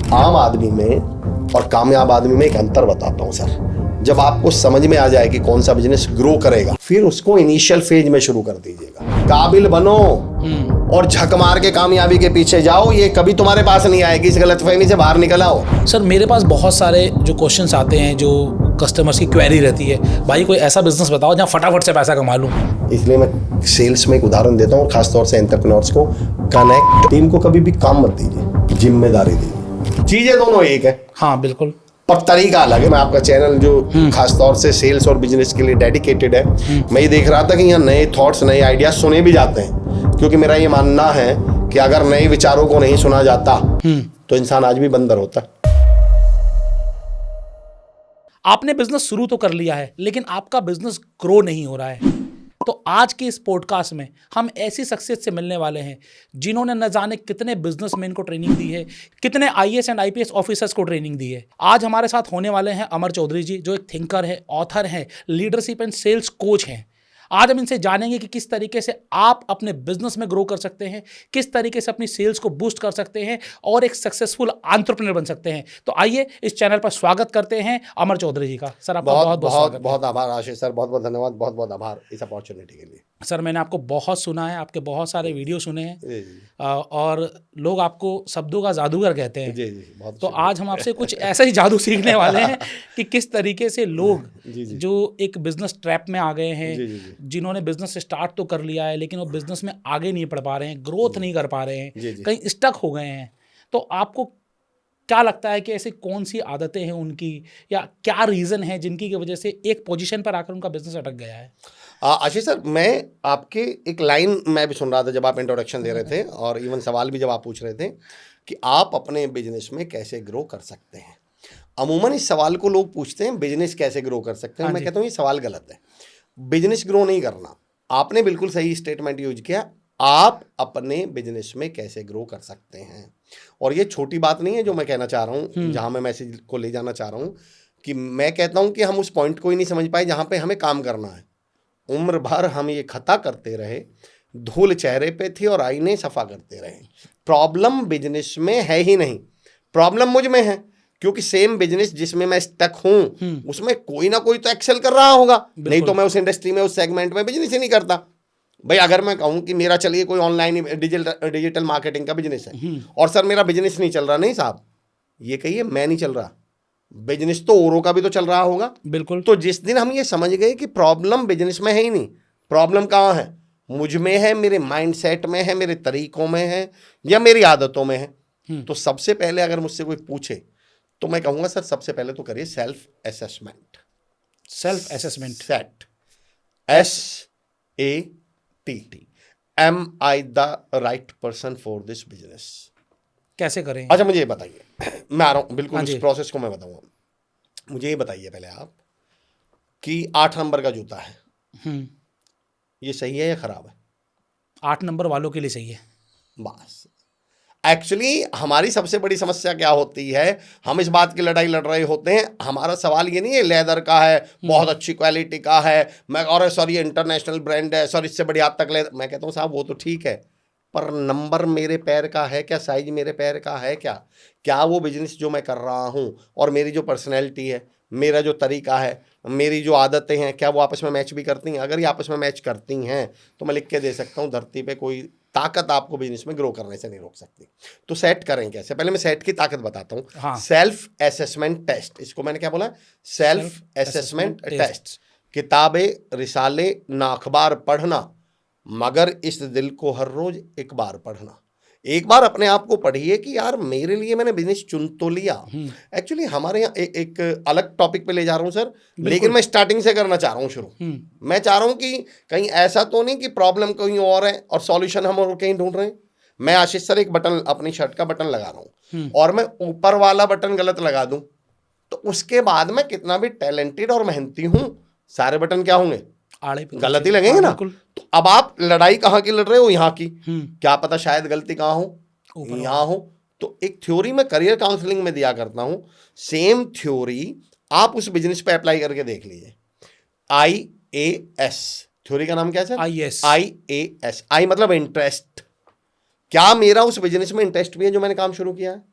आम आदमी में और कामयाब आदमी में एक अंतर बताता हूं सर। जब आपको समझ में आ जाए कि कौन सा बिजनेस ग्रो करेगा, फिर उसको इनिशियल फेज में शुरू कर दीजिएगा। काबिल बनो और झक मार के कामयाबी के पीछे जाओ, ये कभी तुम्हारे पास नहीं आएगी। इस गलतफहमी से बाहर निकल आओ। सर मेरे पास बहुत सारे जो क्वेश्चंस आते हैं, जो कस्टमर्स की क्वेरी रहती है, भाई कोई ऐसा बिजनेस बताओ जहाँ फटाफट से पैसा कमा लूँ। इसलिए मैं सेल्स में एक उदाहरण देता हूँ, खासतौर से एंटरप्रेन्योर्स को। कनेक्ट टीम को कभी भी काम मत दीजिए, जिम्मेदारी दीजिए। चीजें दोनों एक है, हाँ बिल्कुल, पर तरीका अलग है। मैं आपका चैनल जो खासतौर से सेल्स और बिजनेस के लिए डेडिकेटेड है, मैं ये देख रहा था कि यहाँ नए थॉट्स, नए आइडियाज सुने भी जाते हैं। क्योंकि मेरा ये मानना है कि अगर नए विचारों को नहीं सुना जाता तो इंसान आज भी बंदर होता। आपने बिजनेस शुरू तो कर लिया है, लेकिन आपका बिजनेस ग्रो नहीं हो रहा है। तो आज के इस पॉडकास्ट में हम ऐसी शख्सियत से मिलने वाले हैं जिन्होंने न जाने कितने बिजनेसमैन को ट्रेनिंग दी है, कितने आईएएस एंड आईपीएस ऑफिसर्स को ट्रेनिंग दी है। आज हमारे साथ होने वाले हैं अमर चौधरी जी, जो एक थिंकर है, ऑथर हैं, लीडरशिप एंड सेल्स कोच हैं। आज हम इनसे जानेंगे कि किस तरीके से आप अपने बिजनेस में ग्रो कर सकते हैं, किस तरीके से अपनी सेल्स को बूस्ट कर सकते हैं और एक सक्सेसफुल एंटरप्रेन्योर बन सकते हैं। तो आइए इस चैनल पर स्वागत करते हैं अमर चौधरी जी का। सर आपका बहुत बहुत बहुत आभार आशीष सर, बहुत बहुत धन्यवाद, बहुत बहुत आभार इस अपॉर्चुनिटी के लिए। सर मैंने आपको बहुत सुना है, आपके बहुत सारे वीडियो सुने हैं और लोग आपको शब्दों का जादूगर कहते हैं। जी जी, बहुत। तो आज हम आपसे कुछ ऐसा ही जादू सीखने वाले हैं कि किस तरीके से लोग जो एक बिजनेस ट्रैप में आ गए हैं, जिन्होंने बिजनेस स्टार्ट तो कर लिया है लेकिन वो बिजनेस में आगे नहीं बढ़ पा रहे हैं, ग्रोथ नहीं कर पा रहे हैं, कहीं स्टक हो गए हैं। तो आपको क्या लगता है कि ऐसी कौन सी आदतें हैं उनकी, या क्या रीज़न है जिनकी वजह से एक पोजीशन पर आकर उनका बिजनेस अटक गया है? आशीष सर, मैं आपके एक लाइन मैं भी सुन रहा था जब आप इंट्रोडक्शन दे रहे थे, और इवन सवाल भी जब आप पूछ रहे थे कि आप अपने बिजनेस में कैसे ग्रो कर सकते हैं। अमूमन इस सवाल को लोग पूछते हैं, बिजनेस कैसे ग्रो कर सकते हैं। मैं कहता हूँ ये सवाल गलत है। बिजनेस ग्रो नहीं करना, आपने बिल्कुल सही स्टेटमेंट यूज किया। आप अपने बिजनेस में कैसे ग्रो कर सकते हैं, और ये छोटी बात नहीं है जो मैं कहना चाह रहा हूँ, जहां मैं मैसेज को ले जाना चाह रहा हूँ कि मैं कहता हूँ कि हम उस पॉइंट को ही नहीं समझ पाए जहां पे हमें काम करना है। उम्र भर हम ये खता करते रहे, धूल चेहरे पे थी और आईने सफा करते रहे। प्रॉब्लम बिजनेस में है ही नहीं, प्रॉब्लम मुझ में है, क्योंकि सेम बिजनेस जिसमें मैं स्टक हूं उसमें कोई ना कोई तो एक्सेल कर रहा होगा, नहीं तो मैं उस इंडस्ट्री में, उस सेगमेंट में बिजनेस ही नहीं करता। भाई अगर मैं कहूं कि मेरा चलिए कोई ऑनलाइन डिजिटल मार्केटिंग का बिजनेस है और सर मेरा बिजनेस नहीं चल रहा, नहीं साहब ये कहिए मैं नहीं चल रहा, बिजनेस तो औरों का भी तो चल रहा होगा। बिल्कुल। तो जिस दिन हम ये समझ गए कि प्रॉब्लम बिजनेस में है ही नहीं, प्रॉब्लम कहाँ है, मुझ में है, मेरे माइंडसेट में है, मेरे तरीकों में है, या मेरी आदतों में है। तो सबसे पहले अगर मुझसे कोई पूछे तो मैं कहूँगा सर सबसे पहले तो करिए self assessment. Self assessment, set SAT, am I the right person for this business. कैसे करें? अच्छा मुझे ये बताइए, मैं आ रहा हूँ बिल्कुल इस प्रोसेस को मैं बताऊंगा। मुझे ये बताइए पहले आप कि 8 नंबर का जूता है, ये सही है या खराब है? 8 नंबर वालों के लिए सही है। बस एक्चुअली हमारी सबसे बड़ी समस्या क्या होती है, हम इस बात की लड़ाई लड़ रहे होते हैं। हमारा सवाल ये नहीं है लेदर का है, बहुत अच्छी क्वालिटी का है, मैं और सर ये इंटरनेशनल ब्रांड है, सर इससे बढ़िया तक लेदर। मैं कहता हूँ साहब वो तो ठीक है, पर नंबर मेरे पैर का है क्या, साइज मेरे पैर का है क्या, क्या वो बिजनेस जो मैं कर रहा हूँ और मेरी जो पर्सनैलिटी है, मेरा जो तरीका है, मेरी जो आदतें हैं, क्या वो आपस में मैच भी करती हैं? अगर ये आपस में मैच करती हैं तो मैं लिख के दे सकता हूँ, धरती पे कोई ताकत आपको बिजनेस में ग्रो करने से नहीं रोक सकती। तो सेट करें कैसे? पहले मैं सेट की ताकत बताता हूँ। हाँ। सेल्फ असेसमेंट टेस्ट, इसको मैंने क्या बोला, सेल्फ असेसमेंट टेस्ट। किताबें रिसाले ना अखबार पढ़ना, मगर इस दिल को हर रोज एक बार पढ़ना। एक बार अपने आप को पढ़िए कि यार मेरे लिए मैंने बिजनेस चुन तो लिया। एक्चुअली हमारे यहाँ एक अलग टॉपिक पे ले जा रहा हूँ सर, लेकिन मैं स्टार्टिंग से करना चाह रहा हूँ शुरू। मैं चाह रहा हूँ कि कहीं ऐसा तो नहीं कि प्रॉब्लम कहीं और है और सॉल्यूशन हम और कहीं ढूंढ रहे हैं। मैं आशीष सर एक बटन, अपनी शर्ट का बटन लगा रहा हूँ और मैं ऊपर वाला बटन गलत लगा दूं तो उसके बाद मैं कितना भी टैलेंटेड और मेहनती हूँ, सारे बटन क्या होंगे, गलत ही लगेंगे ना। तो अब आप लड़ाई कहाँ की लड़ रहे हो, यहाँ की। क्या पता शायद गलती कहाँ हो, यहाँ हो। तो एक थ्योरी मैं करियर काउंसलिंग में दिया करता हूँ, सेम थ्योरी आप उस बिजनेस पे अप्लाई करके देख लीजिए। IAS थ्योरी का नाम क्या है सर? IAS। आई मतलब इंटरेस्ट। क्या मेरा उस बिजनेस में इंटरेस्ट भी है जो मैंने काम शुरू किया है?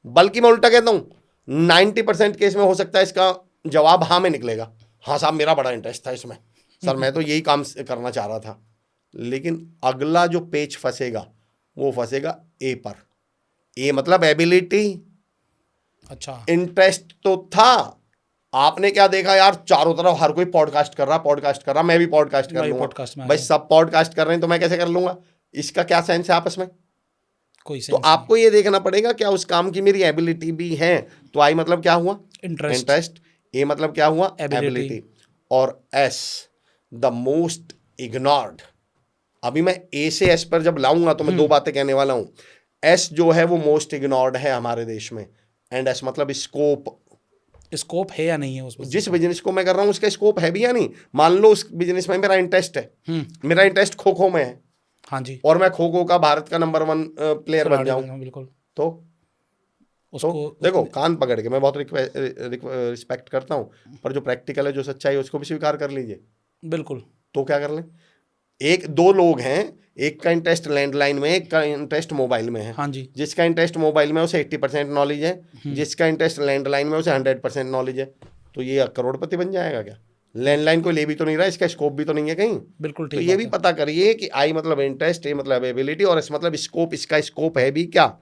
बल्कि मैं उल्टा कहता हूँ 90% केस में हो सकता है इसका जवाब हाँ में निकलेगा, हाँ साहब मेरा बड़ा इंटरेस्ट था इसमें, सर मैं तो यही काम करना चाह रहा था। लेकिन अगला जो पेच फंसेगा वो फंसेगा ए पर। ए मतलब एबिलिटी, अच्छा, इंटरेस्ट तो था। आपने क्या देखा यार, चारों तरफ हर कोई पॉडकास्ट कर रहा, मैं भी पॉडकास्ट कर भाई लूंगा। पॉडकास्ट में आ भाई गए। सब पॉडकास्ट कर रहे हैं तो मैं कैसे कर लूंगा? इसका क्या सेंस है आपस में? कोई तो सेंस नहीं। आपको ये देखना पड़ेगा क्या उस काम की मेरी एबिलिटी भी है। तो आई मतलब क्या हुआ? Interest, interest. ए मतलब क्या हुआ? Ability. एबिलिटी। और एस द मोस्ट इग्नोर्ड। अभी मैं ए से एस पर जब लाऊंगा तो मैं दो बातें कहने वाला हूं। एस जो है वो मोस्ट इग्नोर्ड है हमारे देश में, एंड एस मतलब स्कोप। स्कोप है या नहीं है उस business जिस में? बिजनेस को मैं कर रहा हूं उसका स्कोप है भी या नहीं। मान लो उस बिजनेस में मेरा इंटरेस्ट है, मेरा इंटरेस्ट खो खो में है, हाँ जी, और मैं खो खो का भारत का नंबर 1 प्लेयर बन खिलाड़ी जाऊं, बनना, बिल्कुल। तो उसको देखो उतने- कान पकड़ के मैं बहुत रिस्पेक्ट करता हूं, पर जो प्रैक्टिकल है, जो सच्चाई है, उसको भी स्वीकार कर लीजिए। बिल्कुल, तो क्या कर लें? एक दो लोग हैं, एक का इंटरेस्ट लैंडलाइन में, एक का इंटरेस्ट मोबाइल में है। हाँ जी, जिसका इंटरेस्ट मोबाइल में उसे 80% नॉलेज है, जिसका इंटरेस्ट लैंडलाइन में उसे 100% नॉलेज है। तो ये करोड़पति बन जाएगा क्या? लैंडलाइन को ले भी तो नहीं रहा, इसका स्कोप भी तो नहीं है कहीं। बिल्कुल तो ठीक ये बात भी है। पता करिए कि आई मतलब इंटरेस्ट, ए मतलब एबिलिटी, और एस मतलब स्कोप। इसका स्कोप है भी क्या?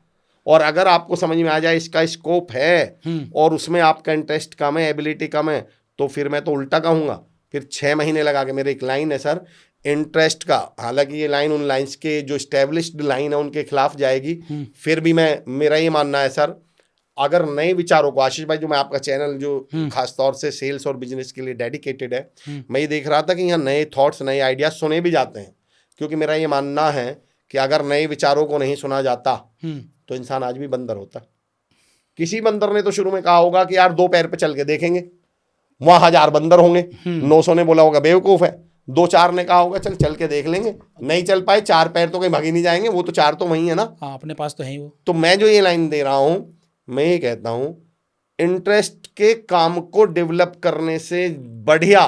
और अगर आपको समझ में आ जाए इसका स्कोप है और उसमें आपका इंटरेस्ट कम है, एबिलिटी कम है, तो फिर मैं तो उल्टा कहूँगा, फिर 6 महीने लगा के, मेरे एक लाइन है सर इंटरेस्ट का, हालांकि ये लाइन उन लाइंस के जो स्टैब्लिश्ड लाइन है उनके खिलाफ जाएगी, फिर भी मेरा ये मानना है सर, अगर नए विचारों को, आशीष भाई जो मैं आपका चैनल जो खासतौर से सेल्स और बिजनेस के लिए डेडिकेटेड है, मैं ये देख रहा था कि यहाँ नए थॉट्स, नए आइडियाज सुने भी जाते हैं, क्योंकि मेरा ये मानना है कि अगर नए विचारों को नहीं सुना जाता तो इंसान आज भी बंदर होता। किसी बंदर ने तो शुरू में कहा होगा कि यार 2 पैर पे चल के देखेंगे, वहां 1000 बंदर होंगे, 900 ने बोला होगा बेवकूफ है, 2-4 ने कहा होगा चल चल के देख लेंगे, नहीं चल पाए, 4 पैर तो कहीं भागी नहीं जाएंगे, वो तो 4 तो वही है ना। हाँ, अपने पास तो है ही वो। तो मैं जो ये लाइन दे रहा हूं, मैं ये कहता हूं, इंटरेस्ट के काम को डेवलप करने से बढ़िया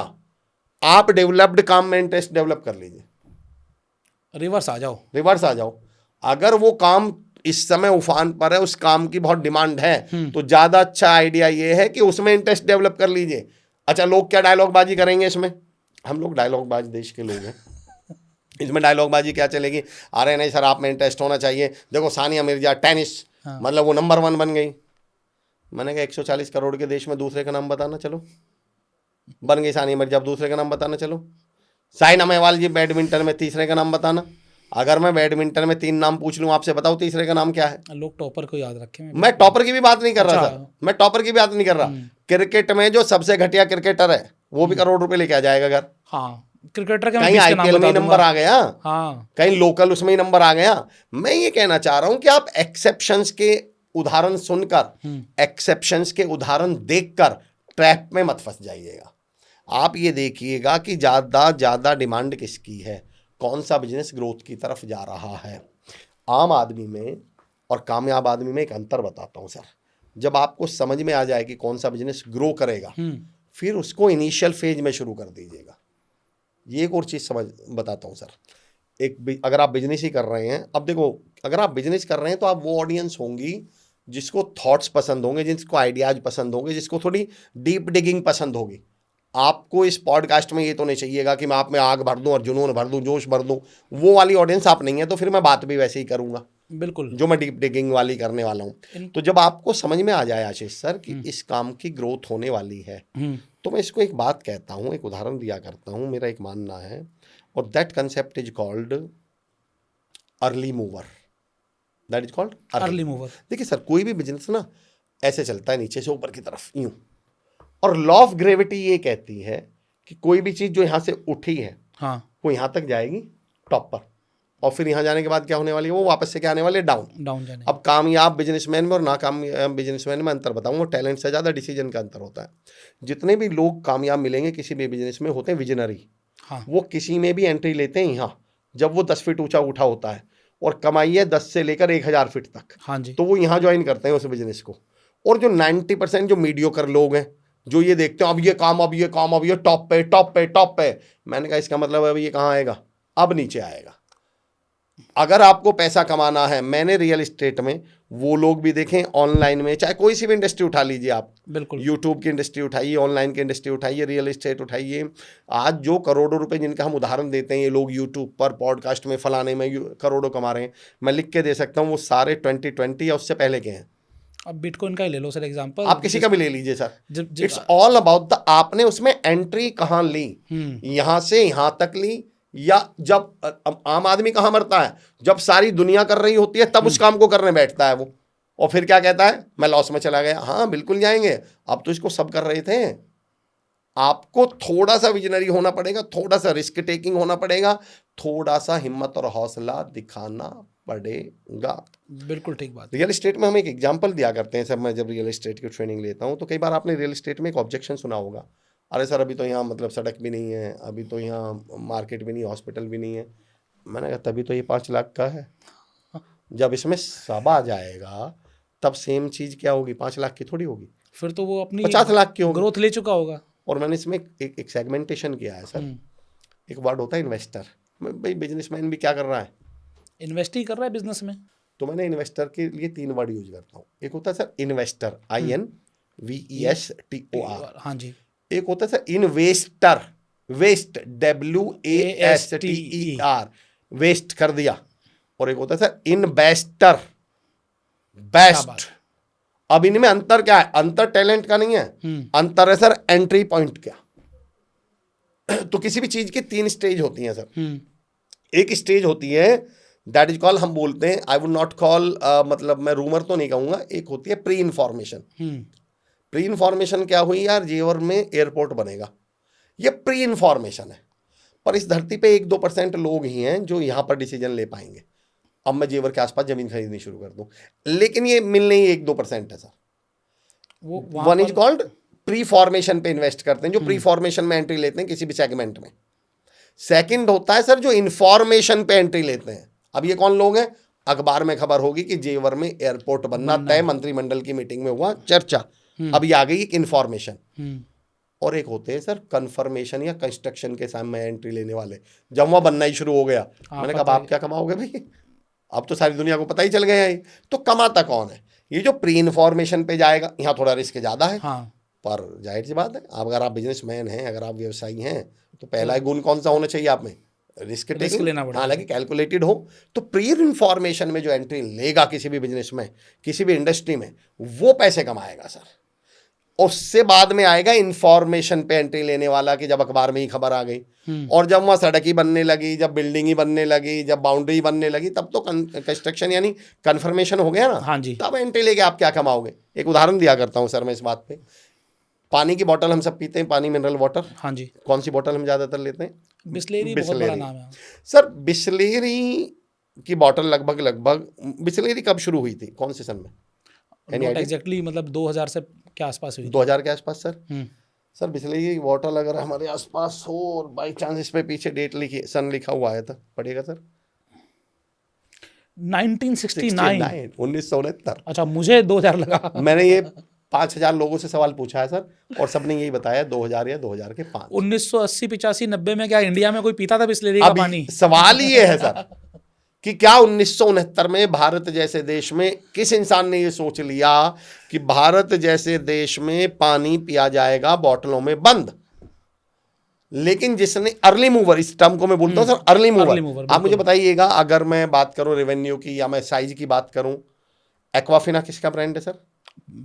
आप डेवलप्ड काम में इंटरेस्ट डेवलप कर लीजिए, रिवर्स आ जाओ। रिवर्स आ जाओ। अगर वो काम इस समय उफान पर है, उस काम की बहुत डिमांड है, तो ज्यादा अच्छा आइडिया ये है कि उसमें इंटरेस्ट डेवलप कर लीजिए। अच्छा, लोग क्या डायलॉग बाजी करेंगे इसमें? हम लोग डायलॉग बाज देश के लोग हैं। इसमें डायलॉग बाजी क्या चलेगी? अरे नहीं सर, आप में इंटरेस्ट होना चाहिए, देखो सानिया मिर्जा टेनिस, मतलब वो नंबर 1 बन गई। मैंने कहा 140 करोड़ के देश में दूसरे का नाम बताना, चलो बन गई सानिया मिर्जा, अब दूसरे का नाम बताना, चलो साइना नेहवाल जी बैडमिंटन में, तीसरे का नाम बताना। अगर मैं बैडमिंटन में 3 नाम पूछ लूं आपसे, बताओ तीसरे का नाम क्या है? लोग टॉपर को याद रखे। मैं टॉपर की भी बात नहीं कर रहा अच्छा। सर, मैं टॉपर की बात नहीं कर रहा। क्रिकेट में जो सबसे घटिया क्रिकेटर है वो भी करोड़ रुपए लेके आ जाएगा घर। हाँ, क्रिकेटर के मैं कहीं 20 के नाम आईपीएल में ही बता नंबर दूंगा। आ गया, हाँ, कहीं लोकल उसमें ही नंबर आ गया। मैं ये कहना चाह रहा हूं कि आप एक्सेप्शंस के उदाहरण सुनकर, एक्सेप्शंस के उदाहरण देखकर ट्रैप में मत फंस जाइएगा। आप ये देखिएगा कि ज्यादा डिमांड किसकी है, कौन सा बिजनेस ग्रोथ की तरफ जा रहा है। आम आदमी में और कामयाब आदमी में एक अंतर बताता हूं सर। जब आपको समझ में आ जाए कि कौन सा बिजनेस ग्रो करेगा, फिर उसको इनिशियल फेज में शुरू कर दीजिएगा। ये एक और चीज समझ बताता हूं सर। अगर आप बिजनेस ही कर रहे हैं, अब देखो, अगर आप बिजनेस कर रहे हैं तो आप वो ऑडियंस होंगी जिसको थॉट्स पसंद होंगे, जिसको आइडियाज पसंद होंगे, जिसको थोड़ी डीप डिगिंग पसंद होगी। आपको इस पॉडकास्ट में ये तो नहीं चाहिएगा कि मैं आप में आग भर दूं और जुनून भर दूं, जोश भर दूं। वो वाली ऑडियंस आप नहीं है, तो फिर मैं बात भी वैसे ही करूंगा बिल्कुल, जो मैं डीप डिगिंग वाली करने वाला हूं। तो जब आपको समझ में आ जाए आशीष सर कि इस काम की ग्रोथ होने वाली है, तो मैं इसको एक बात कहता हूं, एक उदाहरण दिया करता हूं, मेरा एक मानना है, और that concept is called early mover. That is called early mover. देखिए सर, कोई भी बिजनेस ना ऐसे चलता है नीचे से ऊपर की तरफ यूं, और लॉ ऑफ ग्रेविटी ये कहती है कि कोई भी चीज जो यहां से उठी है, हाँ, वो यहां तक जाएगी टॉप पर, और फिर यहां जाने के बाद क्या होने वाली है, वो वापस से क्या आने वाली है, डाउन। डाउन जाने। अब कामयाब बिजनेसमैन में और नाकामयाब बिजनेसमैन में अंतर बताऊंगा। टैलेंट से ज्यादा डिसीजन का अंतर होता है। जितने भी लोग कामयाब मिलेंगे किसी भी बिजनेस में, होते हैं विजनरी। हाँ, वो किसी में भी एंट्री लेते हैं यहाँ जब वो 10 फीट ऊंचा उठा होता है, और कमाई है 10 से लेकर 1000 फीट तक, हाँ जी, तो वो यहाँ ज्वाइन करते हैं उस बिजनेस को। और जो 90% जो मीडियोकर लोग हैं, जो ये देखते हैं अब ये काम, अब ये काम, अब ये टॉप पे टॉप पे टॉप पे, मैंने कहा इसका मतलब अब ये कहाँ आएगा, अब नीचे आएगा। अगर आपको पैसा कमाना है, मैंने रियल एस्टेट में वो लोग भी देखें ऑनलाइन में, चाहे कोई सी भी इंडस्ट्री उठा लीजिए आप, बिल्कुल यूट्यूब की इंडस्ट्री उठाइए, ऑनलाइन की इंडस्ट्री उठाइए, रियल एस्टेट उठाइए। आज जो करोड़ों रुपए जिनका हम उदाहरण देते हैं, ये लोग यूट्यूब पर पॉडकास्ट में फलाने में करोड़ों कमा रहे हैं, मैं लिख के दे सकता हूँ वो सारे 2020 या उससे पहले के हैं। अब बिटकॉइन का ही ले लो सर एग्जांपल, आप किसी का भी ले लीजिए सर, जब इट्स ऑल अबाउट द आपने उसमें एंट्री कहाँ ली, हम्म, यहां से यहां तक ली, या जब आम आदमी कहाँ मरता है, जब सारी दुनिया कर रही होती है तब उस काम को करने बैठता है वो, और फिर क्या कहता है, मैं लॉस में चला गया। हाँ बिल्कुल जाएंगे, अब तो इसको सब कर रहे थे। आपको थोड़ा सा विजनरी होना पड़ेगा, थोड़ा सा रिस्क टेकिंग होना पड़ेगा, थोड़ा सा हिम्मत और हौसला दिखाना पड़ेगा। बिल्कुल ठीक बात। रियल एस्टेट में हम एक एग्जांपल दिया करते हैं सर, मैं जब रियल एस्टेट की ट्रेनिंग लेता हूं तो कई बार आपने रियल एस्टेट में एक ऑब्जेक्शन सुना होगा, अरे सर अभी तो यहाँ मतलब सड़क भी नहीं है, अभी तो यहाँ मार्केट भी नहीं, हॉस्पिटल भी नहीं है। मैंने कहा तभी तो ये 5 लाख का है, जब इसमें सब आ जाएगा तब सेम चीज़ क्या होगी, 5 लाख की थोड़ी होगी, फिर तो वो अपनी 50 लाख की होगी। ग्रोथ ले चुका होगा। और मैंने इसमें एक सेगमेंटेशन किया है सर। एक वर्ड होता है इन्वेस्टर, भाई बिजनेसमैन भी क्या कर रहा है, इन्वेस्ट ही कर रहा है बिजनेस में। तो मैंने इन्वेस्टर के लिए 3 वर्ड यूज करता हूँ। एक होता है सर इन्वेस्टर, INVESTOR। हाँ जी। एक होता है sir investor, waste WASTER, waste कर दिया। और एक होता है सर इन्वेस्टर, बेस्ट। अब इनमें अंतर क्या है, अंतर टैलेंट का नहीं है, अंतर है सर एंट्री पॉइंट क्या। तो किसी भी चीज की 3 स्टेज होती हैं सर। एक स्टेज होती है दैट इज कॉल, हम बोलते हैं, आई वुड नॉट कॉल, मतलब मैं रूमर तो नहीं कहूंगा, एक होती है प्री इन्फॉर्मेशन। प्री इन्फॉर्मेशन क्या हुई यार, जेवर में एयरपोर्ट बनेगा, ये प्री इन्फॉर्मेशन है। पर इस धरती पे 1-2% लोग ही हैं जो यहां पर डिसीजन ले पाएंगे। अब मैं जेवर के आसपास जमीन खरीदनी शुरू कर दूं, लेकिन ये मिलने ही 1-2% है सर। वो one is called pre formation पे इन्वेस्ट करते हैं, जो प्री फॉर्मेशन में एंट्री लेते हैं किसी भी सेगमेंट में। सेकंड होता है सर जो इंफॉर्मेशन पे एंट्री लेते हैं। अब ये कौन लोग हैं, अखबार में खबर होगी कि जेवर में एयरपोर्ट बनना तय, मंत्रिमंडल की मीटिंग में हुआ चर्चा, अब ये आ गई एक इंफॉर्मेशन। और एक होते हैं सर कंफर्मेशन या कंस्ट्रक्शन के सामने एंट्री लेने वाले, जब वहां बनना ही शुरू हो गया, मैंने कहा आप क्या कमाओगे भाई, अब तो सारी दुनिया को पता ही चल गया है। तो कमाता कौन है, ये जो प्री इन्फॉर्मेशन पे जाएगा, यहाँ थोड़ा रिस्क ज्यादा है। हाँ। पर जाहिर सी बात है, अगर आप बिजनेसमैन हैं, अगर आप व्यवसायी हैं, तो पहला गुण कौन सा होना चाहिए आप में, रिस्क टेकिंग लेना पड़ेगा, हालांकि कैलकुलेटेड हो। तो प्री इन्फॉर्मेशन में जो एंट्री लेगा किसी भी बिजनेस में, किसी भी इंडस्ट्री में, वो पैसे कमाएगा सर। उससे बाद में आएगा इंफॉर्मेशन पे एंट्री लेने वाला, कि जब अखबार में ही खबर आ गई, और जब वहाँ सड़क ही बनने लगी, जब बिल्डिंग ही बनने लगी, जब बाउंड्री बनने लगी, तब तो कंस्ट्रक्शन यानी कन्फर्मेशन हो गया ना। हाँ जी। तब एंट्री लेके आप क्या कमाओगे। एक उदाहरण दिया करता हूँ सर मैं इस बात पे, पानी की बोतल हम सब पीते हैं, पानी मिनरल वाटर। हाँ जी। कौन सी बोतल हम ज़्यादातर लेते हैं, बिस्लेरी, बहुत बड़ा नाम है सर। बिस्लेरी की बोतल लगभग बिस्लेरी कब शुरू हुई थी, कौन से सन में, नॉट एग्जैक्टली, मतलब 2000 से के आसपास हुई। 2000 के आसपास सर। सर बिस्लेरी की बोतल अगर हमारे आसपास हो और बाई चांस इस पे पीछे डेट लिखी, सन लिखा हुआ आया था, पड़ेगा सर 1969। 1969। अच्छा, मुझे 2000 लगा। मैंने ये 5000 लोगों से सवाल पूछा है सर, और सबने यही बताया 2000 या 2000 के 5। 1980, 85, 90 में क्या इंडिया में कोई पीता था बिस्लेरी का पानी? सवाल ये है सर कि क्या 1969 में भारत जैसे देश में किस इंसान ने ये सोच लिया कि भारत जैसे देश में पानी पिया जाएगा बोतलों में बंद। लेकिन जिसने अर्ली मूवर, इस टर्म को मैं बोलता हूं सर अर्ली मूवर। आप मुझे बताइएगा, अगर मैं बात करूं रेवेन्यू की या मैं साइज की बात करूं, एक्वाफिना किसका ब्रांड है सर,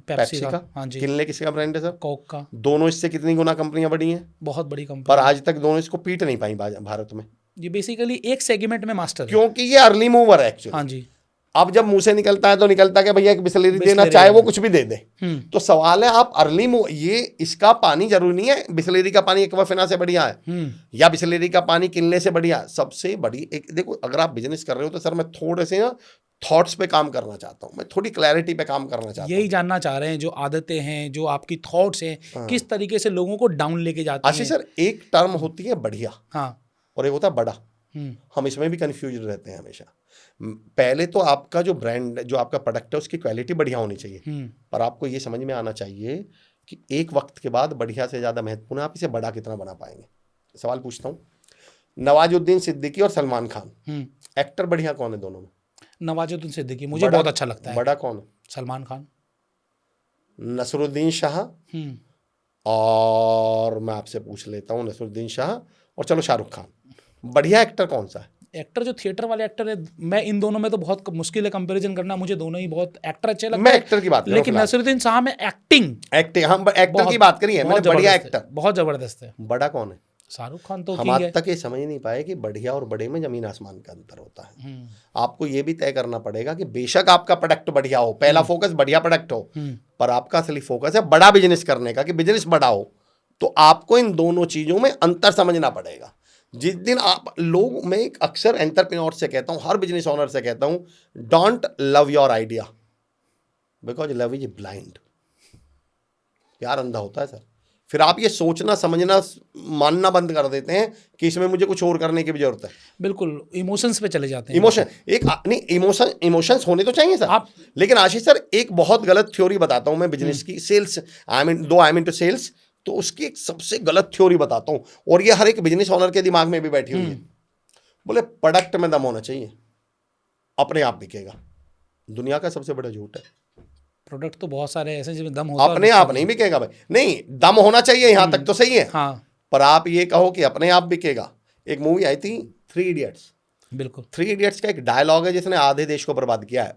पेप्सी का। हाँ जी। किनले किसका ब्रांड है सर, कोक का। दोनों इससे कितनी गुना कंपनियां बड़ी हैं, बहुत बड़ी कंपनी, पर आज तक दोनों इसको पीट नहीं पाई भारत में। ये बेसिकली एक सेगमेंट में मास्टर है, क्योंकि ये अर्ली मूवर है एक्चुअली। हाँ जी। अब जब मुंह से निकलता है तो निकलता है कि भैया एक बिस्लेरी देना, चाहे वो कुछ भी दे दे। तो सवाल है, आप अर्ली मूव, ये इसका पानी जरूरी नहीं है बिस्लेरी का पानी एक्वाफिना से बढ़िया है या बिस्लेरी का पानी किनले से बढ़िया है। सबसे बड़ी एक देखो, अगर आप बिजनेस कर रहे हो तो सर मैं थोड़े से ना थॉट्स पे काम करना चाहता हूँ, मैं थोड़ी क्लैरिटी पे काम करना चाहता हूँ। यही जानना चाह रहे हैं, जो आदतें हैं, जो आपकी थॉट्स हैं, किस तरीके से लोगों को डाउन लेके जाती हैं। आशीष सर, एक टर्म होती है बढ़िया, हाँ, और एक होता है बड़ा। हम इसमें भी कंफ्यूज रहते हैं हमेशा। पहले तो आपका जो ब्रांड, जो आपका प्रोडक्ट है, उसकी क्वालिटी बढ़िया होनी चाहिए, पर आपको ये समझ में आना चाहिए कि एक वक्त के बाद बढ़िया से ज़्यादा महत्वपूर्ण है आप इसे बड़ा कितना बना पाएंगे। सवाल पूछता हूँ, नवाजुद्दीन सिद्दीकी और सलमान खान, एक्टर बढ़िया कौन है दोनों में? नवाजुद्दीन सिद्दीकी मुझे बहुत अच्छा लगता है। बड़ा कौन है? सलमान खान। नसरुद्दीन शाह। हम्म। और मैं आपसे पूछ लेता हूँ, नसरुद्दीन शाह और चलो शाहरुख खान, बढ़िया एक्टर कौन सा है? एक्टर जो थिएटर वाले एक्टर है, मैं इन दोनों में तो बहुत मुश्किल है कंपैरिजन करना, मुझे दोनों ही बहुत एक्टर अच्छे लगते मैं हैं। एक्टर की बात कर रहा हूं लेकिन फिलहाल। नसीरुद्दीन शाह में एक्टिंग हम एक्टर की बात करी है मैंने, बढ़िया एक्टर। बहुत जबरदस्त है। बड़ा कौन है? शाहरुख खान तो हम किंग आज है। तक ये समझ नहीं पाए कि बढ़िया और बड़े में जमीन आसमान का अंतर होता है। हम्म। आपको ये भी तय करना पड़ेगा कि बेशक आपका प्रोडक्ट बढ़िया हो, पहला फोकस बढ़िया प्रोडक्ट हो, पर आपका असली फोकस है बड़ा बिजनेस करने का, कि बिजनेस बड़ा हो। तो आपको इन दोनों चीजों में अंतर समझना पड़ेगा। जिस दिन आप लोग, मैं अक्सर एंटरप्रेन्योर से कहता हूं, हर बिजनेस ओनर से कहता हूं, don't love your idea because love is blind. प्यार अंधा होता है सर। फिर आप ये सोचना, समझना, मानना बंद कर देते हैं कि इसमें मुझे कुछ और करने की भी जरूरत है। बिल्कुल इमोशंस पे चले जाते हैं। इमोशन एक नहीं, इमोशंस होने तो चाहिए सर। आप लेकिन आशीष सर, एक बहुत गलत थ्योरी बताता हूं मैं बिजनेस की, sales, I am into sales, तो उसकी एक सबसे गलत थ्योरी बताता हूं, और ये हर एक बिजनेस ओनर के दिमाग में भी बैठी हुई है। बोले प्रोडक्ट में दम होना चाहिए, अपने आप बिकेगा। दुनिया का सबसे बड़ा झूठ है। प्रोडक्ट तो बहुत सारे ऐसे जिसमें दम होता है, अपने आप नहीं बिकेगा भाई, नहीं दम होना चाहिए, यहां तक तो सही है। हाँ पर आप ये कहो कि अपने आप बिकेगा। एक मूवी आई थी 3 इडियट्स। बिल्कुल। 3 इडियट्स का एक डायलॉग है जिसने आधे देश को बर्बाद किया है।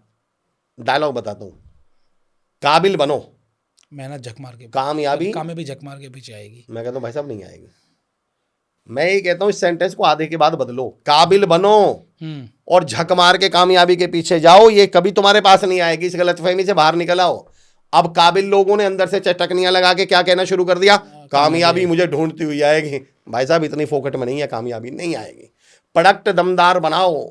डायलॉग बताता हूं, काबिल बनो, मेहनत झक मार के, कामयाबी कामयाबी झक मार के पीछे आएगी। मैं कहता हूं भाई साहब नहीं आएगी। मैं ये कहता हूं इस सेंटेंस को आधे के बाद बदलो, काबिल बनो और झक मार के कामयाबी के पीछे जाओ, ये कभी तुम्हारे पास नहीं आएगी। इस गलतफहमी से बाहर निकल आओ। अब काबिल लोगों ने अंदर से चटकनियां लगा के क्या कहना शुरू कर दिया, कामयाबी मुझे ढूंढती हुई आएगी। भाई साहब इतनी फोकट में नहीं है, कामयाबी नहीं आएगी। प्रोडक्ट दमदार बनाओ,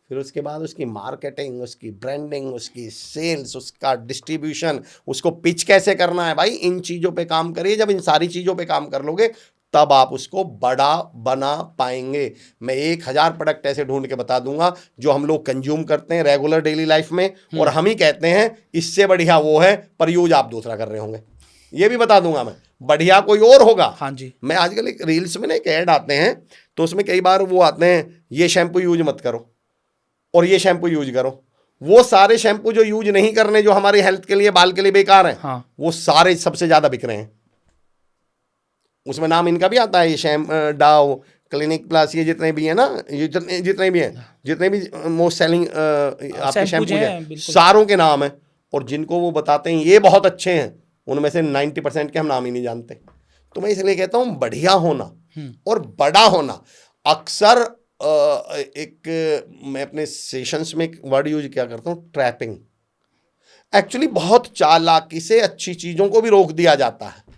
फिर उसके बाद उसकी मार्केटिंग, उसकी ब्रांडिंग, उसकी सेल्स, उसका डिस्ट्रीब्यूशन, उसको पिच कैसे करना है, भाई इन चीज़ों पे काम करिए। जब इन सारी चीज़ों पे काम कर लोगे तब आप उसको बड़ा बना पाएंगे। मैं 1000 प्रोडक्ट ऐसे ढूंढ के बता दूंगा जो हम लोग कंज्यूम करते हैं रेगुलर डेली लाइफ में, और हम ही कहते हैं इससे बढ़िया वो है, पर यूज आप दूसरा कर रहे होंगे। ये भी बता दूंगा मैं, बढ़िया कोई और होगा। हाँ जी। मैं आजकल एक रील्स में ना एक ऐड आते हैं, तो उसमें कई बार वो आते हैं, ये शैम्पू यूज मत करो और ये शैम्पू यूज करो। वो सारे शैम्पू जो यूज नहीं करने, जो हमारी हेल्थ के लिए, बाल के लिए बेकार हैं, हाँ। वो सारे सबसे ज्यादा बिक रहे हैं। उसमें नाम इनका भी आता है, ये डाव, क्लिनिक प्लस, ये जितने भी हैं ना, ये जितने भी हैं, जितने भी मोस्ट सेलिंग आपके शैम्पू हैं, सारों के नाम हैं। और जिनको वो बताते हैं ये बहुत अच्छे हैं, उनमें से 90% के हम नाम ही नहीं जानते। तो मैं इसलिए कहता हूँ बढ़िया होना और बड़ा होना। अक्सर मैं अपने सेशंस में एक वर्ड यूज क्या करता हूँ, ट्रैपिंग। एक्चुअली बहुत चालाकी से अच्छी चीजों को भी रोक दिया जाता है।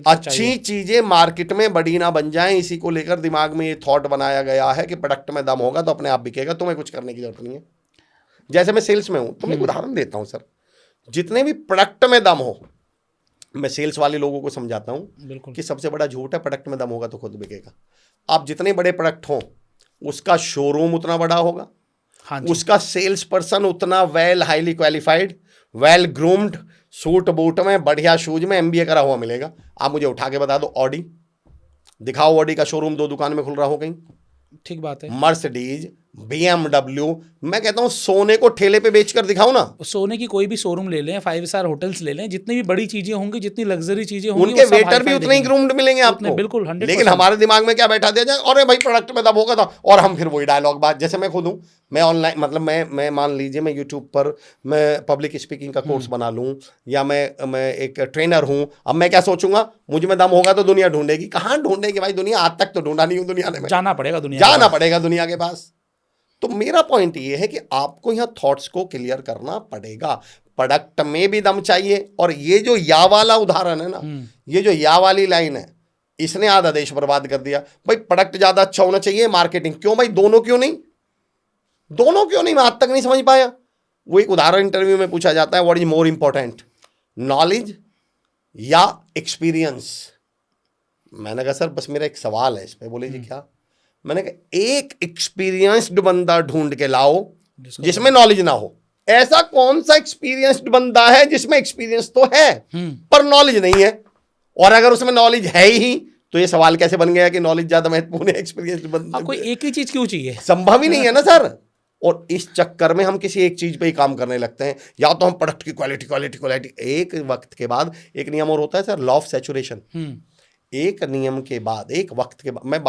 अच्छी चीजें मार्केट में बड़ी ना बन जाएं, इसी को लेकर दिमाग में ये थॉट बनाया गया है कि प्रोडक्ट में दम होगा तो अपने आप बिकेगा, तुम्हें कुछ करने की जरूरत नहीं है। जैसे मैं सेल्स में हूं, तो मैं एक उदाहरण देता हूं सर। जितने भी प्रोडक्ट में दम हो, मैं सेल्स वाले लोगों को समझाता हूं कि सबसे बड़ा झूठ है प्रोडक्ट में दम होगा तो खुद बिकेगा। आप जितने बड़े प्रोडक्ट हो, उसका शोरूम उतना बड़ा होगा, उसका सेल्स पर्सन उतना well highly qualified, well groomed, suit boot में, बढ़िया शूज में, MBA करा हुआ मिलेगा। आप मुझे उठा के बता दो, ऑडी दिखाओ, ऑडी का शोरूम 2 दुकान में खुल रहा हो कहीं, ठीक बात है। मर्सिडीज, BMW, मैं कहता हूं सोने को ठेले पे बेचकर दिखाओ ना। सोने की कोई भी शोरूम ले लें, 5 स्टार होटल्स ले लें, जितनी भी बड़ी चीजें होंगी, जितनी लग्जरी चीजें होंगी, उनके वेटर भी उतने ही ग्रूम्ड मिलेंगे आपको, बिल्कुल 100%। लेकिन हमारे दिमाग में क्या बैठा दिया जाए, अरे भाई प्रोडक्ट में दम होगा था, और हम फिर वही डायलॉग बात। जैसे मैं खुद हूं, मैं ऑनलाइन, मतलब मैं मान लीजिए मैं यूट्यूब पर मैं पब्लिक स्पीकिंग का कोर्स बना लूं, या मैं एक ट्रेनर हूं। अब मैं क्या सोचूंगा, मुझ में दम होगा तो दुनिया ढूंढेगी। कहां ढूंढेगी भाई दुनिया, आज तक तो ढूंढा नहीं हूं दुनिया ने। जाना पड़ेगा दुनिया के पास। तो मेरा पॉइंट ये है कि आपको यहां थॉट्स को क्लियर करना पड़ेगा। प्रोडक्ट में भी दम चाहिए, और ये जो या वाला उदाहरण है ना, ये जो या वाली लाइन है, इसने आधा देश बर्बाद कर दिया। भाई प्रोडक्ट ज्यादा अच्छा होना चाहिए, मार्केटिंग क्यों भाई, दोनों क्यों नहीं, मैं आज तक नहीं समझ पाया। वो एक उदाहरण इंटरव्यू में पूछा जाता है, what is more important, knowledge या एक्सपीरियंस। मैंने कहा सर बस मेरा एक सवाल है इस पे। बोले जी क्या? मैंने कहा एक एक्सपीरियंस्ड बंदा ढूंढ के लाओ जिसमें नॉलेज ना हो। ऐसा कौन सा एक्सपीरियंस्ड बंदा है जिसमें एक्सपीरियंस तो है पर नॉलेज नहीं है? और अगर उसमें नॉलेज है ही तो ये सवाल कैसे बन गया कि नॉलेज ज्यादा महत्वपूर्ण है एक्सपीरियंस्ड बंदा? कोई एक ही चीज क्यों चाहिए? संभव ही नहीं है ना सर। और इस चक्कर में हम किसी एक चीज पे ही काम करने लगते हैं, या तो हम प्रोडक्ट की क्वालिटी क्वालिटी क्वालिटी, एक वक्त के बाद एक नियम और होता है सर, लॉ ऑफ सैचुरेशन। एक नियम के बाद, एक वक्त के बाद, मैं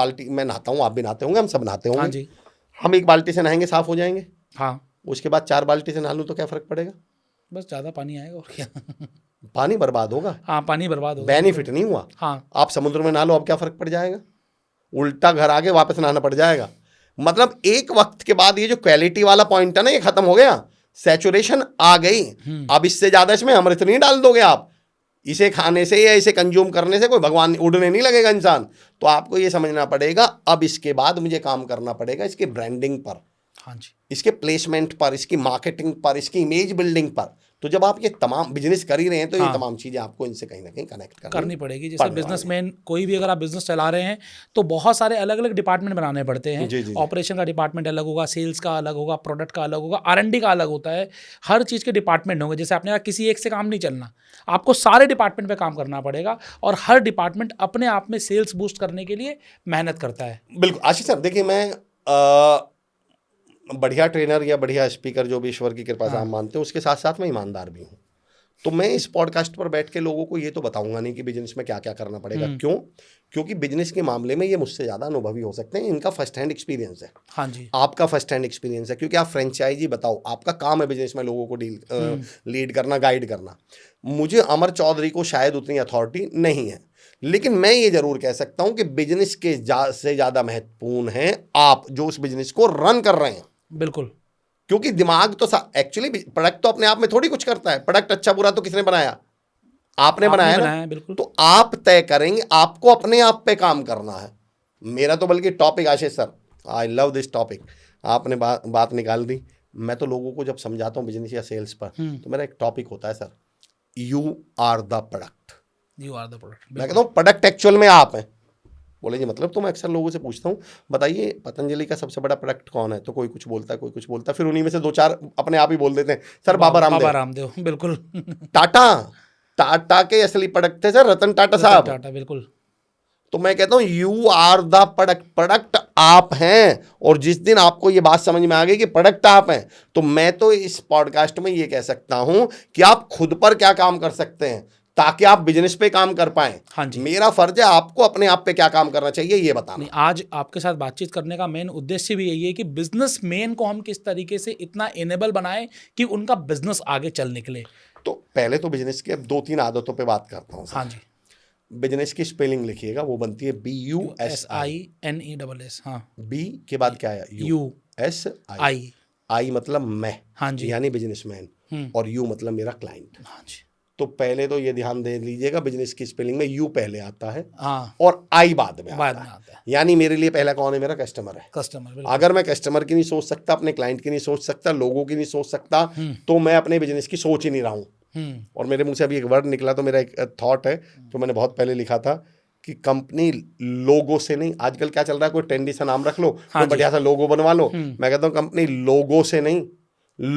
नहाता हूँ, आप भी नहाते होंगे, हम सब नहाते हाँ होंगे, जी। हम एक बाल्टी से नहाएंगे साफ हो जाएंगे, हाँ, उसके बाद 4 बाल्टी से नहा लूँ तो क्या फर्क पड़ेगा? बस ज़्यादा पानी आएगा और क्या। पानी बर्बाद होगा, हाँ, पानी बर्बाद होगा। बेनिफिट नहीं हुआ। हाँ, आप समुद्र में नहा लो, अब क्या फर्क पड़ जाएगा? उल्टा घर आके वापस नहाना पड़ जाएगा। मतलब एक वक्त के बाद ये जो क्वालिटी वाला पॉइंट है ना, ये खत्म हो गया, सैचुरेशन आ गई। अब इससे ज्यादा इसमें अमृत नहीं डाल दोगे आप, इसे खाने से या इसे कंज्यूम करने से कोई भगवान उड़ने नहीं लगेगा इंसान। तो आपको ये समझना पड़ेगा, अब इसके बाद मुझे काम करना पड़ेगा इसके ब्रांडिंग पर, हाँ जी, इसके प्लेसमेंट पर, इसकी मार्केटिंग पर, इसकी इमेज बिल्डिंग पर। तो जब आप ये तमाम बिजनेस कर ही रहे हैं तो ये तमाम चीजें आपको इनसे कहीं ना कहीं कनेक्ट करनी पड़ेगी। जैसे बिजनेसमैन कोई भी, अगर आप बिजनेस चला रहे हैं तो बहुत सारे अलग अलग डिपार्टमेंट बनाने पड़ते हैं। जी, जी, जी। ऑपरेशन का डिपार्टमेंट अलग होगा, सेल्स का अलग होगा, प्रोडक्ट का अलग होगा, R&D का अलग होता है। हर चीज़ के डिपार्टमेंट होंगे। जैसे आपने कहा किसी एक से काम नहीं चलना, आपको सारे डिपार्टमेंट पे काम करना पड़ेगा, और हर डिपार्टमेंट अपने आप में सेल्स बूस्ट करने के लिए मेहनत करता है। बिल्कुल आशीष सर, देखिए मैं बढ़िया ट्रेनर या बढ़िया स्पीकर, जो भी ईश्वर की कृपा से आप मानते हैं, उसके साथ साथ मैं ईमानदार भी हूँ। तो मैं इस पॉडकास्ट पर बैठ के लोगों को ये तो बताऊंगा नहीं कि बिजनेस में क्या क्या करना पड़ेगा। क्यों? क्योंकि बिजनेस के मामले में ये मुझसे ज़्यादा अनुभवी हो सकते हैं, इनका फर्स्ट हैंड एक्सपीरियंस है। हाँ जी, आपका फर्स्ट हैंड एक्सपीरियंस है, क्योंकि आप फ्रेंचाइजी, बताओ, आपका काम है बिजनेस में लोगों को लीड करना, गाइड करना। मुझे अमर चौधरी को शायद उतनी अथॉरिटी नहीं है, लेकिन मैं ये जरूर कह सकता हूं कि बिजनेस के से ज़्यादा महत्वपूर्ण है आप जो उस बिजनेस को रन कर रहे हैं। बिल्कुल। क्योंकि दिमाग तो एक्चुअली प्रोडक्ट तो अपने आप में थोड़ी कुछ करता है। प्रोडक्ट अच्छा बुरा तो किसने बनाया? आपने बनाया ना। बिल्कुल। तो आप तय करेंगे, आपको अपने आप पे काम करना है। मेरा तो बल्कि topic, Ashish sir, I love this topic, आपने बात निकाल दी। मैं तो लोगों को जब समझाता हूँ बिजनेस या सेल्स पर, तो मेरा एक टॉपिक होता है sir, you are the product. You are the product. मैं कहता हूँ प्रोडक्ट एक्चुअल में आप हैं। बोले जी मतलब? तो मैं अक्सर लोगों से पूछता हूँ, बताइए पतंजलि का सबसे बड़ा प्रोडक्ट कौन है? तो कोई कुछ बोलता है, कोई कुछ बोलता है, फिर उन्हीं में से 2-4 अपने आप ही बोल देते हैं, सर बाबा रामदेव। बिल्कुल। टाटा के असली प्रोडक्ट थे सर रतन टाटा साहब। टाटा, बिल्कुल। तो मैं कहता हूँ you are the product, product आप हैं। और जिस दिन आपको ये बात समझ में आ गई कि प्रोडक्ट आप हैं, तो मैं तो इस पॉडकास्ट में ये कह सकता हूं कि आप खुद पर क्या काम कर सकते हैं ताकि आप बिजनेस पे काम कर पाएं। हाँ जी। मेरा फर्ज है आपको अपने आप पे क्या काम करना चाहिए ये बताना। आज आपके साथ बातचीत करने का मेन उद्देश्य भी यही है कि बिजनेसमैन को हम किस तरीके से इतना इनेबल बनाएं कि उनका बिजनेस आगे चल निकले। तो पहले तो बिजनेस के 2-3 आदतों पे बात करता हूँ। हाँ जी। बिजनेस की स्पेलिंग लिखिएगा, वो बनती है BUSINESS। हाँ, बी के बाद क्या है? USI। आई मतलब मैं, हाँ जी, यानी बिजनेसमैन, और यू मतलब मेरा क्लाइंट। हाँ जी। तो पहले तो ये ध्यान दे लीजिएगा, बिजनेस की स्पेलिंग में यू पहले आता है, हाँ, और आई बाद में आता आता है। यानी मेरे लिए पहला कौन है? मेरा कस्टमर है। कस्टमर। अगर मैं कस्टमर की नहीं सोच सकता, अपने क्लाइंट की नहीं सोच सकता, लोगों की नहीं सोच सकता, तो मैं अपने बिजनेस की सोच ही नहीं रहा हूँ। और मेरे मुंह से अभी एक वर्ड निकला, तो मेरा एक थॉट है जो मैंने बहुत पहले लिखा था कि कंपनी लोगो से नहीं, आजकल क्या चल रहा है, कोई ट्रेंडी सा नाम रख लो, कोई बढ़िया सा लोगो बनवा लो। मैं कहता हूँ कंपनी लोगो से नहीं,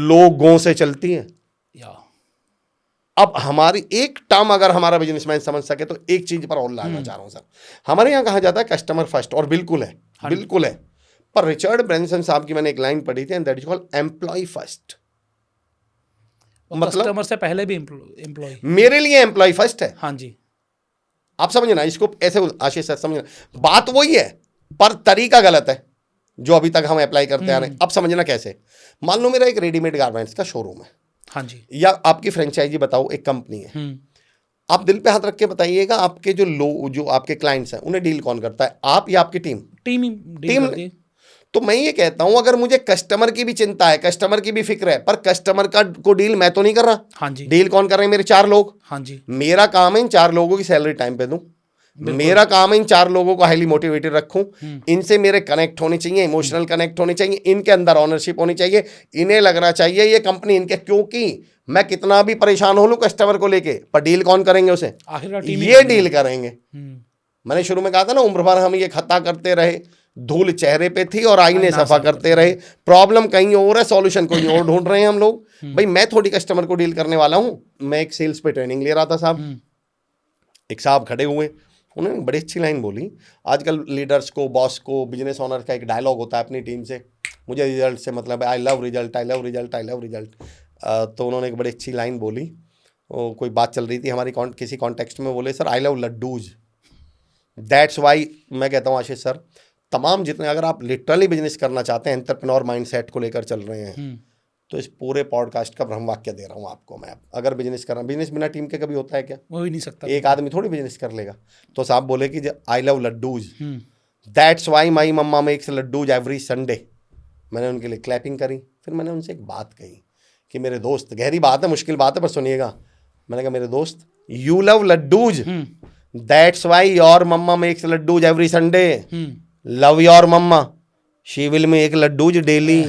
लोगों से चलती है। अब हमारी एक टर्म अगर हमारा बिजनेसमैन समझ सके तो एक चीज पर और लाना चाह रहा हूं सर, हमारे यहाँ कहा जाता है कस्टमर फर्स्ट, और बिल्कुल है, बिल्कुल है। पर रिचर्ड ब्रैंसन साहब की मैंने एक लाइन पढ़ी थी, and that is called employ first. मतलब कस्टमर से पहले भी एम्प्लॉय, मेरे लिए एम्प्लॉय फर्स्ट है। हाँ जी। आप समझना इसको ऐसे, आशीष सर समझना, बात वही है पर तरीका गलत है जो अभी तक हम अप्लाई करते आ रहे हैं। अब समझना कैसे, मान लो मेरा एक रेडीमेड गारमेंट्स का शोरूम है, हाँ जी, या आपकी फ्रेंचाइजी बताओ, एक कंपनी है, आप दिल पे हाथ रख के बताइएगा, आपके जो आपके क्लाइंट्स हैं उन्हें डील कौन करता है, आप या आपकी टीम? टीम करती है। तो मैं ये कहता हूं अगर मुझे कस्टमर की भी चिंता है, कस्टमर की भी फिक्र है, पर कस्टमर को डील मैं तो नहीं कर रहा, हाँ जी, डील कौन कर रहे हैं? मेरे 4 लोग। हाँ जी, मेरा काम है इन 4 लोगों की सैलरी टाइम पे दूं, मेरा काम है इन 4 लोगों को हाईली मोटिवेटेड रखूं, इनसे मेरे कनेक्ट होने चाहिए, इमोशनल कनेक्ट होने चाहिए, इनके अंदर ऑनरशिप होनी चाहिए, इन्हें लगना चाहिए ये कंपनी इनके, क्योंकि मैं कितना भी परेशान हो लूं कस्टमर को लेके, पर डील कौन करेंगे उसे? ये डील करेंगे। मैंने शुरू में कहा था ना, उम्र भर हम ये खता करते रहे, धूल चेहरे पे थी और आईने सफा करते रहे, प्रॉब्लम कहीं और है, सॉल्यूशन कोई और ढूंढ रहे हैं हम लोग। भाई मैं थोड़ी कस्टमर को डील करने वाला हूं। मैं एक सेल्स पे ट्रेनिंग ले रहा था साहब, एक साहब खड़े हुए, उन्होंने बड़ी अच्छी लाइन बोली। आजकल लीडर्स को, बॉस को, बिजनेस ओनर का एक डायलॉग होता है अपनी टीम से, मुझे रिजल्ट से मतलब है, I love result, I love result, I love result. तो उन्होंने एक बड़ी अच्छी लाइन बोली, कोई बात चल रही थी हमारी किसी कॉन्टेक्स्ट में, बोले sir I love laddoos, that's Y. मैं कहता हूँ आशीष सर, तमाम जितने, अगर आप लिटरली बिजनेस करना चाहते हैं, एंटरप्रेन्योर माइंडसेट को लेकर चल रहे हैं, तो इस पूरे पॉडकास्ट का ब्रह्म वाक्य दे रहा हूँ आपको मैं। अगर बिजनेस करना, बिजनेस बिना टीम के कभी होता है क्या? हो ही नहीं सकता। एक आदमी थोड़ी बिजनेस कर लेगा। तो साहब बोले कि I love laddoos, that's why my mamma makes laddoos every Sunday. मैंने उनके लिए क्लैपिंग करी। फिर मैंने उनसे एक बात कही कि मेरे दोस्त, गहरी बात है, मुश्किल बात है, पर सुनिएगा। मैंने कहा मेरे दोस्त, you love laddoos, that's why your mamma makes laddoos every Sunday. Love your mamma, she will make laddoos daily.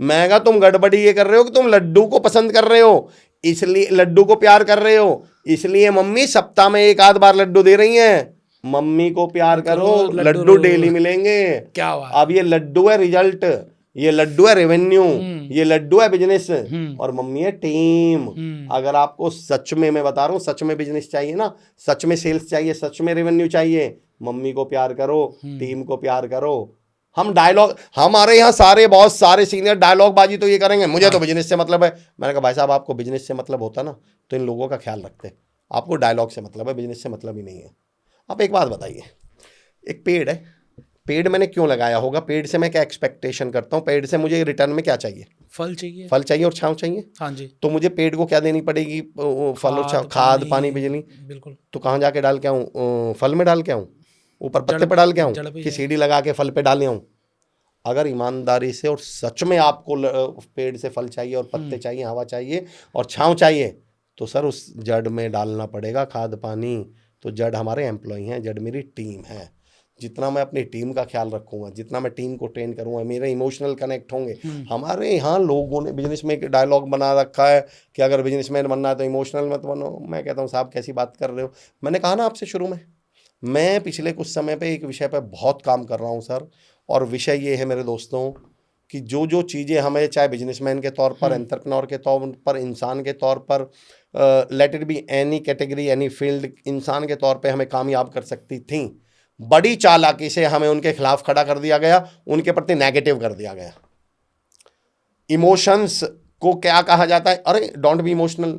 मैं कहा तुम गड़बड़ी ये कर रहे हो कि तुम लड्डू को पसंद कर रहे हो, इसलिए लड्डू को प्यार कर रहे हो, इसलिए मम्मी सप्ताह में एक आध बार लड्डू दे रही हैं। मम्मी को प्यार करो, लड्डू डेली मिलेंगे। क्या बात। अब ये लड्डू है रिजल्ट, ये लड्डू है रेवेन्यू, ये लड्डू है बिजनेस, और मम्मी है टीम। अगर आपको सच में, मैं बता रहा हूँ, सच में बिजनेस चाहिए ना, सच में सेल्स चाहिए, सच में रेवेन्यू चाहिए, मम्मी को प्यार करो, टीम को प्यार करो। हम डायलॉग, हमारे यहाँ सारे बॉस, सारे सीनियर डायलॉग बाजी तो ये करेंगे, मुझे तो बिजनेस से मतलब है। मैंने कहा भाई साहब, आपको बिजनेस से मतलब होता ना तो इन लोगों का ख्याल रखते। आपको डायलॉग से मतलब है, बिजनेस से मतलब ही नहीं है। आप एक बात बताइए, एक पेड़ है, पेड़ मैंने क्यों लगाया होगा? पेड़ से मैं क्या एक्सपेक्टेशन करता हूँ? पेड़ से मुझे रिटर्न में क्या चाहिए? फल चाहिए। फल चाहिए और छांव चाहिए। हाँ जी। तो मुझे पेड़ को क्या देनी पड़ेगी? फल और छांव, खाद, पानी, बिजली। बिल्कुल। तो कहाँ जाके डाल के आऊँ? फल में डाल के आऊँ? ऊपर पत्ते पे डाल के आऊँ? कि सीढ़ी लगा के फल पे डाले आऊँ? अगर ईमानदारी से और सच में आपको पेड़ से फल चाहिए और पत्ते चाहिए, हवा चाहिए और छांव चाहिए, तो सर उस जड़ में डालना पड़ेगा खाद पानी। तो जड़ हमारे एम्प्लॉय हैं, जड़ मेरी टीम है। जितना मैं अपनी टीम का ख्याल रखूंगा, जितना मैं टीम को ट्रेन करूंगा, मेरे इमोशनल कनेक्ट होंगे। हमारे यहाँ लोगों ने बिजनेस में एक डायलॉग बना रखा है कि अगर बिजनेसमैन बनना है तो इमोशनल मत बनो। मैं कहता हूँ साहब कैसी बात कर रहे हो? मैंने कहा ना आपसे शुरू में, मैं पिछले कुछ समय पे एक विषय पे बहुत काम कर रहा हूँ सर, और विषय ये है मेरे दोस्तों कि जो जो चीज़ें हमें, चाहे बिजनेसमैन के तौर पर, एंटरप्रेन्योर के तौर पर, इंसान के तौर पर, let it be any category, any field, इंसान के तौर पे हमें कामयाब कर सकती थी, बड़ी चालाकी से हमें उनके खिलाफ खड़ा कर दिया गया, उनके प्रति नेगेटिव कर दिया गया। इमोशंस को क्या कहा जाता है? अरे don't be emotional,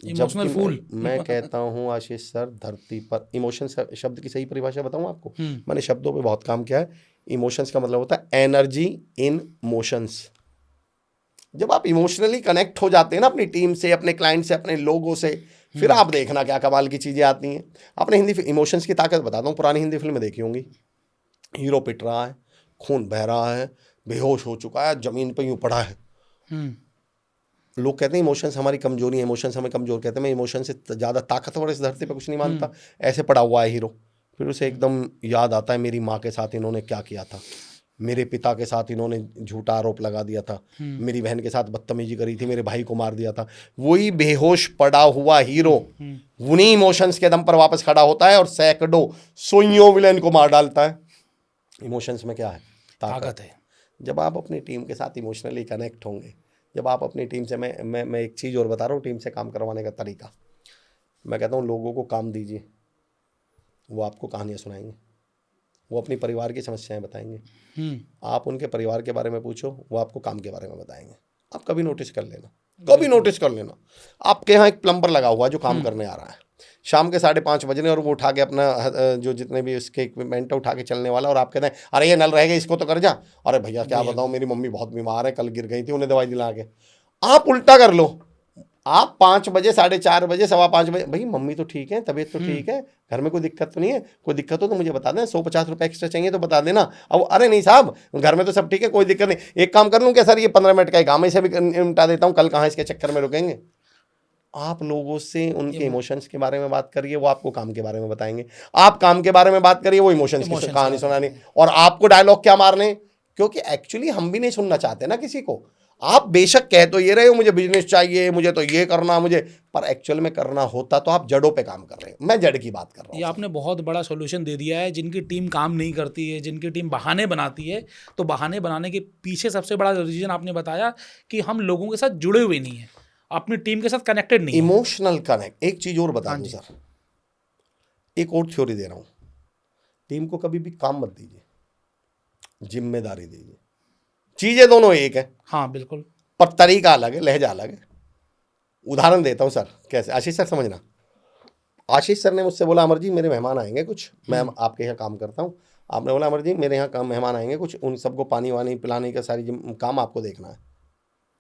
emotional fool. मैं कहता हूँ आशीष सर, धरती पर इमोशन शब्द की सही परिभाषा बताऊँ आपको? मैंने शब्दों पे बहुत काम किया है। इमोशंस का मतलब होता है एनर्जी इन मोशंस। जब आप इमोशनली कनेक्ट हो जाते हैं ना अपनी टीम से, अपने क्लाइंट से, अपने लोगों से, फिर आप देखना क्या कमाल की चीज़ें आती हैं। अपने हिंदी इमोशंस की ताकत बताता हूँ। पुरानी हिंदी फिल्म देखी होंगी, हीरो पिट रहा है, खून बह रहा है, बेहोश हो चुका है, जमीन पर यूं पड़ा है। लोग कहते हैं इमोशंस हमारी कमजोरी है, इमोशंस हमें कमजोर कहते हैं। मैं इमोशन से ज़्यादा ताकतवर इस धरती पर कुछ नहीं मानता। ऐसे पड़ा हुआ है हीरो, फिर उसे एकदम याद आता है मेरी माँ के साथ इन्होंने क्या किया था, मेरे पिता के साथ इन्होंने झूठा आरोप लगा दिया था, मेरी बहन के साथ बदतमीजी करी थी, मेरे भाई को मार दिया था। वही बेहोश पड़ा हुआ हीरो उन्हीं इमोशंस के दम पर वापस खड़ा होता है और सैकड़ों सुइयों विलेन को मार डालता है। इमोशंस में क्या है? ताकत है। जब आप अपनी टीम के साथ इमोशनली कनेक्ट होंगे, जब आप अपनी टीम से, मैं एक चीज़ और बता रहा हूँ टीम से काम करवाने का तरीका। मैं कहता हूँ लोगों को काम दीजिए, वो आपको कहानियाँ सुनाएंगे, वो अपनी परिवार की समस्याएं बताएंगे। आप उनके परिवार के बारे में पूछो, वो आपको काम के बारे में बताएंगे। आप कभी नोटिस कर लेना, कभी नोटिस कर लेना, आपके यहाँ एक प्लम्बर लगा हुआ है जो काम करने आ रहा है, शाम के 5:30 बजने, और वो उठा के अपना जो जितने भी उसके इक्विपमेंट है उठा के चलने वाला, और आप कहते हैं अरे ये नल रहेगा इसको तो कर जा। अरे भैया क्या बताऊँ, मेरी मम्मी बहुत बीमार है, कल गिर गई थी, उन्हें दवाई दिला के। आप उल्टा कर लो, आप 5 बजे, 4:30 बजे, 5:15 बजे, भाई मम्मी तो ठीक है, तबीयत तो ठीक है, घर में कोई दिक्कत तो नहीं है, कोई दिक्कत हो तो मुझे बता देना, 150 रुपये एक्स्ट्रा चाहिए तो बता देना। अब अरे नहीं साहब, घर में तो सब ठीक है, कोई दिक्कत नहीं, एक काम कर लूँ क्या सर, ये 15 मिनट का ही काम है, इसे भी निपटा देता हूँ, कल कहाँ इसके चक्कर में रुकेंगे। आप लोगों से उनके इमोशंस के बारे में बात करिए, वो आपको काम के बारे में बताएंगे। आप काम के बारे में बात करिए, वो इमोशंस की कहानी सुनानी, और आपको डायलॉग क्या मारने, क्योंकि एक्चुअली हम भी नहीं सुनना चाहते ना किसी को। आप बेशक कह तो ये रहे हो मुझे बिजनेस चाहिए, मुझे तो ये करना, मुझे, पर एक्चुअल में करना होता तो आप जड़ों पे काम कर रहे हैं। मैं जड़ की बात कर रहा हूँ। ये आपने बहुत बड़ा सॉल्यूशन दे दिया है। जिनकी टीम काम नहीं करती है, जिनकी टीम बहाने बनाती है, तो बहाने बनाने के पीछे सबसे बड़ा रीजन आपने बताया कि हम लोगों के साथ जुड़े हुए नहीं हैं, अपनी टीम के साथ कनेक्टेड नहीं है। Emotional connect. एक चीज और बता दूं सर, एक और थ्योरी दे रहा हूं, टीम को कभी भी काम मत दीजिए, जिम्मेदारी दीजिए। चीजें दोनों एक है, हाँ बिल्कुल। पर तरीका अलग है, लहजा अलग है। उदाहरण देता हूँ सर, कैसे, आशीष सर समझना। आशीष सर ने मुझसे बोला, अमर जी मेरे मेहमान आएंगे कुछ, मैं आपके यहाँ काम करता हूँ। आपने बोला, अमर जी मेरे यहाँ काम मेहमान आएंगे कुछ, उन सबको पानी वानी पिलाने का सारी काम आपको देखना है।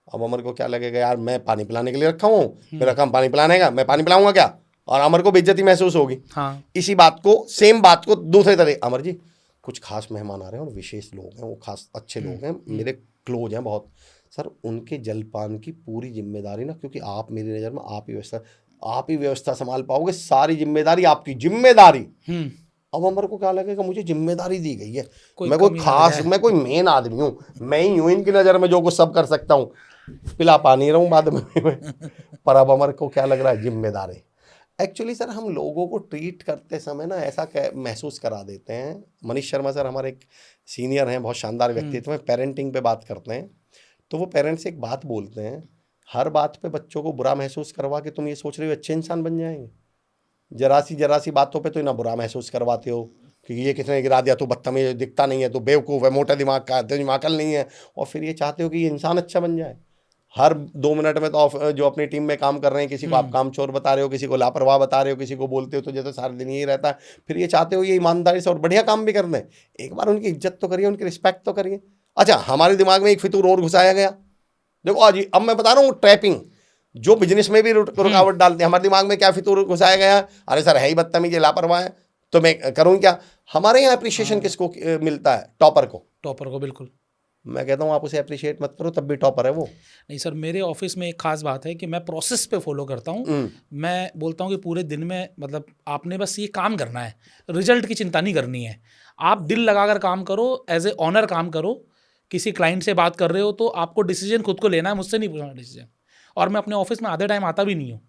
अब अमर को क्या लगेगा, यार मैं पानी पिलाने के लिए रखा हूँ, मेरा काम पानी पिलाने का, मैं पानी पिलाऊंगा क्या? और अमर को बेइज्जती महसूस होगी। हाँ। इसी बात को, सेम बात को दूसरे तरह, अमर जी कुछ खास मेहमान आ रहे हैं और विशेष लोग हैं, वो खास अच्छे लोग हैं, मेरे क्लोज हैं बहुत, सर उनके जलपान की पूरी जिम्मेदारी ना, क्योंकि आप मेरी नज़र में आप ही व्यवस्था संभाल पाओगे, सारी जिम्मेदारी आपकी जिम्मेदारी। अब अमर को क्या लगेगा, मुझे जिम्मेदारी दी गई है, मैं कोई खास, मैं कोई मेन आदमी हूँ, मैं ही हूँ इनकी नज़र में जो कुछ सब कर सकता हूँ, पिला पानी रहूँ बाद में पर अब अमर को क्या लग रहा है, जिम्मेदारी। एक्चुअली सर हम लोगों को ट्रीट करते समय ना ऐसा महसूस करा देते हैं। मनीष शर्मा सर हमारे एक सीनियर हैं, बहुत शानदार व्यक्तित्व हैं, पेरेंटिंग पे बात करते हैं, तो वो पेरेंट्स एक बात बोलते हैं, हर बात पे बच्चों को बुरा महसूस करवा के तुम ये सोच रहे हो अच्छे इंसान बन जाएंगे, जरा सी बातों पे तो इतना बुरा महसूस करवाते हो कि ये किसने गिरा दिया, तो बदतमीज, दिखता नहीं है, तो बेवकूफ़ है, मोटा दिमाग का, दिमाग नहीं है, और फिर ये चाहते हो कि ये इंसान अच्छा बन जाए। हर 2 मिनट में तो जो अपनी टीम में काम कर रहे हैं, किसी को आप कामचोर बता रहे हो, किसी को लापरवाह बता रहे हो, किसी को बोलते हो तो जैसे सारे दिन यही रहता है, फिर ये चाहते हो ये ईमानदारी से और बढ़िया काम भी कर दें। एक बार उनकी इज्जत तो करिए, उनकी रिस्पेक्ट तो करिए। अच्छा, हमारे दिमाग में एक फितूर और घुसाया गया, देखो आज अब मैं बता रहा हूँ, ट्रैपिंग जो बिजनेस में भी रुकावट डालते हैं, हमारे दिमाग में क्या फितूर घुसाया गया, अरे सर है ही बदतमीज, लापरवाह है, तो मैं करूँ क्या? हमारे यहाँ अप्रिशिएशन किसको मिलता है? टॉपर को। बिल्कुल। मैं कहता हूँ आप उसे अप्रिशिएट मत करो, तब भी टॉपर है वो। नहीं सर, मेरे ऑफिस में एक खास बात है कि मैं प्रोसेस पे फॉलो करता हूँ। मैं बोलता हूँ कि पूरे दिन में मतलब आपने बस ये काम करना है, रिजल्ट की चिंता नहीं करनी है। आप दिल लगाकर काम करो, एज ए ऑनर काम करो। किसी क्लाइंट से बात कर रहे हो तो आपको डिसीजन खुद को लेना है, मुझसे नहीं पूछना डिसीजन। और मैं अपने ऑफिस में आधे टाइम आता भी नहीं हूँ।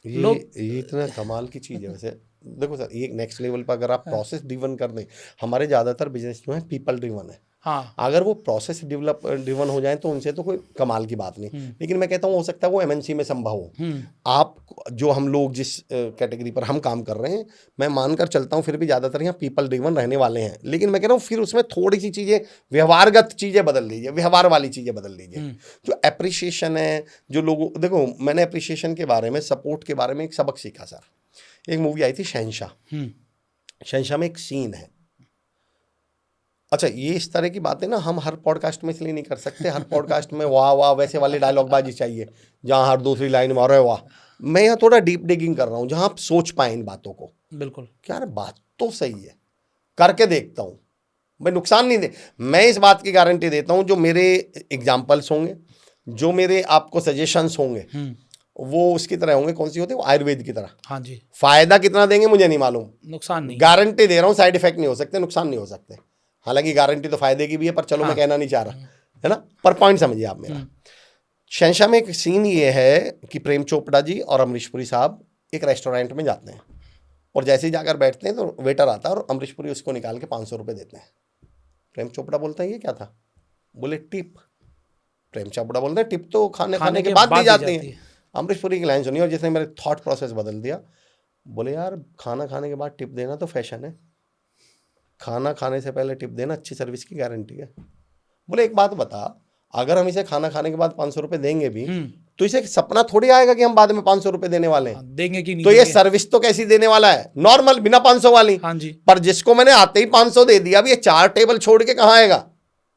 ये इतना कमाल की चीज़ है वैसे। देखो सर, ये नेक्स्ट लेवल पर अगर आप प्रोसेस ड्रिवन कर दें, हमारे ज़्यादातर बिजनेस जो है पीपल ड्रिवन है। हाँ, अगर वो प्रोसेस ड्रिवन हो जाए तो उनसे तो कोई कमाल की बात नहीं, लेकिन मैं कहता हूँ हो सकता है वो एमएनसी में संभव हो। आप जो हम लोग जिस कैटेगरी पर हम काम कर रहे हैं, मैं मानकर चलता हूँ फिर भी ज़्यादातर यहाँ पीपल ड्रिवन रहने वाले हैं, लेकिन मैं कह रहा हूँ फिर उसमें थोड़ी सी चीज़ें, व्यवहारगत चीज़ें बदल लीजिए, व्यवहार वाली चीज़ें बदल लीजिए। जो एप्रिशिएशन है, जो लोगों, देखो मैंने एप्रिशिएशन के बारे में, सपोर्ट के बारे में एक सबक सीखा सर। एक मूवी आई थी शहंशाह, शहंशाह में एक सीन है। अच्छा, ये इस तरह की बातें ना हम हर पॉडकास्ट में इसलिए नहीं कर सकते, हर पॉडकास्ट में वाह वाह वैसे वाली डायलॉगबाजी चाहिए जहाँ हर दूसरी लाइन में अरे वाह। मैं यहाँ थोड़ा डीप डिगिंग कर रहा हूँ जहाँ आप सोच पाएँ इन बातों को। बिल्कुल। क्या यार बात तो सही है, करके देखता हूँ, मैं नुकसान नहीं दे, मैं इस बात की गारंटी देता हूँ, जो मेरे एग्जाम्पल्स होंगे, जो मेरे आपको सजेशंस होंगे, वो उसकी तरह होंगे, कौन सी होती है वो, आयुर्वेद की तरह। हाँ जी। फायदा कितना देंगे मुझे नहीं मालूम, नुकसान नहीं, गारंटी दे रहा हूँ, साइड इफेक्ट नहीं हो सकते, नुकसान नहीं हो सकते। हालांकि गारंटी तो फायदे की भी है, पर चलो मैं कहना नहीं चाह रहा, है ना, पर पॉइंट समझिए आप मेरा। शहंशाह में एक सीन ये है कि प्रेम चोपड़ा जी और अमरीश पुरी साहब एक रेस्टोरेंट में जाते हैं, और जैसे ही जाकर बैठते हैं तो वेटर आता है और अमरीश पुरी उसको निकाल के 500 रुपये देते हैं। प्रेम चोपड़ा बोलता है ये क्या था? बोले टिप। प्रेम चोपड़ा बोलते हैं टिप तो खाने के बाद दी जाती है। अमरीश पुरी की लाइन सुनी और जिसने मेरे थॉट प्रोसेस बदल दिया। बोले यार खाना खाने के बाद टिप देना तो फैशन है, खाना खाने से पहले टिप देना अच्छी सर्विस की गारंटी है। बोले एक बात बता, अगर हम इसे खाना खाने के बाद 500 रुपये देंगे भी तो इसे सपना थोड़ी आएगा कि हम बाद में 500 रुपये देने वाले हैं, देंगे कि नहीं? तो ये सर्विस तो कैसी देने वाला है, नॉर्मल बिना 500 वाली। हाँ जी। पर जिसको मैंने आते ही 500 दे दिया, अब ये 4 टेबल छोड़ के कहाँ आएगा?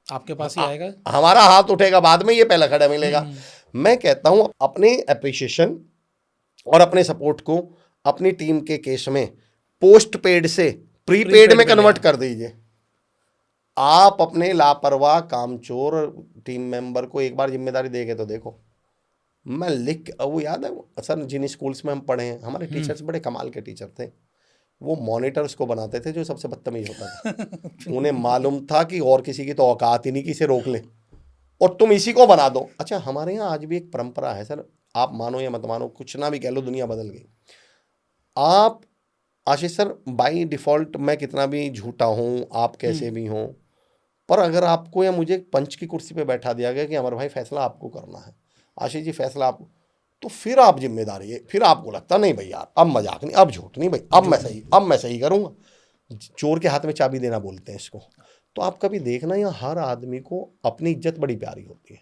आपके पास ही आएगा, हमारा हाथ उठेगा बाद में, ये पहला खड़ा मिलेगा। मैं कहता हूं अपने अप्रिशिएशन और अपने सपोर्ट को अपनी टीम के केस में पोस्ट पेड से प्रीपेड में कन्वर्ट कर दीजिए। आप अपने लापरवाह कामचोर टीम मेंबर को एक बार जिम्मेदारी देके तो देखो। मैं लिख, वो याद है सर जिन स्कूल्स में हम पढ़े हैं, हमारे टीचर्स बड़े कमाल के टीचर थे। वो मॉनिटर्स को बनाते थे जो सबसे बदतमीज होता था। उन्हें मालूम था कि और किसी की तो औकात ही नहीं कि इसे रोक ले, और तुम इसी को बना दो। अच्छा, हमारे यहाँ आज भी एक परंपरा है सर, आप मानो या मत मानो, कुछ ना भी कह लो, दुनिया बदल गई। आप आशीष सर बाई डिफ़ॉल्ट मैं कितना भी झूठा हूँ, आप कैसे भी हों, पर अगर आपको या मुझे पंच की कुर्सी पे बैठा दिया गया कि अमर भाई फैसला आपको करना है, आशीष जी फैसला आप, तो फिर आप जिम्मेदारी है, फिर आपको लगता नहीं भाई यार अब मजाक नहीं, अब झूठ नहीं भाई, अब मैं सही करूँगा। चोर के हाथ में चाबी देना बोलते हैं इसको। तो आप कभी देखना, यहाँ हर आदमी को अपनी इज्जत बड़ी प्यारी होती है।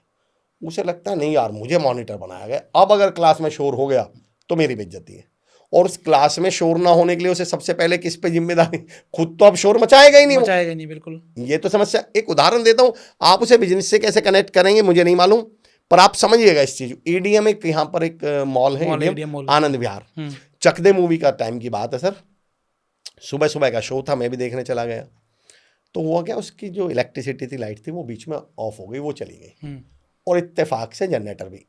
उसे लगता है नहीं यार मुझे मॉनिटर बनाया गया, अब अगर क्लास में शोर हो गया तो मेरी बेइज्जती है। और उस क्लास में शोर ना होने के लिए उसे सबसे पहले किस पे जिम्मेदारी, खुद तो अब शोर मचाएगा ही नहीं वो। मचाएगा नहीं, बिल्कुल। ये तो समस्या। एक उदाहरण देता हूं, आप उसे बिजनेस से कैसे कनेक्ट करेंगे मुझे नहीं मालूम, पर आप समझिएगा इस चीज। ईडीएम एक यहाँ पर एक मॉल है, EDM EDM mall. Anand Vihar, चकदे movie का टाइम की बात है सर। सुबह सुबह का शो था, मैं भी देखने चला गया। तो हुआ क्या, उसकी जो इलेक्ट्रिसिटी थी, लाइट थी, वो बीच में ऑफ हो गई, वो चली गई। और इत्तेफाक से जनरेटर भी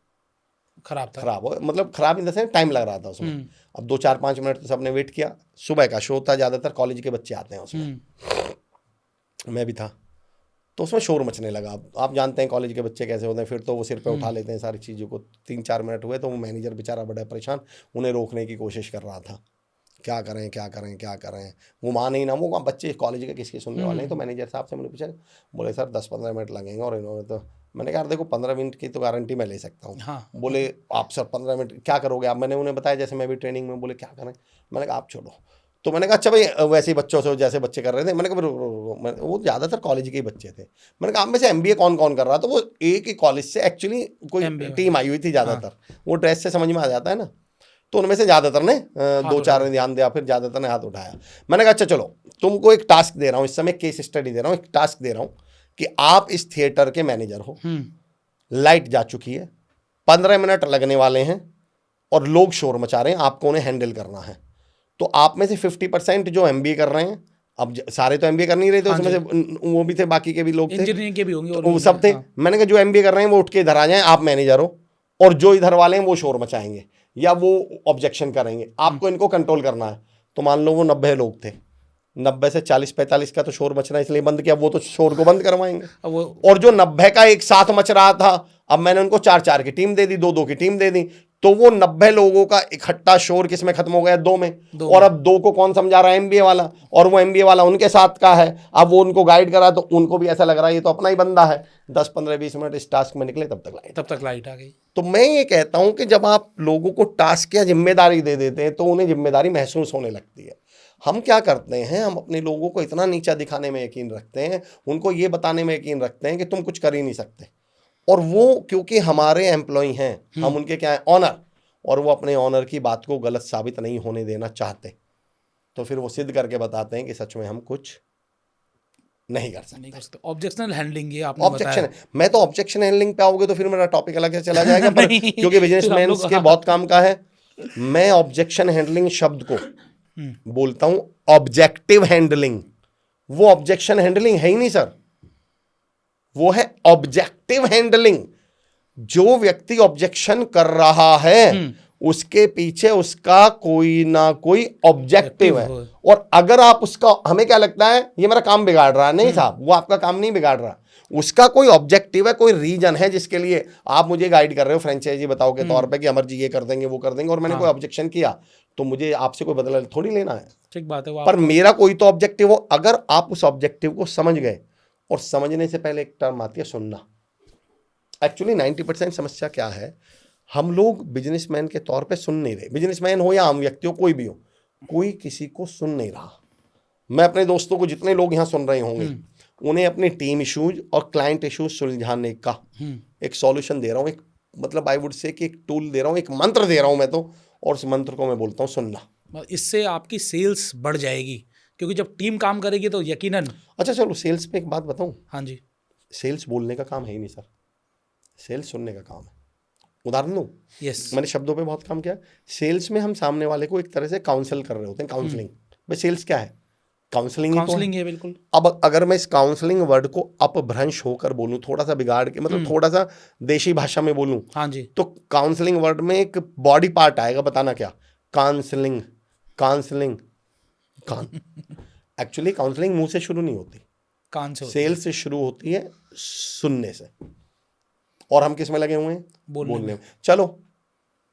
खराब हो, मतलब खराब इन द सेंस टाइम लग रहा था उसमें। अब 2-4-5 मिनट तो सबने वेट किया। सुबह का शो था, ज़्यादातर कॉलेज के बच्चे आते हैं उसमें, मैं भी था। तो उसमें शोर मचने लगा। आप जानते हैं कॉलेज के बच्चे कैसे होते हैं, फिर तो वो सिर पे उठा लेते हैं सारी चीज़ों को। 3-4 मिनट हुए तो वो मैनेजर बेचारा बड़ा परेशान, उन्हें रोकने की कोशिश कर रहा था, क्या करें क्या करें क्या करें। वो माने ही ना, वो बच्चे कॉलेज के किसके सुनने वाले हैं। तो मैनेजर साहब से मैंने पूछा, बोले सर 10-15 मिनट लगेंगे। और इन्होंने तो, मैंने कहा यार देखो 15 मिनट की तो गारंटी मैं ले सकता हूँ। हाँ। बोले आप सर 15 मिनट क्या करोगे आप। मैंने उन्हें बताया जैसे मैं भी ट्रेनिंग में, बोले क्या करें। मैंने कहा आप छोड़ो। तो मैंने कहा अच्छा भाई, वैसे ही बच्चों से जैसे बच्चे कर रहे थे। मैंने कहा वो ज़्यादातर कॉलेज के ही बच्चे थे। मैंने कहा आप में से MBA कौन कौन कर रहा था। वो एक ही कॉलेज से एक्चुअली कोई टीम आई हुई थी ज़्यादातर, वो ड्रेस से समझ में आ जाता है ना। तो उनमें से ज़्यादातर ने 2-4 ने ध्यान दिया, फिर ज़्यादातर ने हाथ उठाया। मैंने कहा अच्छा चलो, तुमको एक टास्क दे रहा हूँ, इस समय केस स्टडी दे रहा हूँ, एक टास्क दे रहा हूँ कि आप इस थिएटर के मैनेजर हो। लाइट जा चुकी है, 15 मिनट लगने वाले हैं और लोग शोर मचा रहे हैं, आपको उन्हें हैंडल करना है। तो आप में से 50% जो MBA कर रहे हैं, अब सारे तो MBA कर नहीं रहे थे, उसमें से वो भी थे, बाकी के भी लोग थे, इंजीनियरिंग के भी होंगे, और वो सब थे। मैंने कहा जो MBA कर रहे हैं वो उठ के इधर आ जाएं, आप मैनेजर हो, और जो इधर वाले हैं वो शोर मचाएंगे या वो ऑब्जेक्शन करेंगे, आपको इनको कंट्रोल करना है। तो मान लो वो 90 लोग थे, 90 से 40-45 का तो शोर मचना इसलिए बंद किया, वो तो शोर को बंद करवाएंगे। और जो 90 का एक साथ मच रहा था, अब मैंने उनको 4-4 की टीम दे दी, 2-2 की टीम दे दी। तो वो 90 लोगों का इकट्ठा शोर किस में खत्म हो गया, 2 में। और अब 2 को कौन समझा रहा है, MBA वाला, और वो MBA वाला उनके साथ का है। अब वो उनको गाइड करा तो उनको भी ऐसा लग रहा है ये तो अपना ही बंदा है। 10-15-20 मिनट इस टास्क में निकले, तब तक लाइट आ गई। तो मैं ये कहता हूं कि जब आप लोगों को टास्क या जिम्मेदारी दे देते हैं तो उन्हें जिम्मेदारी महसूस होने लगती है। हम क्या करते हैं, हम अपने लोगों को इतना नीचा दिखाने में यकीन रखते हैं, उनको ये बताने में यकीन रखते हैं कि तुम कुछ कर ही नहीं सकते। और वो क्योंकि हमारे एम्प्लॉय हैं, हम उनके क्या है, ऑनर, और वो अपने ऑनर की बात को गलत साबित नहीं होने देना चाहते, तो फिर वो सिद्ध करके बताते हैं कि सच में हम कुछ नहीं कर सकते। ऑब्जेक्शनल हैंडलिंग, ये आपने ऑब्जेक्शन, मैं तो ऑब्जेक्शन हैंडलिंग पे आओगे तो फिर मेरा टॉपिक अलग से चला जाएगा, पर क्योंकि बिजनेसमैन के बहुत काम का है, मैं ऑब्जेक्शन हैंडलिंग शब्द को बोलता हूं ऑब्जेक्टिव हैंडलिंग। वो ऑब्जेक्शन हैंडलिंग है ही नहीं सर, वो है ऑब्जेक्टिव हैंडलिंग। जो व्यक्ति ऑब्जेक्शन कर रहा है उसके पीछे उसका कोई ना कोई ऑब्जेक्टिव है। और अगर आप उसका, हमें क्या लगता है ये मेरा काम बिगाड़ रहा है, नहीं साहब, वो आपका काम नहीं बिगाड़ रहा, उसका कोई ऑब्जेक्टिव है, कोई रीजन है जिसके लिए आप मुझे गाइड कर रहे हो फ्रेंचाइजी बताओ के तौर पे कि अमर जी ये कर देंगे वो कर देंगे, और मैंने कोई ऑब्जेक्शन किया तो मुझे आपसे कोई बदला थोड़ी लेना है। ठीक बात है। पर मेरा कोई तो ऑब्जेक्टिव हो। अगर आप उस ऑब्जेक्टिव को समझ गए, और समझने से पहले एक टर्म आती है सुनना। एक्चुअली 90% समस्या क्या है, हम लोग बिजनेसमैन के तौर पे सुन नहीं रहे। बिजनेसमैन हो या आम व्यक्ति हो, कोई भी हो, कोई किसी को सुन नहीं रहा। मैं अपने दोस्तों को, जितने लोग यहाँ सुन रहे होंगे, उन्हें अपने टीम इश्यूज और क्लाइंट इश्यूज सुलझाने का एक सॉल्यूशन दे रहा हूँ, एक मतलब आई वुड से कि एक टूल दे रहा हूँ, एक मंत्र दे रहा हूँ मैं तो, और उस मंत्र को मैं बोलता हूँ सुनना। इससे आपकी सेल्स बढ़ जाएगी, क्योंकि जब टीम काम करेगी तो यकीनन। अच्छा चलो, सेल्स पे एक बात बताऊँ। हाँ जी। सेल्स बोलने का काम है ही नहीं सर, सेल्स सुनने का काम है। उदाहरण दूं? यस। मैंने शब्दों पे बहुत काम किया। सेल्स में हम सामने वाले को एक तरह से काउंसल कर रहे होते हैं, काउंसलिंग। भाई सेल्स क्या है, काउंसलिंग ही तो है। बिल्कुल। अब अगर मैं इस काउंसलिंग वर्ड को अपभ्रंश होकर बोलूं, थोड़ा सा बिगाड़ के, मतलब थोड़ा सा देशी भाषा में बोलूं, हाँ जी, तो काउंसलिंग वर्ड में एक बॉडी पार्ट आएगा, बताना क्या, काउंसलिंग, काउंसलिंग, कान। एक्चुअली काउंसलिंग मुंह से शुरू नहीं होती, कान से। सेल्स से शुरू होती है सुनने से, और हम किस में लगे हुए हैं, बोलने में। चलो,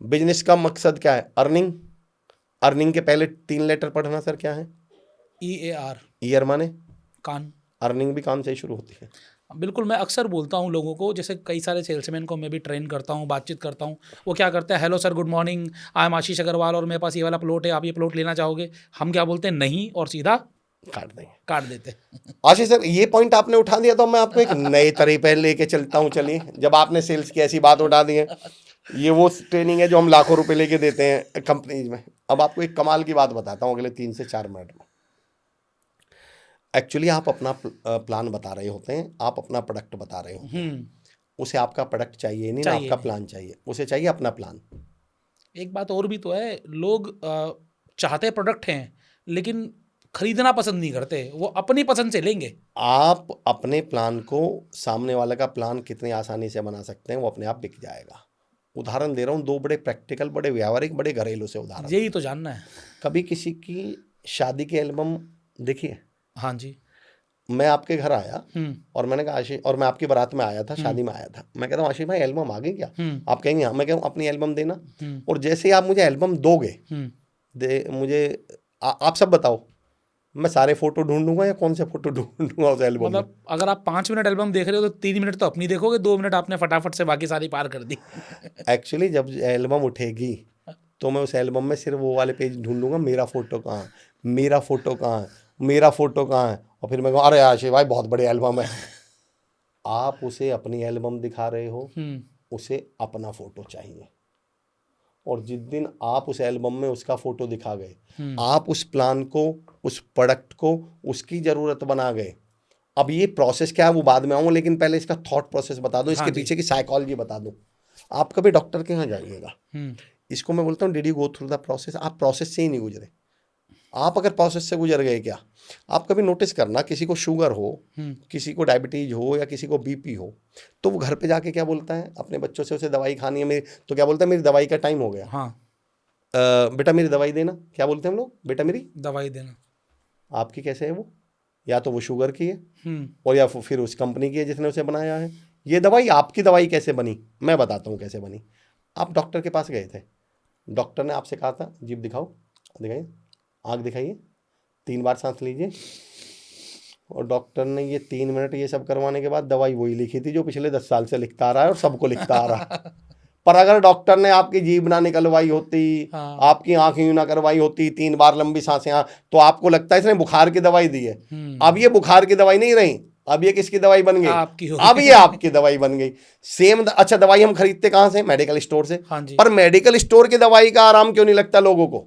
बिजनेस का मकसद क्या है, अर्निंग। अर्निंग के पहले 3 लेटर पढ़ना सर, क्या है, EAR। ईयर माने कान। अर्निंग भी कान से ही शुरू होती है। बिल्कुल, मैं अक्सर बोलता हूँ लोगों को, जैसे कई सारे सेल्समैन को मैं भी ट्रेन करता हूँ, बातचीत करता हूँ, वो क्या करते हैं, hello sir, good morning, I am Ashish Agarwal और मेरे पास ये वाला प्लॉट है, आप ये प्लॉट लेना चाहोगे। हम क्या बोलते हैं, नहीं, और सीधा काट देते। आशीष सर, ये पॉइंट आपने उठा दिया तो मैं आपको एक नए तरीके पे लेके चलता हूँ। चलिए, जब आपने सेल्स की ऐसी बात उठा दी है, ये वो ट्रेनिंग है जो हम लाखों रुपए लेके देते हैं कंपनीज में। अब आपको एक कमाल की बात बताता हूँ अगले 3 से 4 मिनट में। एक्चुअली आप अपना प्लान बता रहे होते हैं, आप अपना प्रोडक्ट बता रहे होते हैं। उसे आपका प्रोडक्ट चाहिए नहीं ना, आपका प्लान चाहिए, उसे चाहिए अपना प्लान। एक बात और भी तो है, लोग चाहते प्रोडक्ट हैं लेकिन खरीदना पसंद नहीं करते, वो अपनी पसंद से लेंगे। आप अपने प्लान को, सामने वाले का प्लान कितनी आसानी से बना सकते हैं, वो अपने आप बिक जाएगा। उदाहरण दे रहा हूँ, 2 बड़े प्रैक्टिकल, बड़े व्यावहारिक, बड़े घरेलू से उदाहरण। यही तो जानना है। कभी किसी की शादी के एल्बम देखिए? हाँ जी। मैं आपके घर आया और मैंने कहा आशीष, और मैं आपकी बारात में आया था, शादी में आया था, मैं कहता हूँ आशीष भाई एल्बम आ गई क्या? आप कहेंगे हाँ। मैं कहूँ अपनी एल्बम देना। और जैसे ही आप मुझे एल्बम दोगे, मुझे आप सब बताओ, मैं सारे फोटो ढूंढूंगा या कौन से फोटो ढूंढूंगा उस एल्बम में? मतलब अगर आप 5 मिनट एल्बम देख रहे हो तो 3 मिनट तो अपनी देखोगे, 2 मिनट आपने फटाफट से बाकी सारी पार कर दी। एक्चुअली जब एल्बम उठेगी तो मैं उस एल्बम में सिर्फ वो वाले पेज ढूंढूंगा, मेरा फोटो कहाँ है, मेरा फोटो कहाँ है, मेरा फोटो कहाँ है। और फिर मैं कहूँ अरे आशीष भाई बहुत बड़ी एल्बम है। आप उसे अपनी एल्बम दिखा रहे हो, उसे अपना फोटो चाहिए। और जिस दिन आप उस एल्बम में उसका फोटो दिखा गए, आप उस प्लान को, उस प्रोडक्ट को उसकी ज़रूरत बना गए। अब ये प्रोसेस क्या है वो बाद में आऊँगा, लेकिन पहले इसका थॉट प्रोसेस बता दूँ, इसके पीछे की साइकोलॉजी बता दूँ। आप कभी डॉक्टर के यहाँ जाइएगा, इसको मैं बोलता हूँ did you go through the process. आप प्रोसेस से ही नहीं गुजरे। आप अगर प्रोसेस से गुजर गए, क्या आप कभी नोटिस करना, किसी को शुगर हो, किसी को डायबिटीज हो, या किसी को बीपी हो, तो वो घर पे जाके क्या बोलता है अपने बच्चों से, उसे दवाई खानी है मेरी, तो क्या बोलता है मेरी दवाई का टाइम हो गया। हाँ। बेटा मेरी दवाई देना। क्या बोलते हैं हम लोग? बेटा मेरी दवाई देना। आपकी कैसे है वो? या तो वो शुगर की है और या फिर उस कंपनी की है जिसने उसे बनाया है। ये दवाई, आपकी दवाई कैसे बनी? मैं बताता हूँ कैसे बनी। आप डॉक्टर के पास गए थे, डॉक्टर ने आपसे कहा था जीभ दिखाओ, दिखाइए, आँख दिखाइए, 3 बार सांस लीजिए। और डॉक्टर ने ये 3 मिनट ये सब करवाने के बाद दवाई वही लिखी थी जो पिछले 10 साल से लिखता आ रहा है और सबको लिखता आ रहा है। पर अगर डॉक्टर ने आपकी जीभ ना निकलवाई होती, आपकी आँख यूं ना करवाई होती, 3 बार लंबी सांसें, तो आपको लगता है इसने बुखार की दवाई दी है। अब ये बुखार की दवाई नहीं रही, अब ये किसकी दवाई बन गई? अब ये आपकी दवाई बन गई। सेम अच्छा, दवाई हम खरीदते कहाँ से? मेडिकल स्टोर से। पर मेडिकल स्टोर की दवाई का आराम क्यों नहीं लगता लोगों को?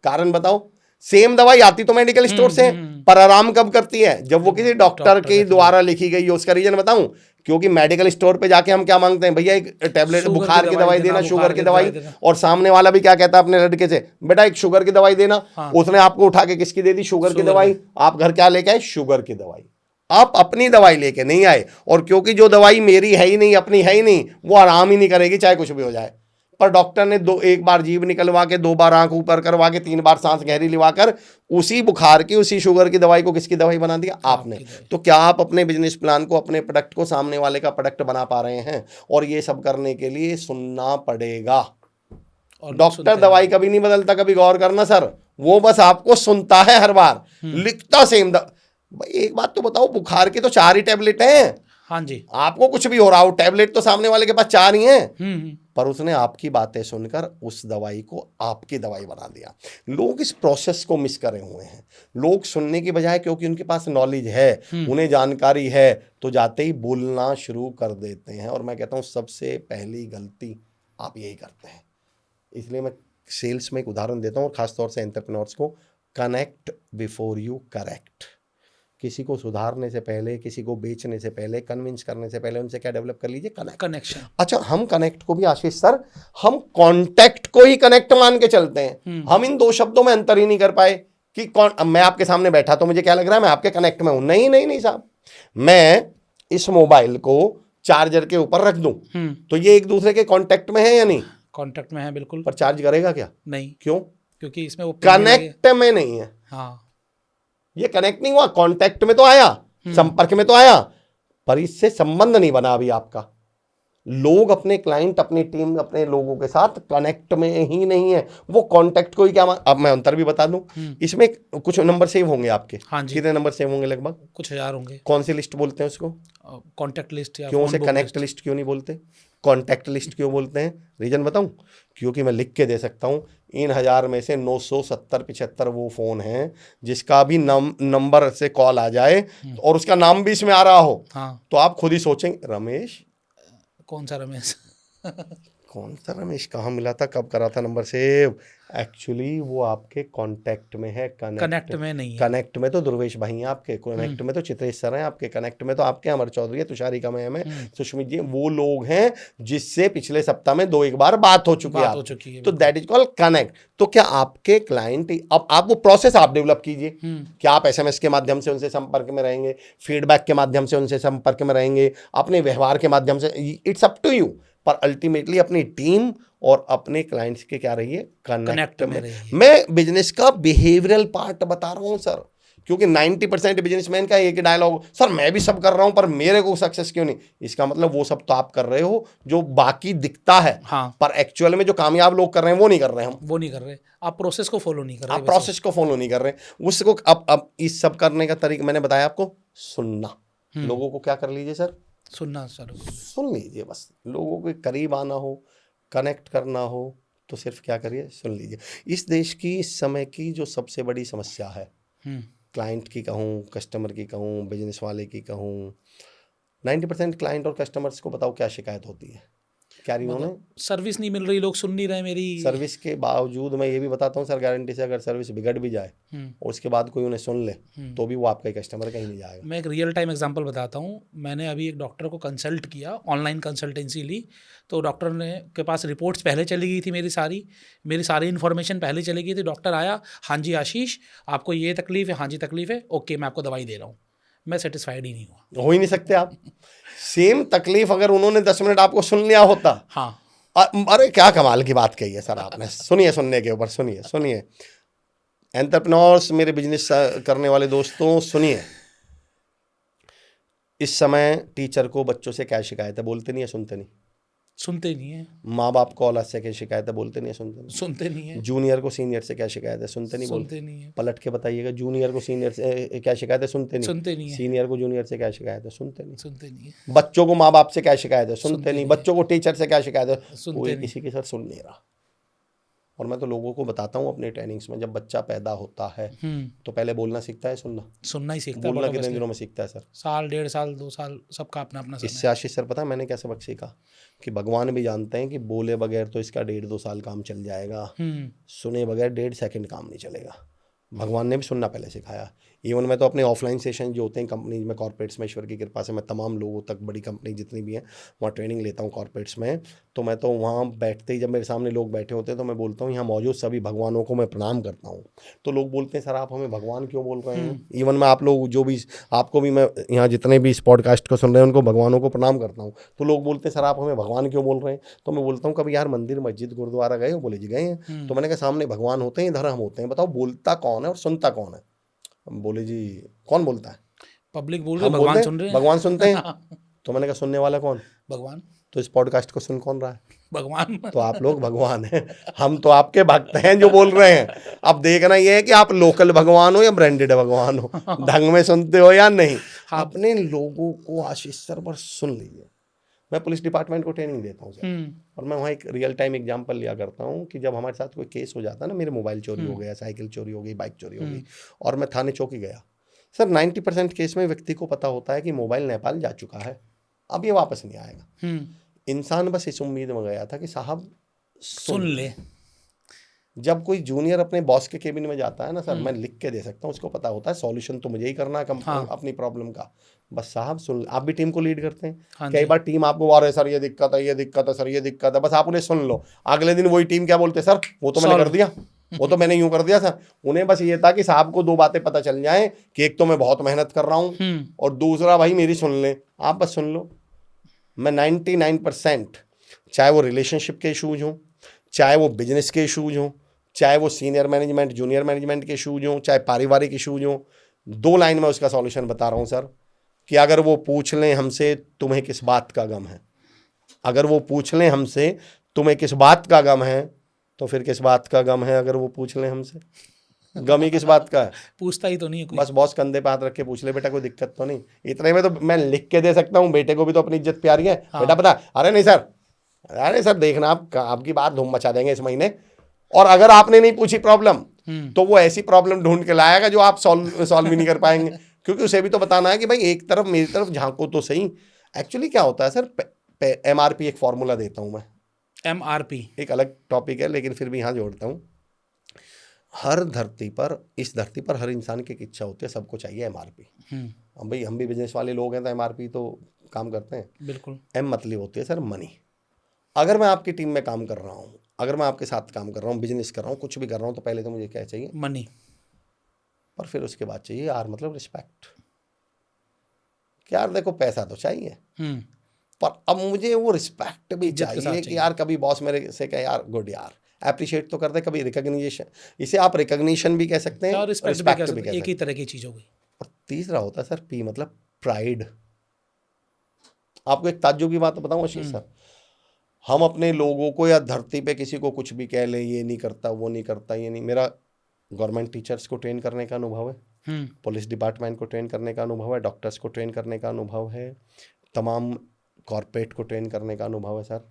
कारण बताओ। सेम दवाई आती तो मेडिकल स्टोर से, पर आराम कब करती है? जब वो किसी डॉक्टर के द्वारा लिखी गई है। उसका रीजन बताऊं? क्योंकि मेडिकल स्टोर पे जाके हम क्या मांगते हैं? भैया एक टैबलेट बुखार की दवाई देना, शुगर की दवाई। और सामने वाला भी क्या कहता है अपने लड़के से, बेटा एक शुगर की दवाई देना। उसने आपको उठा के किसकी दे दी? शुगर की दवाई। आप घर क्या लेके आए? शुगर की दवाई। आप अपनी दवाई लेके नहीं आए। और क्योंकि जो दवाई मेरी है ही नहीं, अपनी है ही नहीं, वो आराम ही नहीं करेगी चाहे कुछ भी हो जाए। पर डॉक्टर ने एक बार जीभ निकलवा के, 2 बार आंख ऊपर करवा के, 3 बार सांस गहरी लिवाकर उसी बुखार की, उसी शुगर की दवाई को किसकी दवाई बना दिया? आपने। तो क्या आप अपने बिजनेस प्लान को, अपने प्रोडक्ट को सामने वाले का प्रोडक्ट बना पा रहे हैं? और ये सब करने के लिए सुनना पड़ेगा। डॉक्टर दवाई कभी नहीं बदलता, कभी गौर करना सर, वो बस आपको सुनता है हर बार, लिखता सेम। एक बात तो बताओ, बुखार की तो 4 ही टैबलेट हैं। हाँ जी। आपको कुछ भी हो रहा हो, टैबलेट तो सामने वाले के पास 4 ही हैं। पर उसने आपकी बातें सुनकर उस दवाई को आपकी दवाई बना दिया। लोग इस प्रोसेस को मिस करे हुए हैं। लोग सुनने की बजाय, क्योंकि उनके पास नॉलेज है, उन्हें जानकारी है, तो जाते ही बोलना शुरू कर देते हैं। और मैं कहता हूँ सबसे पहली गलती आप यही करते हैं। इसलिए मैं सेल्स में एक उदाहरण देता हूँ, और खासतौर से एंटरप्रेन्योर्स को, कनेक्ट बिफोर यू करेक्ट। किसी को सुधारने से पहले, किसी को बेचने से पहले, कन्विंस करने से पहले उनसे क्या डेवलप कर लीजिए? कनेक्शन। अच्छा, हम कनेक्ट को भी आशीष सर, हम कॉन्टैक्ट को ही कनेक्ट मान के चलते हैं। हम इन 2 शब्दों में अंतर ही नहीं कर पाए कि मैं आपके सामने बैठा तो मुझे क्या लग रहा है? मैं आपके कनेक्ट में हूं। नहीं नहीं नहीं साहब, मैं इस मोबाइल को चार्जर के ऊपर रख दूं तो ये एक दूसरे के कॉन्टैक्ट में है या नहीं? कॉन्टैक्ट में है, बिल्कुल। पर चार्ज करेगा क्या? नहीं। क्यों? क्योंकि इसमें वो कनेक्ट में नहीं है। हाँ, ये कनेक्ट नहीं हुआ, कांटेक्ट में तो आया, संपर्क में तो आया, पर इससे संबंध नहीं बना अभी आपका। लोग अपने क्लाइंट, अपनी टीम, अपने लोगों के साथ कनेक्ट में ही नहीं है, वो कांटेक्ट को ही क्या अब मैं अंतर भी बता दूं, इसमें कुछ नंबर सेव होंगे आपके। हाँ जी। कितने नंबर सेव होंगे? लगभग कुछ 1000 होंगे। कौन सी लिस्ट बोलते हैं उसको? Contact list. या क्यों उसे कनेक्ट लिस्ट क्यों नहीं बोलते? कॉन्टैक्ट लिस्ट क्यों बोलते हैं? रीजन बताऊं? क्योंकि मैं लिख के दे सकता हूं इन 1000 में से 970-75 वो फ़ोन हैं जिसका भी नंबर से कॉल आ जाए और उसका नाम भी इसमें आ रहा हो, हाँ, तो आप खुद ही सोचेंगे रमेश, कौन सा रमेश? कौन सा रमेश, कहाँ मिला था, कब करा था नंबर सेव? एक्चुअली वो आपके कांटेक्ट में है, कनेक्ट में नहीं है। कनेक्ट में तो दुर्वेश भाई हैं आपके, कनेक्ट में तो चित्रेश सर हैं आपके, कनेक्ट में तो आपके अमर चौधरी है, तुषारिका मैम है, सुष्मित जी, वो लोग हैं जिससे पिछले सप्ताह में 2-1 बार बात हो चुकी है, तो दैट इज कॉल्ड कनेक्ट। तो क्या आपके क्लाइंट, अब आप वो प्रोसेस आप डेवलप कीजिए, क्या आप SMS के माध्यम से उनसे संपर्क में रहेंगे, फीडबैक के माध्यम से उनसे संपर्क में रहेंगे, अपने व्यवहार के माध्यम से, इट्स अप टू यू, पर अल्टीमेटली अपनी टीम और अपने क्लाइंट्स के क्या रहिए, कनेक्ट में रहिए। मैं बिजनेस का बिहेवियरल पार्ट बता रहा हूं सर, क्योंकि 90% बिजनेसमैन का एक ही डायलॉग, सर मैं भी सब कर रहा हूं पर मेरे को सक्सेस क्यों नहीं? इसका मतलब वो सब तो आप कर रहे हो जो बाकी दिखता है, हाँ, पर एक्चुअल में जो कामयाब लोग कर रहे हैं वो नहीं कर रहे हैं, हम वो नहीं कर रहे, आप प्रोसेस को फॉलो नहीं कर रहे, आप प्रोसेस को फॉलो नहीं कर रहे उसको। अब इस सब करने का तरीका मैंने बताया आपको, सुनना। लोगों को क्या कर लीजिए सर, सुनना सर, सुन लीजिए, बस लोगों के करीब आना हो, कनेक्ट करना हो तो सिर्फ क्या करिए, सुन लीजिए। इस देश की इस समय की जो सबसे बड़ी समस्या है, क्लाइंट की कहूँ, कस्टमर की कहूँ, बिजनेस वाले की कहूँ, 90% क्लाइंट और कस्टमर्स को बताओ क्या शिकायत होती है, क्या रही उन्होंने? सर्विस नहीं मिल रही, लोग सुन नहीं रहे मेरी सर्विस के बावजूद मैं ये भी बताता हूँ सर, गारंटी से अगर सर्विस बिगड़ भी जाए और उसके बाद कोई उन्हें सुन ले तो भी वो आपका ही कस्टमर कहीं नहीं जाएगा। मैं एक रियल टाइम एग्जांपल बताता हूँ। मैंने अभी एक डॉक्टर को कंसल्ट किया, ऑनलाइन कंसल्टेंसी ली, तो डॉक्टर ने के पास रिपोर्ट्स पहले चली गई थी, मेरी सारी इन्फॉर्मेशन पहले चली गई थी। डॉक्टर आया, हाँ जी आशीष आपको ये तकलीफ है, हाँ जी तकलीफ है, ओके मैं आपको दवाई दे रहा हूँ। मैं सेटिस्फाइड ही नहीं हुआ। हो ही नहीं सकते आप। सेम तकलीफ अगर उन्होंने 10 मिनट आपको सुन लिया होता, हाँ, अरे क्या कमाल की बात कही है सर आपने। सुनिए, सुनने के ऊपर सुनिए एंटरप्रेन्योर्स, मेरे बिजनेस करने वाले दोस्तों सुनिए। इस समय टीचर को बच्चों से क्या शिकायत है, बोलते नहीं है, सुनते नहीं, सुनते नहीं है। माँ बाप को औलाद से क्या शिकायत है, बोलते नहीं है, सुनते नहीं है। जूनियर को सीनियर से क्या शिकायत है, सुनते नहीं, बोलते नहीं है। पलट के बताइएगा, जूनियर को सीनियर से क्या शिकायत है, सुनते नहीं है। सीनियर को जूनियर से क्या शिकायत है, सुनते नहीं है। बच्चों को माँ बाप से क्या शिकायत है, सुनते नहीं बच्चों को टीचर से क्या शिकायत है, कोई किसी के साथ सुन नहीं रहा। और मैं तो लोगों को बताता हूँ अपने ट्रेनिंग्स में, जब बच्चा पैदा होता है तो पहले बोलना सीखता है, सुनना ही सीखता है। बोलना कितने दिनों में सीखता है सर? साल, 1.5 साल, 2 साल, सबका अपना अपना समय। इससे आशीष सर पता है मैंने क्या सबक सीखा, कि भगवान भी जानते हैं कि बोले बगैर तो इसका 1.5-2 साल काम चल जाएगा, सुने बगैर 1.5 सेकंड काम नहीं चलेगा। भगवान ने भी सुनना पहले सिखाया। इवन मैं तो अपने ऑफलाइन सेशन जो होते हैं कंपनीज में, कॉर्पोरेट्स में, ईश्वर की कृपा से मैं तमाम लोगों तक, बड़ी कंपनी जितनी भी हैं वहाँ ट्रेनिंग लेता हूँ कॉर्पोरेट्स में, तो मैं तो वहाँ बैठते ही जब मेरे सामने लोग बैठे होते हैं तो मैं बोलता हूँ यहाँ मौजूद सभी भगवानों को मैं प्रणाम करता हूँ। तो लोग बोलते हैं सर आप हमें भगवान क्यों बोल रहे हैं? इवन मैं आप लोग जो भी, आपको भी मैं यहाँ जितने भी इस पॉडकास्ट को सुन रहे हैं उनको भगवानों को प्रणाम करता हूँ। तो लोग बोलते हैं सर आप हमें भगवान क्यों बोल रहे हैं? तो मैं बोलता हूँ कभी यार मंदिर मस्जिद गुरुद्वारा गए हो? बोले जी गए हैं। तो मैंने कहा सामने भगवान होते हैं, इधर हम होते हैं, बताओ बोलता कौन है और सुनता कौन है? बोले जी कौन बोलता है? पब्लिक बोल रही है, भगवान सुन रहे हैं, भगवान सुनते हैं। तो मैंने कहा सुनने वाला कौन? भगवान। तो इस पॉडकास्ट को सुन कौन रहा है? भगवान। तो आप लोग भगवान हैं, हम तो आपके भक्त हैं जो बोल रहे हैं। अब देखना ये है कि आप लोकल भगवान हो या ब्रांडेड भगवान हो, ढंग में सुनते हो या नहीं। अपने लोगों को आशीष सर पर सुन लीजिए। मैं पुलिस डिपार्टमेंट को ट्रेनिंग देता हूँ सर, और मैं वहाँ एक रियल टाइम एग्जांपल लिया करता हूँ कि जब हमारे साथ कोई केस हो जाता है ना, मेरे मोबाइल चोरी हो गया, साइकिल चोरी हो गई, बाइक चोरी हो गई, और मैं थाने चौकी गया सर, 90% केस में व्यक्ति को पता होता है कि मोबाइल नेपाल जा चुका है, अब ये वापस नहीं आएगा। इंसान बस इस उम्मीद में गया था कि साहब सुन ले। जब कोई जूनियर अपने बॉस के केबिन में जाता है ना सर, मैं लिख के दे सकता हूँ, उसको पता होता है सॉल्यूशन तो मुझे ही करना है अपनी प्रॉब्लम का, बस साहब सुन। आप भी टीम को लीड करते हैं, कई बार टीम आपको बोल रहे सर ये दिक्कत है, ये दिक्कत है, सर ये दिक्कत है, बस आप उन्हें सुन लो। अगले दिन वही टीम क्या बोलते सर वो तो मैंने कर दिया, वो तो मैंने यूं कर दिया सर। उन्हें बस ये था कि साहब को 2 बातें पता चल जाएं कि एक तो मैं बहुत मेहनत कर रहा हूँ और दूसरा भाई मेरी सुन ले, आप बस सुन लो। मैं 99% चाहे वो रिलेशनशिप के इशूज हों, चाहे वो बिजनेस के इशूज हों, चाहे वो सीनियर मैनेजमेंट जूनियर मैनेजमेंट के इशूज हों, चाहे पारिवारिक इशूज हों, 2 लाइन में उसका सॉल्यूशन बता रहा हूँ सर, कि अगर वो पूछ लें हमसे तुम्हें किस बात का गम है, अगर वो पूछ लें हमसे तुम्हें किस बात का गम है, तो फिर किस बात का गम है? अगर वो पूछ लें हमसे, गम ही किस बात का है? पूछता ही तो नहीं है कोई। बस बॉस कंधे पे हाथ रख के पूछ ले बेटा कोई दिक्कत तो नहीं, इतने में तो मैं लिख के दे सकता हूँ। बेटे को भी तो अपनी इज्जत प्यारी है, बेटा पता, अरे नहीं सर अरे सर देखना, आप आपकी बात धूम मचा देंगे इस महीने। और अगर आपने नहीं पूछी प्रॉब्लम तो वो ऐसी प्रॉब्लम ढूंढ के लाएगा जो आप सॉल्व भी नहीं कर पाएंगे, क्योंकि उसे भी तो बताना है कि भाई एक तरफ मेरी तरफ झांको तो सही। एक्चुअली क्या होता है सर, MRP एक फॉर्मूला देता हूं मैं, MRP। एक अलग टॉपिक है लेकिन फिर भी यहाँ जोड़ता हूँ। हर धरती पर, इस धरती पर हर इंसान की एक इच्छा होती है, सबको चाहिए MRP। अब भाई हम भी बिजनेस वाले लोग हैं तो MRP तो काम करते हैं। बिल्कुल। M मतलब होती है सर मनी। अगर मैं आपकी टीम में काम कर रहा हूँ, अगर मैं आपके साथ काम कर रहा हूँ, बिजनेस कर रहा हूँ, कुछ भी कर रहा हूँ, तो पहले तो मुझे क्या चाहिए? मनी। और फिर उसके बाद चाहिए यार मतलब रिस्पेक्ट। कि यार देखो पैसा तो चाहिए, पर अब मुझे वो रिस्पेक्ट भी इज्जत के साथ चाहिए कि चाहिए। यार कभी बॉस मेरे से कहे यार गुड यार, अप्रिशिएट तो कर दे, कभी रिकग्निशन, इसे आप रिकग्निशन भी कह सकते हैं, और रिस्पेक्ट भी रिस्पेक्ट कर भी सकते, कह एक सकते ही हैं। तरह की चीज हो गई। और तीसरा होता है सर P मतलब प्राइड। आपको एक ताज्जुब की बात बताऊं आशीष सर, हम अपने लोगों को या धरती पे किसी को कुछ भी कह लें, ये नहीं करता, वो नहीं करता, ये नहीं, मेरा गवर्नमेंट टीचर्स को ट्रेन करने का अनुभव है, पुलिस डिपार्टमेंट को ट्रेन करने का अनुभव है, डॉक्टर्स को ट्रेन करने का अनुभव है, तमाम कॉरपोरेट को ट्रेन करने का अनुभव है सर।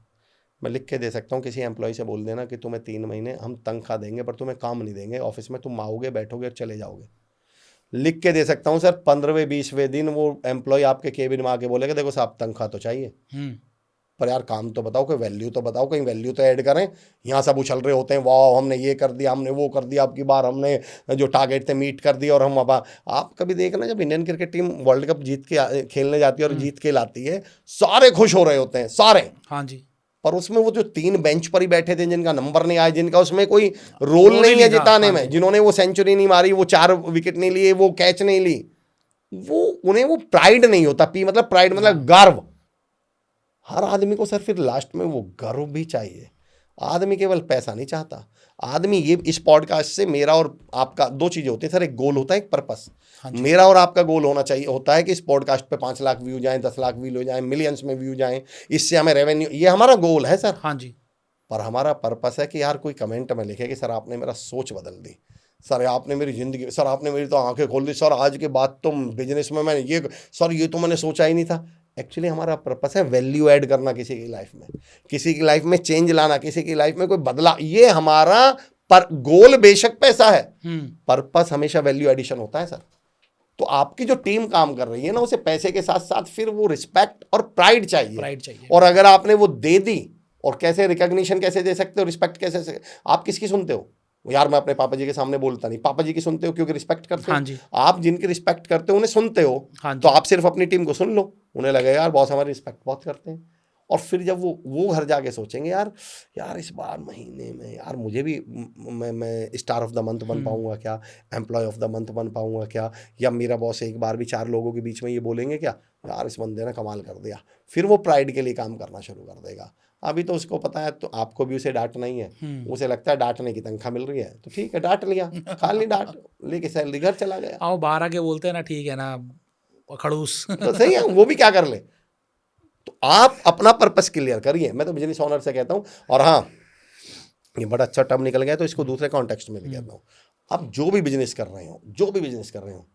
मैं लिख के दे सकता हूँ, किसी एम्प्लॉय से बोल देना कि तुम्हें 3 महीने हम तनख्वाह देंगे पर तुम्हें काम नहीं देंगे ऑफिस में, तुम आओगे बैठोगे और चले जाओगे। लिख के दे सकता हूँ सर, 15वें 20वें दिन वो एम्प्लॉय आपके केबिन में आके बोलेगा देखो साहब तनख्वाह तो चाहिए पर यार काम तो बताओ, कोई वैल्यू तो बताओ, कहीं वैल्यू तो ऐड करें। यहाँ सब उछल रहे होते हैं, वाह हमने ये कर दिया, हमने वो कर दिया, अब की बार हमने जो टारगेट थे मीट कर दिया, और हम अब आप कभी देखना जब Indian cricket team world cup जीत के खेलने जाती है और जीत के लाती है, सारे खुश हो रहे होते हैं सारे। हाँ जी। पर उसमें वो जो 3 बेंच पर ही बैठे थे जिनका नंबर नहीं आया, जिनका उसमें कोई रोल रोल ही नहीं है नहीं था। जिताने हाँ में, जी। जिन्होंने वो सेंचुरी नहीं मारी, वो 4 विकेट नहीं लिए, वो कैच नहीं ली, वो उन्हें वो प्राइड नहीं होता। P मतलब प्राइड मतलब गर्व। हर आदमी को सर फिर लास्ट में वो गर्व भी चाहिए। आदमी केवल पैसा नहीं चाहता, आदमी ये, इस पॉडकास्ट से मेरा और आपका 2 चीजें होती हैं सर, एक गोल होता है, एक पर्पस। मेरा और आपका गोल होना चाहिए होता है कि इस पॉडकास्ट पे 5 लाख व्यू जाएं, 10 लाख व्यू जाएं, मिलियंस में व्यू जाएं, इससे हमें रेवेन्यू, ये हमारा गोल है सर। हाँ जी। पर हमारा पर्पस है कि यार कोई कमेंट में लिखे कि सर आपने मेरा सोच बदल दी, सर आपने मेरी जिंदगी, सर आपने मेरी तो आंखें खोल दी, सर आज के बाद तो बिजनेस में मैंने ये, सर ये तो मैंने सोचा ही नहीं था। एक्चुअली हमारा पर्पस है वैल्यू ऐड करना किसी की लाइफ में, किसी की लाइफ में चेंज लाना, किसी की लाइफ में कोई बदला, ये हमारा पर गोल बेशक पैसा है, पर्पस हमेशा वैल्यू एडिशन होता है सर। तो आपकी जो टीम काम कर रही है ना, उसे पैसे के साथ साथ फिर वो रिस्पेक्ट और प्राइड चाहिए। प्राइड चाहिए। और अगर आपने वो दे दी, और कैसे रिकॉग्निशन कैसे दे सकते हो, रिस्पेक्ट कैसे, आप किसकी सुनते हो? यार मैं अपने पापा जी के सामने बोलता नहीं, पापा जी की सुनते हो क्योंकि रिस्पेक्ट करते हो। हाँ जी। आप जिनकी रिस्पेक्ट करते हो उन्हें सुनते हो। हाँ जी। तो आप सिर्फ अपनी टीम को सुन लो, उन्हें लगे यार बॉस हमारी रिस्पेक्ट बहुत करते हैं, और फिर जब वो घर जाके सोचेंगे यार, यार इस बार महीने में यार मुझे भी मैं स्टार ऑफ द मंथ बन पाऊंगा क्या, एम्प्लॉय ऑफ द मंथ बन पाऊंगा क्या, या मेरा बॉस एक बार भी 4 लोगों के बीच में ये बोलेंगे क्या, यार इस बंदे ने कमाल कर दिया, फिर वो प्राइड के लिए काम करना शुरू कर देगा। अभी तो उसको पता है, तो आपको भी उसे डांटना ही है, उसे लगता है डांटने की तनख्वाह मिल रही है तो ठीक है डांट लिया, खा ली डांट, लेके सैलरी घर चला गया। आओ बाहर आके बोलते हैं ना, ठीक है ना खड़ूस। तो सही है, वो भी क्या कर ले। तो आप अपना पर्पस क्लियर करिए, मैं तो बिजनेस ओनर से कहता हूँ। और हाँ, ये बड़ा अच्छा टर्म निकल गया तो इसको दूसरे कॉन्टेक्स्ट में भी कहता हूँ। आप जो भी बिजनेस कर रहे हो,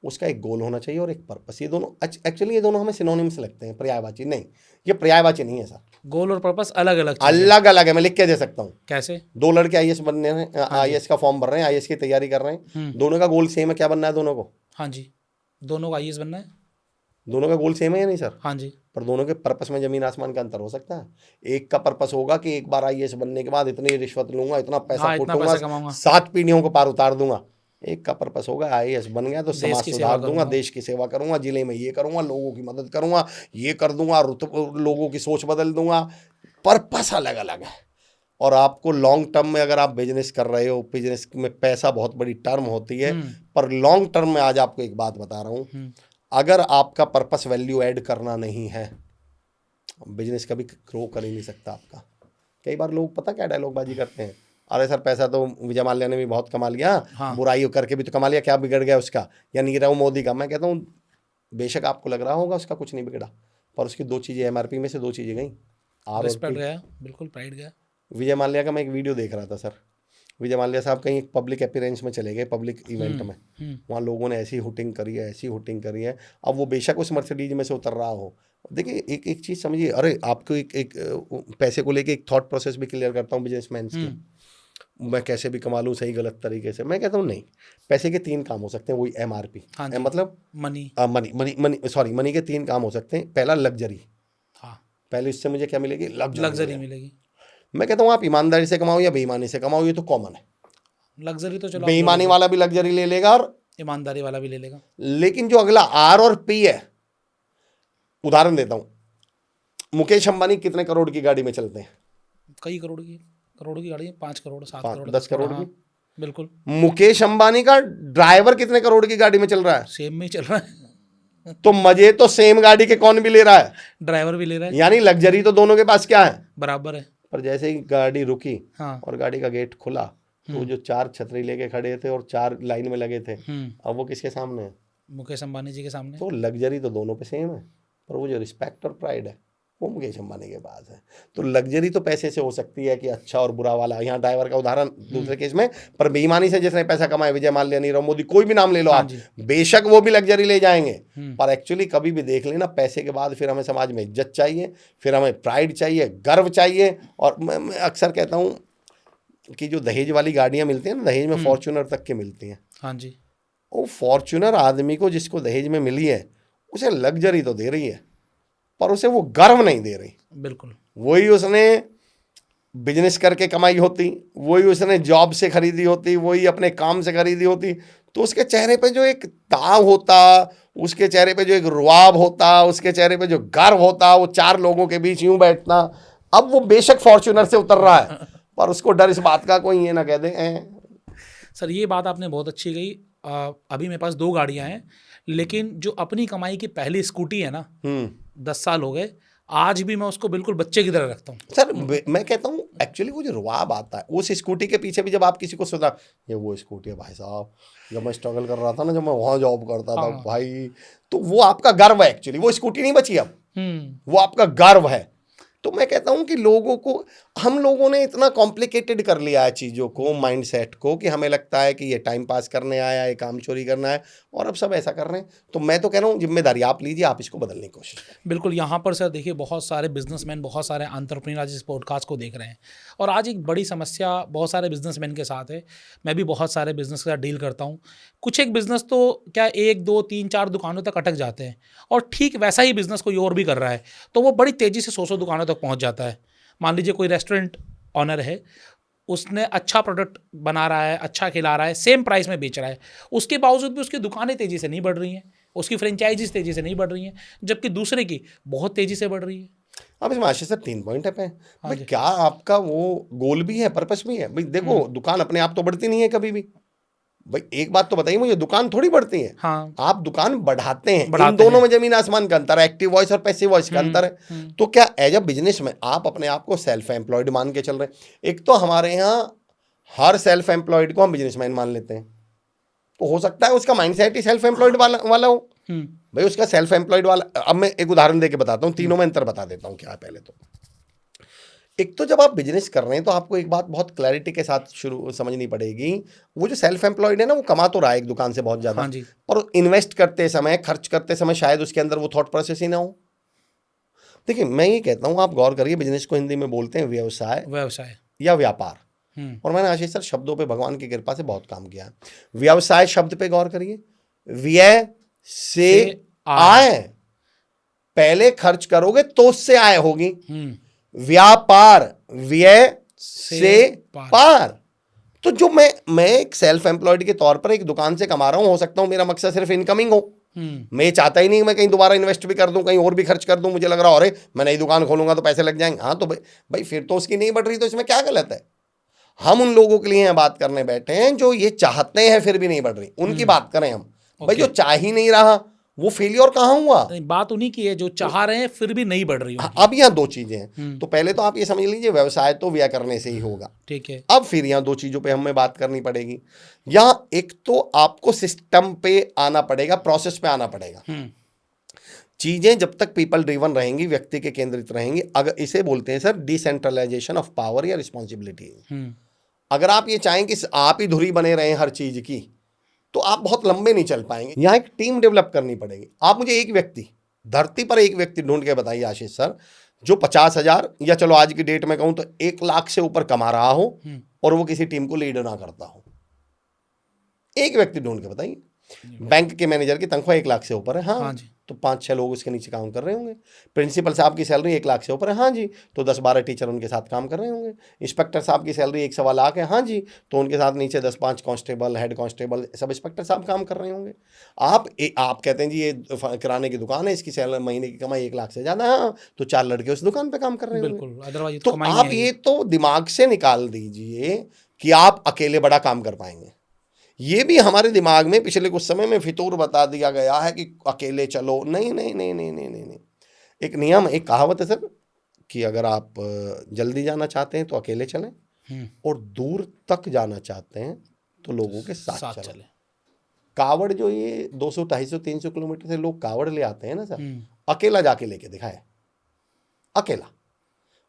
उसका एक गोल होना चाहिए और एक पर्पस। ये दोनों एक्चुअली ये दोनों हमें सिनोनिम्स लगते हैं, पर्यायवाची नहीं, ये पर्यायवाची नहीं है सर। गोल और पर्पस अलग अलग अलग अलग है, मैं लिख के दे सकता हूँ। कैसे? 2 लड़के IAS बनने हैं, IAS का फॉर्म भर रहे हैं, IAS की तैयारी कर रहे हैं, दोनों का गोल सेम है, क्या बनना है दोनों को? हाँ जी, दोनों का IAS बनना है। दोनों का गोल सेम है या नहीं सर? हाँ जी। पर दोनों के पर्पस में जमीन आसमान का अंतर हो सकता है। एक का पर्पस होगा कि एक बार IAS बनने के बाद इतनी रिश्वत लूंगा, इतना पैसा इतना फूटूंगा, पैसा कमाऊंगा। 7 पीढ़ियों को पार उतार दूंगा। एक का पर्पस होगा IAS बन गया तो देश समाज की सुधार सेवा दूंगा, करूंगा। देश की सेवा करूंगा, जिले में ये करूंगा, लोगों की मदद करूंगा, ये कर दूंगा, लोगों की सोच बदल दूंगा। पर्पस अलग अलग है। और आपको लॉन्ग टर्म में अगर आप बिजनेस कर रहे हो, बिजनेस में पैसा बहुत बड़ी टर्म होती है, पर लॉन्ग टर्म में आज आपको एक बात बता रहा हूँ, अगर आपका पर्पस वैल्यू ऐड करना नहीं है, बिजनेस कभी ग्रो कर ही नहीं सकता आपका। कई बार लोग पता क्या डायलॉगबाजी करते हैं, अरे सर पैसा तो विजय माल्या ने भी बहुत कमा लिया, बुराई करके भी तो कमा लिया, क्या बिगड़ गया उसका, या नीरव मोदी का। मैं कहता हूँ बेशक आपको लग रहा होगा उसका कुछ नहीं बिगड़ा, पर उसकी 2 चीज़ें MRP में से 2 चीज़ें गई, रिस्पेक्ट गया, बिल्कुल प्राइड गया। विजय माल्या का मैं एक वीडियो देख रहा था सर, विजय माल्या साहब कहीं एक पब्लिक अपीयरेंस में चले गए, पब्लिक इवेंट में, वहाँ लोगों ने ऐसी हुटिंग करी है, ऐसी हुटिंग करी है। अब वो बेशक उस मर्सिडीज में से उतर रहा हो, देखिए एक एक चीज़ समझिए, अरे आपको एक पैसे को लेके एक थॉट प्रोसेस भी क्लियर करता हूँ बिजनेसमैन की। मैं कैसे भी कमा लूँ सही गलत तरीके से, मैं कहता हूँ नहीं, पैसे के 3 काम हो सकते हैं, वही MRP। हाँ जी। मतलब money. Money money money sorry, money के 3 काम हो सकते हैं। पहला लग्जरी, हाँ, पहले इससे मुझे क्या मिलेगी? लग्जरी लग्जरी मिलेगी। मैं कहता हूँ आप ईमानदारी से कमाओ या बेईमानी से कमाओ, ये तो कॉमन है। लग्जरी तो चलो आप ले बेईमानी लोगे, वाला भी लग्जरी ले लेगा, और ईमानदारी वाला भी ले लेगा। लेकिन जो अगला R और P है, उदाहरण देता हूँ, मुकेश अंबानी कितने करोड़ की गाड़ी में चलते हैं? कई करोड़ की गाड़ी है, 5 करोड़ 7 करोड़ 10 करोड़ हाँ, की। बिल्कुल मुकेश अंबानी का ड्राइवर कितने करोड़ की गाड़ी में चल रहा है? सेम में ही चल रहा है। तो मजे तो सेम गाड़ी के कौन भी ले रहा है? ड्राइवर भी ले रहा है, यानी लग्जरी तो दोनों के पास क्या है? बराबर है। पर जैसे ही गाड़ी रुकी हाँ। और गाड़ी का गेट खुला, तो जो 4 छतरी लेके खड़े थे और 4 लाइन में लगे थे, अब वो किसके सामने है? मुकेश अंबानी जी के सामने। तो लग्जरी तो दोनों पे सेम है, पर वो जो रिस्पेक्ट और प्राइड है वो मुकेश अंबानी के पास है। तो लग्जरी तो पैसे से हो सकती है कि अच्छा और बुरा वाला, यहाँ ड्राइवर का उदाहरण दूसरे केस में, पर बेईमानी से जिसने पैसा कमाया, विजय माल्या, नीरव मोदी, कोई भी नाम ले लो आप, बेशक वो भी लग्जरी ले जाएंगे, पर एक्चुअली कभी भी देख लेना, पैसे के बाद फिर हमें समाज में इज्जत चाहिए, फिर हमें प्राइड चाहिए, गर्व चाहिए। और मैं अक्सर कहता हूँ कि जो दहेज वाली गाड़ियाँ मिलती हैं ना, दहेज में फॉर्च्यूनर तक के मिलती हैं। हाँ जी। वो फॉर्च्यूनर आदमी को जिसको दहेज में मिली है, उसे लग्जरी तो दे रही है, पर उसे वो गर्व नहीं दे रही। बिल्कुल। वही उसने बिजनेस करके कमाई होती, वही उसने जॉब से खरीदी होती, वही अपने काम से खरीदी होती, तो उसके चेहरे पे जो एक ताव होता, उसके चेहरे पे जो एक रुआब होता, उसके चेहरे पे जो गर्व होता, वो 4 लोगों के बीच यूं बैठना। अब वो बेशक फॉर्च्यूनर से उतर रहा है, पर उसको डर इस बात का कोई ये ना कह दे सर ये बात आपने बहुत अच्छी कही। अभी मेरे पास 2 गाड़ियां हैं, लेकिन जो अपनी कमाई की पहली स्कूटी है ना, 10 साल हो गए, आज भी मैं उसको बिल्कुल बच्चे की तरह रखता हूँ। सर मैं कहता हूँ एक्चुअली वो जो रुआब आता है उस स्कूटी के पीछे भी, जब आप किसी को सुना, ये वो स्कूटी है भाई साहब, जब मैं स्ट्रगल कर रहा था ना, जब मैं वहाँ जॉब करता था भाई, तो वो आपका गर्व है। एक्चुअली वो स्कूटी नहीं बची अब, वो आपका गर्व है। तो मैं कहता हूँ कि लोगों को, हम लोगों ने इतना कॉम्प्लिकेटेड कर लिया है चीज़ों को, माइंडसेट को, कि हमें लगता है कि ये टाइम पास करने आया है, काम चोरी करना है, और अब सब ऐसा कर रहे हैं। तो मैं तो कह रहा हूँ जिम्मेदारी आप लीजिए, आप इसको बदलने की कोशिश करें। बिल्कुल। यहाँ पर सर देखिए, बहुत सारे बिजनेसमैन, बहुत सारे एंटरप्रेन्योर आज इस पॉडकास्ट को देख रहे हैं, और आज एक बड़ी समस्या बहुत सारे बिजनेसमैन के साथ है। मैं भी बहुत सारे बिजनेस के साथ डील करता हूँ। कुछ एक बिजनेस तो क्या 1 2 3 4 दुकानों तक अटक जाते हैं, और ठीक वैसा ही बिजनेस कोई और भी कर रहा है, तो वो बड़ी तेज़ी से 100 दुकानों तक पहुँच जाता है। मान लीजिए कोई रेस्टोरेंट ऑनर है, उसने अच्छा प्रोडक्ट बना रहा है, अच्छा खिला रहा है, सेम प्राइस में बेच रहा है, उसके बावजूद भी उसकी दुकानें तेज़ी से नहीं बढ़ रही हैं, उसकी फ्रेंचाइजीज तेज़ी से नहीं बढ़ रही हैं, जबकि दूसरे की बहुत तेज़ी से बढ़ रही है। अब इसमें आशीष सर 3 पॉइंट है पे भाई, क्या आपका वो गोल भी है, पर्पस भी है भाई? देखो दुकान अपने आप तो बढ़ती नहीं है कभी भी भाई। एक बात तो बताइए मुझे, दुकान थोड़ी बढ़ती है, हाँ। आप दुकान बढ़ाते हैं। इन दोनों में जमीन आसमान का अंतर है, एक्टिव वॉइस और पैसिव वॉइस का अंतर है। तो क्या एज अ बिजनेस में आप अपने आप को सेल्फ एम्प्लॉयड मान के चल रहे हैं? एक तो हमारे यहाँ हर सेल्फ एम्प्लॉयड को हम बिजनेसमैन मान लेते हैं, तो हो सकता है उसका माइंडसेट ही सेल्फ एम्प्लॉयड वाला हो भाई, उसका सेल्फ एम्प्लॉयड वाला। अब मैं एक उदाहरण देके बताता हूँ, तीनों में अंतर बता देता हूँ क्या है। पहले तो एक तो जब आप बिजनेस कर रहे हैं तो आपको एक बात बहुत क्लैरिटी के साथ शुरू समझनी पड़ेगी, वो जो सेल्फ एम्प्लॉयड है ना, वो कमा तो रहा है एक दुकान से बहुत ज़्यादा, हाँ जी। और इन्वेस्ट करते समय, खर्च करते समय शायद उसके अंदर वो थॉट प्रोसेस ही ना हो। देखिए मैं ये कहता हूँ, आप गौर करिए, बिजनेस को हिंदी में बोलते हैं व्यवसाय या व्यापार, और मैंने आशीष सर शब्दों पे भगवान की कृपा से बहुत काम किया है। व्यवसाय शब्द पे गौर करिए, व्यय से आय, पहले खर्च करोगे तो उससे आय होगी। व्यापार, व्यय से पार। तो जो मैं एक सेल्फ एम्प्लॉयड के तौर पर एक दुकान से कमा रहा हूं, हो सकता हूं मेरा मकसद सिर्फ इनकमिंग हो, मैं चाहता ही नहीं मैं कहीं दोबारा इन्वेस्ट भी कर दूं, कहीं और भी खर्च कर दूं, मुझे लग रहा है अरे मैं नई दुकान खोलूंगा तो पैसे लग जाएंगे। हाँ तो भाई फिर तो उसकी नहीं बढ़ रही, तो इसमें क्या गलत है? हम उन लोगों के लिए यहाँ बात करने बैठे हैं जो ये चाहते हैं फिर भी नहीं बढ़ रही, उनकी बात करें हम। भाई जो चाह ही नहीं रहा वो फेलियर कहाँ हुआ? बात उन्हीं की है जो चाह रहे हैं फिर भी नहीं बढ़ रही। अब यहाँ 2 चीजें हैं। तो पहले तो आप ये समझ लीजिए, व्यवसाय तो व्यय करने से ही होगा, ठीक है। अब फिर यहाँ 2 चीजों पे हमें बात करनी पड़ेगी। यहाँ एक तो आपको सिस्टम पे आना पड़ेगा, प्रोसेस पे आना पड़ेगा। चीजें जब तक पीपल ड्रिवन रहेंगी, व्यक्ति के केंद्रित रहेंगी, अगर इसे बोलते हैं सर डिसेंट्रलाइजेशन ऑफ पावर या रिस्पॉन्सिबिलिटी। अगर आप ये चाहें कि आप ही धुरी बने रहे हर चीज की, तो आप बहुत लंबे नहीं चल पाएंगे। यहाँ एक टीम डेवलप करनी पड़ेगी। आप मुझे एक व्यक्ति धरती पर एक व्यक्ति ढूंढ के बताइए आशीष सर, जो 50,000 या चलो आज की डेट में कहूं तो 1 लाख से ऊपर कमा रहा हो और वो किसी टीम को लीड ना करता हो। एक व्यक्ति ढूंढ के बताइए। बैंक के मैनेजर की तनख्वाह 1 लाख से ऊपर है, हाँ जी। तो 5-6 लोग उसके नीचे काम कर रहे होंगे। प्रिंसिपल साहब की सैलरी 1 लाख से ऊपर है, हाँ जी तो 10-12 टीचर उनके साथ काम कर रहे होंगे। इंस्पेक्टर साहब की सैलरी 1-1.25 लाख है, हाँ जी तो उनके साथ नीचे 10-5 constable, head constable, sub inspector साहब काम कर रहे होंगे। आप कहते हैं जी ये किराने की दुकान है, इसकी सैलरी महीने की कमाई 1 लाख से ज़्यादा, हाँ तो 4 लड़के उस दुकान पर काम कर रहे होंगे। बिल्कुल, अदरवाइज तो आप ये तो दिमाग से निकाल दीजिए कि आप अकेले बड़ा काम कर पाएंगे। ये भी हमारे दिमाग में पिछले कुछ समय में फितूर बता दिया गया है कि अकेले चलो। नहीं नहीं नहीं नहीं नहीं नहीं नहीं, एक नियम, एक कहावत है सर कि अगर आप जल्दी जाना चाहते हैं तो अकेले चलें और दूर तक जाना चाहते हैं तो लोगों के साथ चलें। कावड़ जो ये 200, 250, 300 किलोमीटर से लोग कावड़ ले आते हैं ना सर, अकेला जाके लेके दिखाए, अकेला।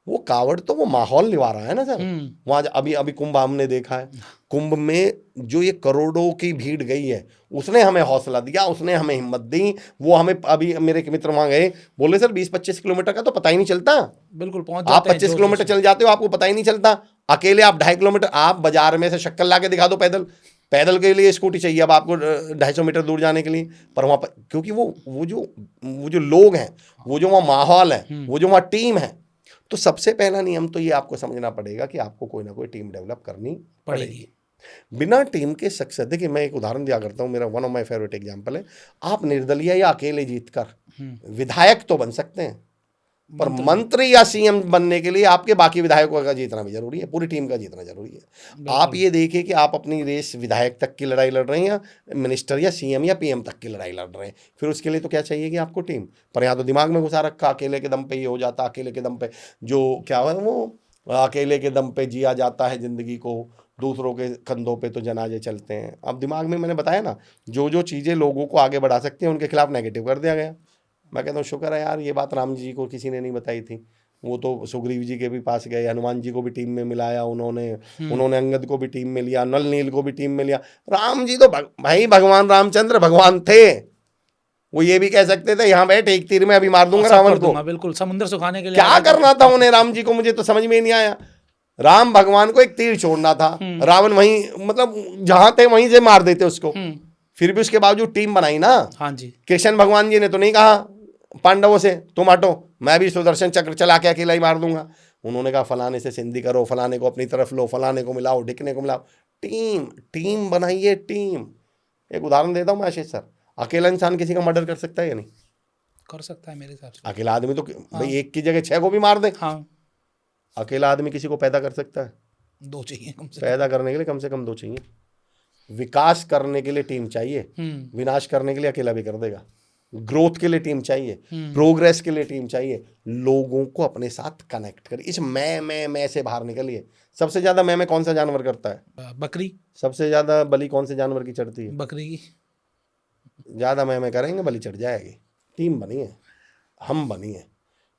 वो कावड़ तो वो माहौल निभा रहा है ना सर। वहाँ अभी कुंभ हमने देखा है, कुंभ में जो ये करोड़ों की भीड़ गई है उसने हमें हौसला दिया, उसने हमें हिम्मत दी। वो हमें, अभी मेरे एक मित्र वहाँ गए, बोले सर 20-25 किलोमीटर का तो पता ही नहीं चलता। बिल्कुल पहुंच आप 25 किलोमीटर चल जाते हो, आपको पता ही नहीं चलता। अकेले आप 2.5 किलोमीटर, आप बाजार में से शक्कर ला के दिखा दो पैदल के लिए स्कूटी चाहिए अब आपको 250 मीटर दूर जाने के लिए। पर वहाँ पर क्योंकि वो जो लोग हैं, वो जो वहाँ माहौल है, वो जो वहाँ टीम है, तो सबसे पहला नियम तो ये आपको समझना पड़ेगा कि आपको कोई ना कोई टीम डेवलप करनी पड़ेगी। बिना टीम के सक्सेस, देखिए मैं एक उदाहरण दिया करता हूँ, मेरा one of my favourite example है। आप निर्दलीय या अकेले जीतकर विधायक तो बन सकते हैं, पर मंत्री या सीएम बनने के लिए आपके बाकी विधायकों का जीतना भी जरूरी है, पूरी टीम का जीतना जरूरी है। आप ये देखिए कि आप अपनी रेस विधायक तक की लड़ाई लड़ रहे हैं या मिनिस्टर या सीएम या पीएम तक की लड़ाई लड़ रहे हैं, फिर उसके लिए तो क्या चाहिए कि आपको टीम। पर यहाँ तो दिमाग में घुसा रखा अकेले के दम पे ये हो जाता, अकेले के दम पे जो क्या है वो अकेले के दम पे जिया जाता है जिंदगी को, दूसरों के कंधों पे तो जनाजे चलते हैं। अब दिमाग में मैंने बताया ना, जो चीज़ें लोगों को आगे बढ़ा सकती हैं उनके खिलाफ नेगेटिव कर दिया गया। मैं कहता हूँ शुक्र है यार, ये बात राम जी को किसी ने नहीं बताई थी। वो तो सुग्रीव जी के भी पास गए, हनुमान जी को भी टीम में मिलाया उन्होंने अंगद को भी टीम में लिया, नल नील को भी टीम में लिया। राम जी तो भाई भगवान रामचंद्र भगवान थे। वो ये भी कह सकते थे यहाँ बैठ एक तीर में अभी मार दूंगा रावण को। बिल्कुल, समुद्र सुखाने के लिए क्या करना था उन्हें राम जी को, मुझे तो समझ में ही नहीं आया। राम भगवान को एक तीर छोड़ना था, रावण वहीं मतलब जहां थे वहीं से मार देते उसको। फिर भी उसके बावजूद टीम बनाई ना। हाँ जी, कृष्ण भगवान जी ने तो नहीं कहा पांडवों से तुम हटो, मैं भी सुदर्शन चक्र चला के अकेला ही मार दूंगा। उन्होंने कहा फलाने से सिंधी करो, फलाने को अपनी तरफ लो, फलाने को मिलाओ, ढिकने को मिलाओ। टीम बनाइए, टीम। एक उदाहरण देता हूँ मैं आशीष सर, अकेला इंसान किसी का मर्डर कर सकता है या नहीं? कर सकता है मेरे हिसाब से। अकेला आदमी तो भाई एक की जगह 6 को भी मार दे। हाँ, अकेला आदमी किसी को पैदा कर सकता है? 2 चाहिए कम से पैदा करने के लिए कम से कम 2 चाहिए। विकास करने के लिए टीम चाहिए, विनाश करने के लिए अकेला भी कर देगा। ग्रोथ के लिए टीम चाहिए, प्रोग्रेस के लिए टीम चाहिए। लोगों को अपने साथ कनेक्ट करिए। इस मैं से बाहर निकलिए। सबसे ज्यादा मैं कौन सा जानवर करता है? बकरी। सबसे ज्यादा बलि कौन से जानवर की चढ़ती है? बकरी की। ज्यादा मैं करेंगे बलि चढ़ जाएगी। टीम बनी है, हम बनी है।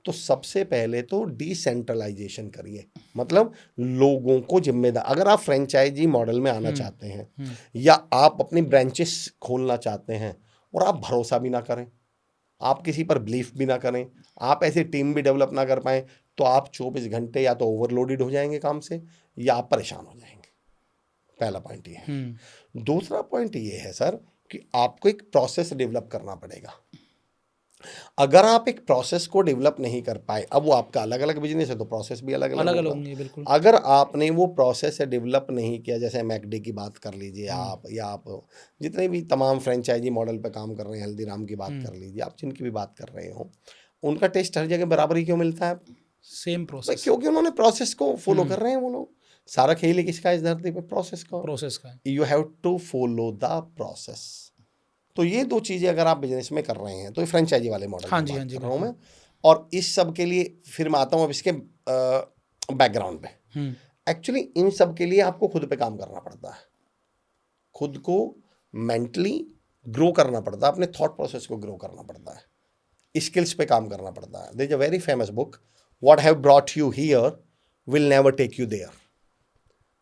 तो सबसे पहले तो डिसेंट्रलाइजेशन करिए, मतलब लोगों को जिम्मेदार। अगर आप फ्रेंचाइजी मॉडल में आना चाहते हैं या आप अपनी ब्रांचेस खोलना चाहते हैं और आप भरोसा भी ना करें, आप किसी पर बिलीफ भी ना करें, आप ऐसी टीम भी डेवलप ना कर पाएं, तो आप 24 घंटे या तो ओवरलोडेड हो जाएंगे काम से या आप परेशान हो जाएंगे। पहला पॉइंट ये है। दूसरा पॉइंट ये है सर कि आपको एक प्रोसेस डेवलप करना पड़ेगा। अगर आप एक प्रोसेस को डेवलप नहीं कर पाए, अब वो आपका अलग अलग बिजनेस है तो प्रोसेस भी अलग अलग होंगे। बिल्कुल। अगर आपने वो प्रोसेस डेवलप नहीं किया, जैसे मैकडे की बात कर लीजिए आप, या आप जितने भी तमाम फ्रेंचाइजी मॉडल पे काम कर रहे हैं, हल्दीराम की बात कर लीजिए, आप जिनकी भी बात कर रहे हो, उनका टेस्ट हर जगह बराबर ही क्यों मिलता है? Same process. क्योंकि उन्होंने प्रोसेस को फॉलो कर रहे हैं। वो लोग, सारा खेल ही किसका इस धरती पे? प्रोसेस का। You have to follow the process. तो ये 2 चीज़ें अगर आप बिजनेस में कर रहे हैं तो ये फ्रेंचाइजी वाले मॉडल हाँ की बात जी, कर रहा हूँ मैं। और इस सब के लिए फिर मैं आता हूँ अब इसके बैकग्राउंड पे। एक्चुअली इन सब के लिए आपको खुद पे काम करना पड़ता है, खुद को मेंटली ग्रो करना पड़ता है, अपने थॉट प्रोसेस को ग्रो करना पड़ता है, स्किल्स पे काम करना पड़ता है। There is a very famous book, what have brought you here will never take you there.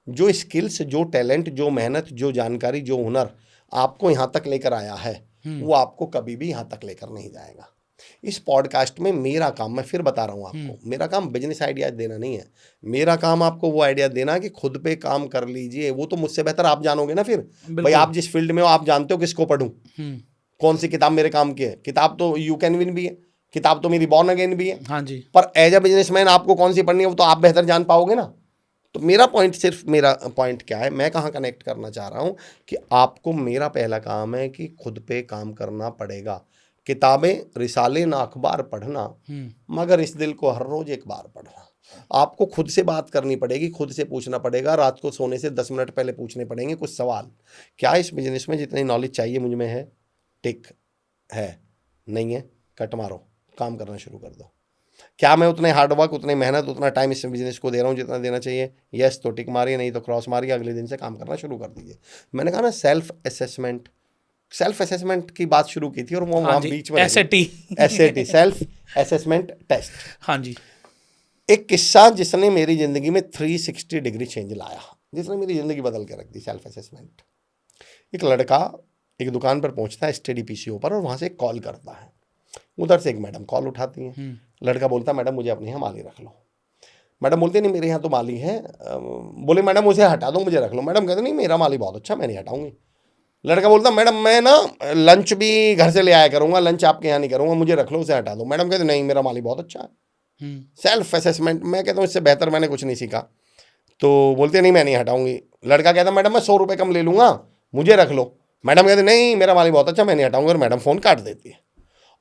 जो स्किल्स, जो टैलेंट, जो मेहनत, जो जानकारी, जो हुनर आपको यहाँ तक लेकर आया है, वो आपको कभी भी यहाँ तक लेकर नहीं जाएगा। इस पॉडकास्ट में मेरा काम, मैं फिर बता रहा हूँ आपको, मेरा काम बिजनेस आइडियाज देना नहीं है। मेरा काम आपको वो आइडिया देना कि खुद पे काम कर लीजिए। वो तो मुझसे बेहतर आप जानोगे ना फिर। भाई आप जिस फील्ड में हो आप जानते हो किसको पढ़ूं, कौन सी किताब मेरे काम की है। किताब तो यू कैन विन भी है, किताब तो मेरी बॉर्न अगेन भी है। हाँ जी। पर एज अ बिजनेसमैन आपको कौन सी पढ़नी है वो तो आप बेहतर जान पाओगे ना। तो मेरा पॉइंट क्या है, मैं कहाँ कनेक्ट करना चाह रहा हूँ कि आपको मेरा पहला काम है कि खुद पे काम करना पड़ेगा। किताबें, रिसाले ना अखबार पढ़ना, मगर इस दिल को हर रोज एक बार पढ़ना। आपको खुद से बात करनी पड़ेगी, खुद से पूछना पड़ेगा। रात को सोने से 10 मिनट पहले पूछने पड़ेंगे कुछ सवाल। क्या इस बिजनेस में जितनी नॉलेज चाहिए मुझ में है? टिक है, नहीं है कट मारो, काम करना शुरू कर दो। क्या मैं उतने हार्डवर्क, उतने मेहनत, उतना टाइम इस बिजनेस को दे रहा हूँ जितना देना चाहिए? यस, तो टिक मारिए, नहीं तो क्रॉस मारिए, अगले दिन से काम करना शुरू कर दीजिए। मैंने कहा ना सेल्फ असेसमेंट की बात शुरू की थी और वो वहाँ बीच में SAT, सेल्फ असेसमेंट टेस्ट। हाँ जी। एक किस्सा जिसने मेरी जिंदगी में 360 डिग्री चेंज लाया, जिसने मेरी जिंदगी बदल के रख दी। Self assessment. एक लड़का एक दुकान पर पहुंचता है STD PCO पर, और वहां से एक कॉल करता है। उधर से एक मैडम कॉल उठाती हैं। लड़का बोलता है मैडम मुझे अपने यहाँ माली रख लो। मैडम बोलते नहीं मेरे यहाँ तो माली है। बोले मैडम मुझे हटा दो, मुझे रख लो। मैडम कहते नहीं मेरा माली बहुत अच्छा, मैं नहीं हटाऊंगी। लड़का बोलता मैडम मैं ना लंच भी घर से ले आया करूंगा, लंच आपके यहाँ नहीं करूंगा, मुझे रख लो, उसे हटा दो। मैडम कहते नहीं मेरा माली बहुत अच्छा है। Self assessment. मैं कहता हूँ इससे बेहतर मैंने कुछ नहीं सीखा। तो बोलते नहीं मैं नहीं हटाऊंगी। लड़का कहता मैडम मैं 100 रुपये कम ले लूंगा, मुझे रख लो। मैडम कहते नहीं मेरा माली बहुत अच्छा, मैं नहीं हटाऊंगा, और मैडम फोन काट देती है।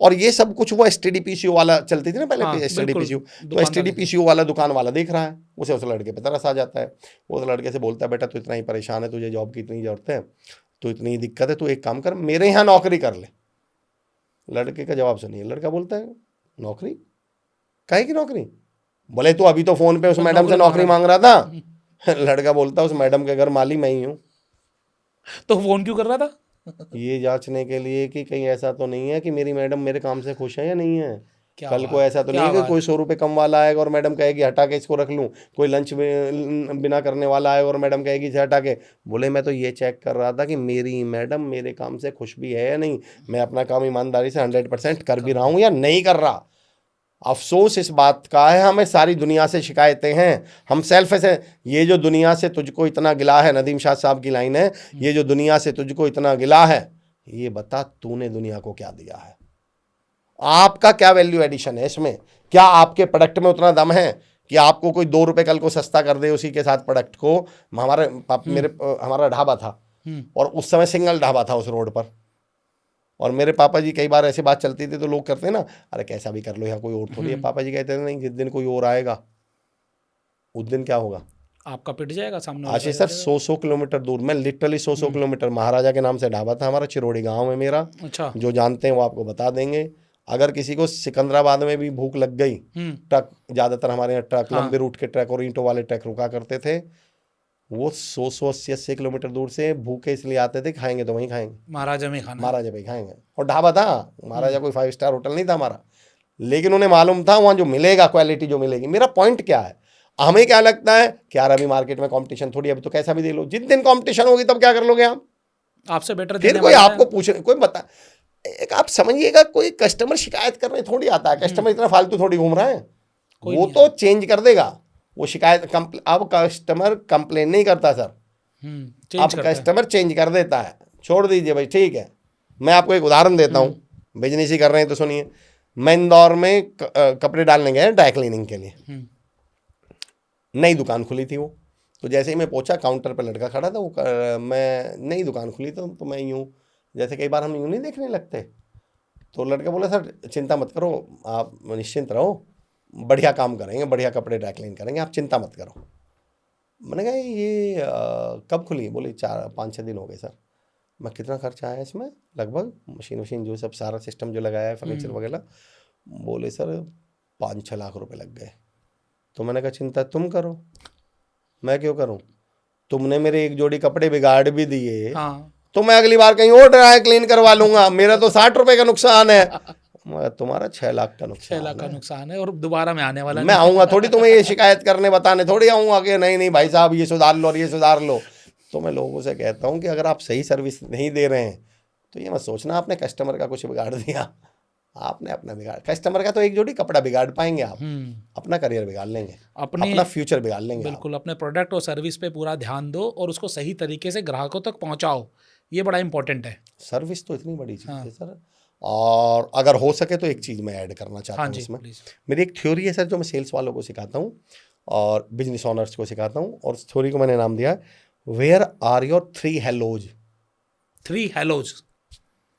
और ये सब कुछ वो STD PCO वाला चलती थी ना पहले। हाँ, STD PCO, तो STD PCO वाला दुकान वाला देख रहा है, उसे उस लड़के पे तरस आ जाता है। वो उस लड़के से बोलता है बेटा तू इतना ही परेशान है, तुझे जॉब की इतनी जरूरत है, तो इतनी ही दिक्कत है, तू एक काम कर मेरे यहाँ नौकरी कर ले। लड़के का जवाब सुनिए। लड़का बोलता है नौकरी? काहे की नौकरी? बोले तू अभी तो फोन पे उस मैडम से नौकरी मांग रहा था। लड़का बोलता उस मैडम के घर माली मैं ही हूँ। तो फोन क्यों कर रहा था? ये जांचने के लिए कि कहीं ऐसा तो नहीं है कि मेरी मैडम मेरे काम से खुश है या नहीं है। क्या कल बात, को ऐसा तो क्या नहीं है कि बात। कोई 100 रुपये कम वाला आएगा और मैडम कहेगी हटा के इसको रख लूँ। कोई लंच बिना करने वाला आएगा और मैडम कहेगी इसे हटा के। बोले मैं तो ये चेक कर रहा था कि मेरी मैडम मेरे काम से खुश भी है या नहीं, मैं अपना काम ईमानदारी से 100% कर भी रहा हूँ या नहीं कर रहा। अफसोस इस बात का है हमें सारी दुनिया से शिकायतें हैं। हम सेल्फ से, ये जो दुनिया से तुझको इतना गिला है, नदीम शाह साहब की लाइन है, ये जो दुनिया से तुझको इतना गिला है, ये बता तूने दुनिया को क्या दिया है? आपका क्या वैल्यू एडिशन है इसमें? क्या आपके प्रोडक्ट में उतना दम है कि आपको कोई 2 रुपए कल को सस्ता कर दे उसी के साथ प्रोडक्ट को? हमारा ढाबा था और उस समय सिंगल ढाबा था उस रोड पर। और मेरे पापा जी कई बार ऐसी बात चलती थी तो लोग करते ना, अरे कैसा भी कर लो यहाँ कोई और थोड़ी है। पापा जी कहते थे नहीं, जिस दिन कोई और आएगा उस दिन क्या होगा? आपका पिट जाएगा सामने। आशीष सर 100 किलोमीटर दूर, मैं लिटरली 100 किलोमीटर, महाराजा के नाम से ढाबा था हमारा, चिरोड़ी गांव है मेरा। अच्छा। जो जानते हैं वो आपको बता देंगे। अगर किसी को सिकंदराबाद में भी भूख लग गई, ट्रक, ज्यादातर हमारे यहाँ ट्रक, लंबे रूट के ट्रक और ईंटों वाले ट्रक रुका करते थे, वो 100-180 किलोमीटर दूर से भूखे इसलिए आते थे, खाएंगे तो वहीं खाएंगे, महाराजा में खाना, महाराजा पे खाएंगे। और ढाबा था महाराजा, कोई 5 स्टार होटल नहीं था हमारा, लेकिन उन्हें मालूम था वहाँ जो मिलेगा, क्वालिटी जो मिलेगी। मेरा पॉइंट क्या है, हमें क्या लगता है कि यार अभी मार्केट में कंपटीशन थोड़ी, अभी तो कैसा भी दे लो। जिस दिन कंपटीशन होगी तब क्या कर लोगे आप? आपसे बेटर फिर कोई आपको पूछे, कोई बता, एक आप समझिएगा, कोई कस्टमर शिकायत करने थोड़ी आता है। कस्टमर इतना फालतू थोड़ी घूम रहा है, वो तो चेंज कर देगा वो शिकायत। अब कस्टमर कंप्लेन नहीं करता सर, अब कस्टमर चेंज कर देता है। छोड़ दीजिए भाई, ठीक है। मैं आपको एक उदाहरण देता हूँ, बिजनेस ही कर रहे हैं तो सुनिए। मैं इंदौर में कपड़े डालने गए ड्राई क्लीनिंग के लिए, नई दुकान खुली थी वो। तो जैसे ही मैं पहुंचा, काउंटर पर लड़का खड़ा था, वो मैं नई दुकान खुली तो मैं यूँ, जैसे कई बार हम यूँ नहीं देखने लगते, तो लड़का बोला सर चिंता मत करो, आप निश्चिंत रहो, बढ़िया काम करेंगे, बढ़िया कपड़े ड्राई क्लीन करेंगे, आप चिंता मत करो। मैंने कहा ये कब खुली? बोले 4-5-6 दिन हो गए सर। मैं कितना खर्चा आया इसमें? लगभग मशीन वशीन जो सब सारा सिस्टम जो लगाया है, फर्नीचर वगैरह। बोले सर 5-6 लाख रुपए लग गए। तो मैंने कहा चिंता तुम करो, मैं क्यों करूं? तुमने मेरे एक जोड़ी कपड़े बिगाड़ भी दिए, तो मैं अगली बार कहीं और ड्राई क्लीन करवा लूंगा, मेरा तो 60 रुपए का नुकसान है, तुम्हारा 6 लाख का नुकसान, 6 लाख का नुकसान है, और दोबारा मैं आने वाला मैं आऊंगा थोड़ी तुम्हें ये शिकायत करने बताने थोड़ी आऊंगा कि नहीं भाई साहब ये सुधार लो और ये सुधार लो। तो मैं लोगों से कहता हूं कि अगर आप सही सर्विस नहीं दे रहे हैं तो ये मत सोचना आपने कस्टमर का कुछ बिगाड़ दिया। आपने अपना बिगाड़, कस्टमर का तो एक जोड़ी कपड़ा बिगाड़ पाएंगे आप, अपना करियर बिगाड़ लेंगे, अपना फ्यूचर बिगाड़ लेंगे आप। बिल्कुल अपने प्रोडक्ट और सर्विस पे पूरा ध्यान दो और उसको सही तरीके से ग्राहकों तक पहुंचाओ, ये बड़ा इंपॉर्टेंट है। सर्विस तो इतनी बड़ी चीज़ हाँ। है सर। और अगर हो सके तो एक चीज़ मैं ऐड करना चाहता हाँ हूँ जी, इसमें। प्लीज। मेरी एक थ्योरी है सर जो मैं सेल्स वालों को सिखाता हूँ और बिजनेस ओनर्स को सिखाता हूँ, और उस थ्योरी को मैंने नाम दिया where are your 3 hellos. 3 hellos.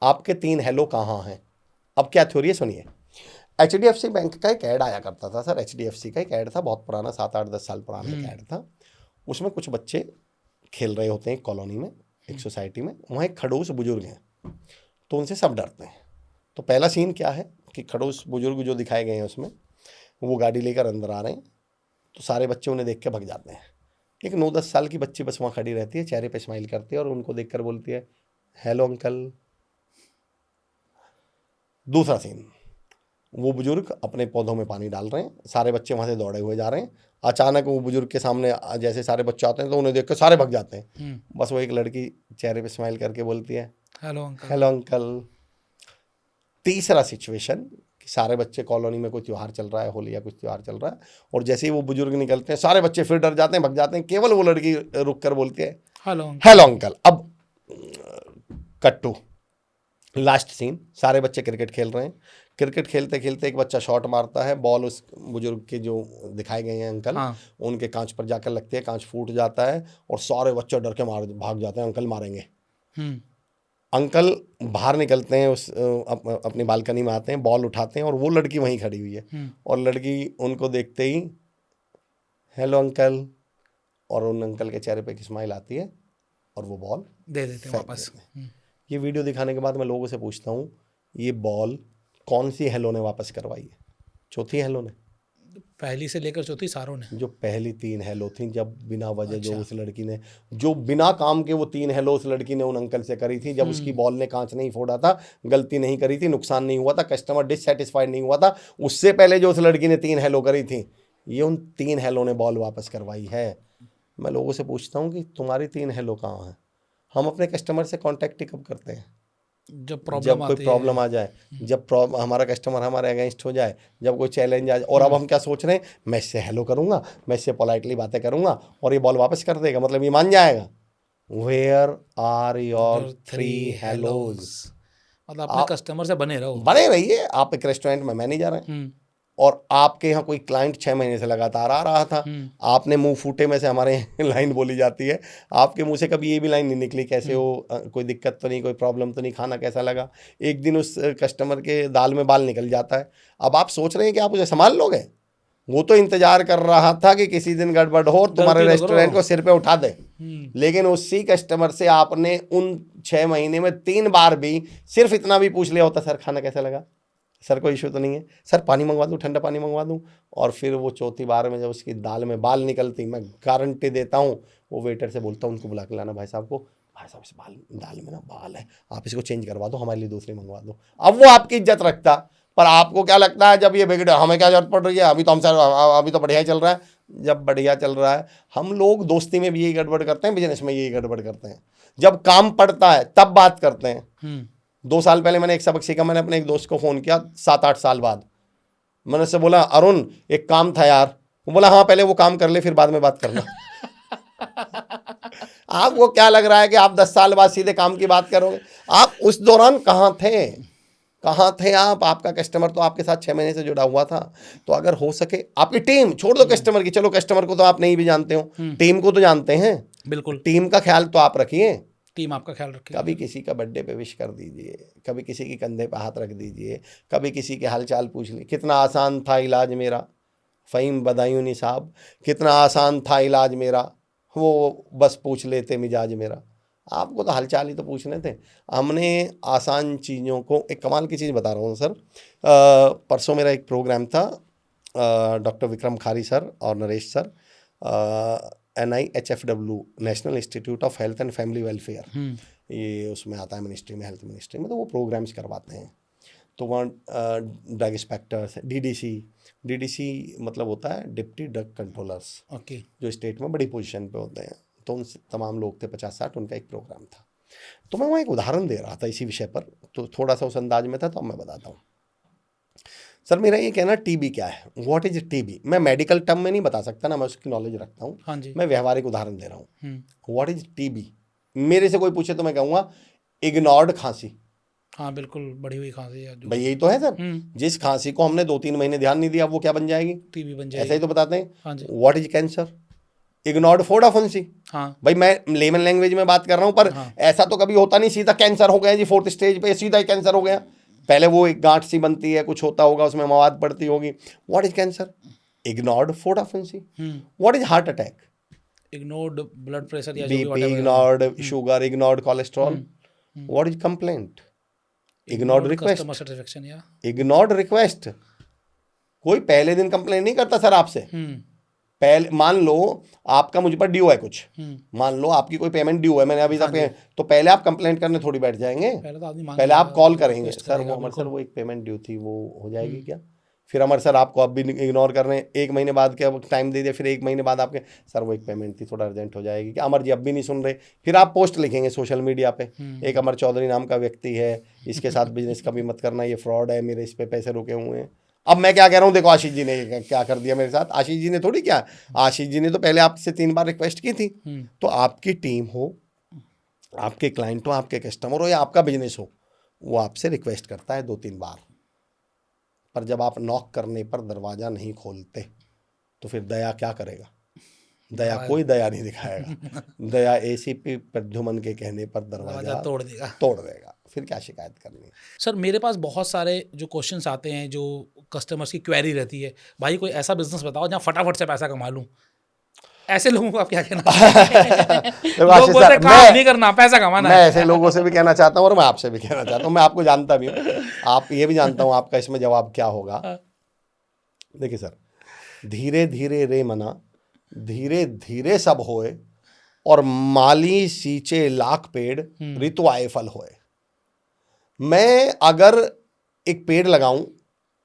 आपके 3 हेलो कहाँ हैं? अब क्या थ्योरी है सुनिए। HDFC बैंक का एक ऐड आया करता था सर, HDFC का एक ऐड था, बहुत पुराना, 7-8-10 साल पुराना एक ऐड था। उसमें कुछ बच्चे खेल रहे होते हैं एक कॉलोनी में, एक सोसाइटी में, वहाँ एक खड़ूस बुजुर्ग हैं, तो उनसे सब डरते हैं। तो पहला सीन क्या है कि खड़ूस बुजुर्ग जो दिखाए गए हैं उसमें, वो गाड़ी लेकर अंदर आ रहे हैं, तो सारे बच्चे उन्हें देख के भग जाते हैं। एक 9-10 साल की बच्ची बस वहाँ खड़ी रहती है, चेहरे पे स्माइल करती है और उनको देखकर बोलती है हेलो अंकल। दूसरा सीन, वो बुजुर्ग अपने पौधों में पानी डाल रहे हैं, सारे बच्चे वहाँ से दौड़े हुए जा रहे हैं, अचानक वो बुजुर्ग के सामने जैसे सारे बच्चे आते हैं तो उन्हें देख कर सारे भग जाते हैं। बस वो एक लड़की चेहरे पे स्माइल करके बोलती है हेलो अंकल। Hello uncle. तीसरा सिचुएशन कि सारे बच्चे कॉलोनी में कोई त्यौहार चल रहा है, होली या कुछ त्यौहार चल रहा है, और जैसे ही वो बुजुर्ग निकलते हैं सारे बच्चे फिर डर जाते हैं, भग जाते हैं, केवल वो लड़की रुक कर बोलती है हेलो अंकल। अब कट्टू लास्ट सीन, सारे बच्चे क्रिकेट खेल रहे हैं, क्रिकेट खेलते खेलते एक बच्चा शॉट मारता है, बॉल उस बुजुर्ग के जो दिखाए गए हैं अंकल, हाँ। उनके कांच पर जाकर लगती है, कांच फूट जाता है और सारे बच्चे डर के भाग जाते हैं, अंकल मारेंगे। अंकल बाहर निकलते हैं, उस अपनी बालकनी में आते हैं, बॉल उठाते हैं और वो लड़की वहीं खड़ी हुई है, और लड़की उनको देखते ही हेलो अंकल, और उन अंकल के चेहरे पे एक स्माइल आती है और वो बॉल दे देते हैं वापस। ये वीडियो दिखाने के बाद मैं लोगों से पूछता हूँ ये बॉल कौन सी हेलो ने वापस करवाई है? चौथी हेलो ने, पहली से लेकर चौथी सारों ने। जो पहली 3 हेलो थी, जब बिना वजह जो उस लड़की ने, जो बिना काम के वो 3 हेलो उस लड़की ने उन अंकल से करी थी, जब उसकी बॉल ने कांच नहीं फोड़ा था, गलती नहीं करी थी, नुकसान नहीं हुआ था, कस्टमर डिससेटिस्फाइड नहीं हुआ था, उससे पहले जो उस लड़की ने 3 हेलो करी थी, ये उन 3 हेलो ने बॉल वापस करवाई है। मैं लोगों से पूछता हूँ कि तुम्हारी 3 हेलो कहाँ हैं? हम अपने कस्टमर से कॉन्टैक्ट ही कब करते हैं? जब प्रॉब्लम जब कोई आती प्रॉब्लम आ जाए, जब हमारा कस्टमर हमारे अगेंस्ट हो जाए, जब कोई चैलेंज आ जाए। और अब हम क्या सोच रहे हैं, मैं इससे हेलो करूंगा, मैं इससे पोलाइटली बातें करूंगा और ये बॉल वापस कर देगा, मतलब ये मान जाएगा। Where are your 3 hellos? मतलब अपने कस्टमर से बने रहो, बने रहिए। आप एक रेस्टोरेंट में मैनेजर हैं और आपके यहाँ कोई क्लाइंट 6 महीने से लगातार आ रहा था, आपने मुंह फूटे में से, हमारे यहाँ लाइन बोली जाती है, आपके मुंह से कभी ये भी लाइन नहीं निकली कैसे हो, कोई दिक्कत तो नहीं, कोई प्रॉब्लम तो नहीं, खाना कैसा लगा। एक दिन उस कस्टमर के दाल में बाल निकल जाता है, अब आप सोच रहे हैं कि आप उसे संभाल लोगे? वो तो इंतजार कर रहा था कि किसी दिन गड़बड़ हो और तुम्हारे रेस्टोरेंट को सिर पे उठा दे, लेकिन उसी कस्टमर से आपने उन 6 महीने में 3 बार भी सिर्फ इतना भी पूछ लिया होता, सर खाना कैसा लगा, सर कोई इशू तो नहीं है, सर पानी मंगवा दूँ, ठंडा पानी मंगवा दूँ। और फिर वो चौथी बार में जब उसकी दाल में बाल निकलती, मैं गारंटी देता हूँ वो वेटर से बोलता हूँ उनको बुला के लाना, भाई साहब को, भाई साहब इस दाल में ना बाल है, आप इसको चेंज करवा दो, हमारे लिए दूसरी मंगवा दो। अब वो आपकी इज्जत रखता, पर आपको क्या लगता है जब ये बिगड़े, हमें क्या जरूरत पड़ रही है, अभी तो हमसे, अभी तो बढ़िया चल रहा है। जब बढ़िया चल रहा है, हम लोग दोस्ती में भी यही गड़बड़ करते हैं, बिजनेस में यही गड़बड़ करते हैं, जब काम पड़ता है तब बात करते हैं। 2 साल पहले मैंने एक सबक सीखा, मैंने अपने एक दोस्त को फ़ोन किया 7-8 साल बाद, मैंने उससे बोला अरुण एक काम था यार, वो बोला हाँ पहले वो काम कर ले फिर बाद में बात करना। आपको क्या लग रहा है कि आप 10 साल बाद सीधे काम की बात करोगे? आप उस दौरान कहाँ थे, कहाँ थे आप? आपका कस्टमर तो आपके साथ 6 महीने से जुड़ा हुआ था। तो अगर हो सके, आपकी टीम छोड़ दो कस्टमर की, चलो कस्टमर को तो आप नहीं भी जानते हो, टीम को तो जानते हैं, बिल्कुल टीम का ख्याल तो आप रखिए, टीम आपका ख्याल रखेगी। कभी किसी का बर्थडे पे विश कर दीजिए, कभी किसी के कंधे पे हाथ रख दीजिए, कभी किसी के हालचाल पूछ ली। कितना आसान था इलाज मेरा, फ़हीम बदायूनी साहब, कितना आसान था इलाज मेरा, वो बस पूछ लेते मिजाज मेरा। आपको तो हालचाल ही तो पूछने थे। हमने आसान चीज़ों को, एक कमाल की चीज़ बता रहा हूँ सर, परसों मेरा एक प्रोग्राम था, डॉक्टर विक्रम खारी सर और Naresh sir, NIHFW, national institute of health and family welfare, ये उसमें आता है मिनिस्ट्री में, हेल्थ मिनिस्ट्री में, तो वो प्रोग्राम्स करवाते हैं। तो वहाँ ड्रग इंस्पेक्टर्स, DDC मतलब होता है डिप्टी ड्रग कंट्रोलर्स, ओके, जो स्टेट में बड़ी पोजीशन पे होते हैं, तो उन तमाम लोग थे 50-60, उनका एक प्रोग्राम था। तो मैं वहाँ एक उदाहरण दे रहा था इसी विषय पर, तो थोड़ा सा उस अंदाज में था, तो अब मैं बताता हूँ। सर मेरा ये कहना टीबी क्या है, व्हाट इज टीबी, मैं मेडिकल टर्म में नहीं बता सकता ना, मैं उसकी नॉलेज रखता हूँ, हाँ जी। मैं व्यवहारिक उदाहरण दे रहा हूँ। व्हाट इज टीबी, मेरे से कोई पूछे तो मैं कहूँगा इग्नोर्ड खांसी। हाँ बिल्कुल, बढ़ी हुई खांसी है जो भाई यही तो है सर, जिस खांसी को हमने 2-3 महीने ध्यान नहीं दिया वो क्या बन जाएगी, टीबी बन ऐसा ही जाएगी। तो बताते हैं। हाँ जी। व्हाट इज कैंसर, इग्नोर्ड फोडाफुंसी। हाँ भाई मैं लेमन लैंग्वेज में बात कर रहा हूँ, पर हाँ। ऐसा तो कभी होता नहीं सीधा कैंसर हो गया जी 4th स्टेज पे, सीधा ही कैंसर हो गया। पहले वो एक गांठ सी बनती है, कुछ होता होगा, उसमें मवाद पड़ती होगी। व्हाट इज कैंसर, इग्नोर्ड फोडाफुंसी। What is heart attack, ignored blood pressure या जो भी BP, whatever, ignored sugar, ignored cholesterol. What is complaint, ignored request, customer satisfaction या इग्नोर्ड रिक्वेस्ट। कोई पहले दिन कंप्लेन नहीं करता सर आपसे। पहले मान लो आपका मुझ पर ड्यू है कुछ, मान लो आपकी कोई पेमेंट ड्यू है, मैंने अभी तक तो पहले आप कंप्लेंट करने थोड़ी बैठ जाएंगे, पहले तो आदमी मांग पहले आप कॉल करेंगे, request सर करेगा, वो अमर सर बिल्कुल। वो एक पेमेंट ड्यू थी, वो हो जाएगी क्या। फिर अमर सर आपको अब भी इग्नोर कर रहे हैं, 1 महीने बाद क्या टाइम दे दिया, फिर 1 महीने बाद आपके सर वो एक पेमेंट थी थोड़ा अर्जेंट हो जाएगी क्या, अमर जी अब भी नहीं सुन रहे। फिर आप पोस्ट लिखेंगे सोशल मीडिया पे, एक अमर चौधरी नाम का व्यक्ति है, इसके साथ बिजनेस कभी मत करना, ये फ्रॉड है, मेरे इस पे पैसे रुके हुए हैं। अब मैं क्या कह रहा हूँ, देखो आशीष जी ने क्या कर दिया मेरे साथ, आशीष जी ने थोड़ी क्या, आशीष जी ने तो पहले आपसे 3 बार रिक्वेस्ट की थी। तो आपकी टीम हो, आपके क्लाइंट हो, आपके कस्टमर हो या आपका बिजनेस हो, वो आपसे रिक्वेस्ट करता है 2-3 बार, पर जब आप नॉक करने पर दरवाज़ा नहीं खोलते तो फिर दया क्या करेगा, दया कोई दया नहीं दिखाएगा। दया एसीपी प्रद्युमन के कहने पर दरवाज़ा तोड़ देगा। फिर क्या शिकायत करनी है। सर मेरे पास बहुत सारे जो क्वेश्चंस आते हैं, जो कस्टमर्स की क्वेरी रहती है, भाई कोई ऐसा बिजनेस बताओ जहाँ फटाफट से पैसा कमा लूँ। ऐसे लोगों को आप क्या कहना लोग बोलते हैं काम नहीं करना, पैसा कमाना मैं है। ऐसे लोगों से भी कहना चाहता हूँ और मैं आपसे भी कहना चाहता हूँ, मैं आपको जानता भी हूँ, आप ये भी जानता हूँ आपका इसमें जवाब क्या होगा। देखिए सर, धीरे धीरे रे मना, धीरे धीरे सब होए, और माली सींचे लाख पेड़, ऋतु आए फल होए। मैं अगर एक पेड़ लगाऊं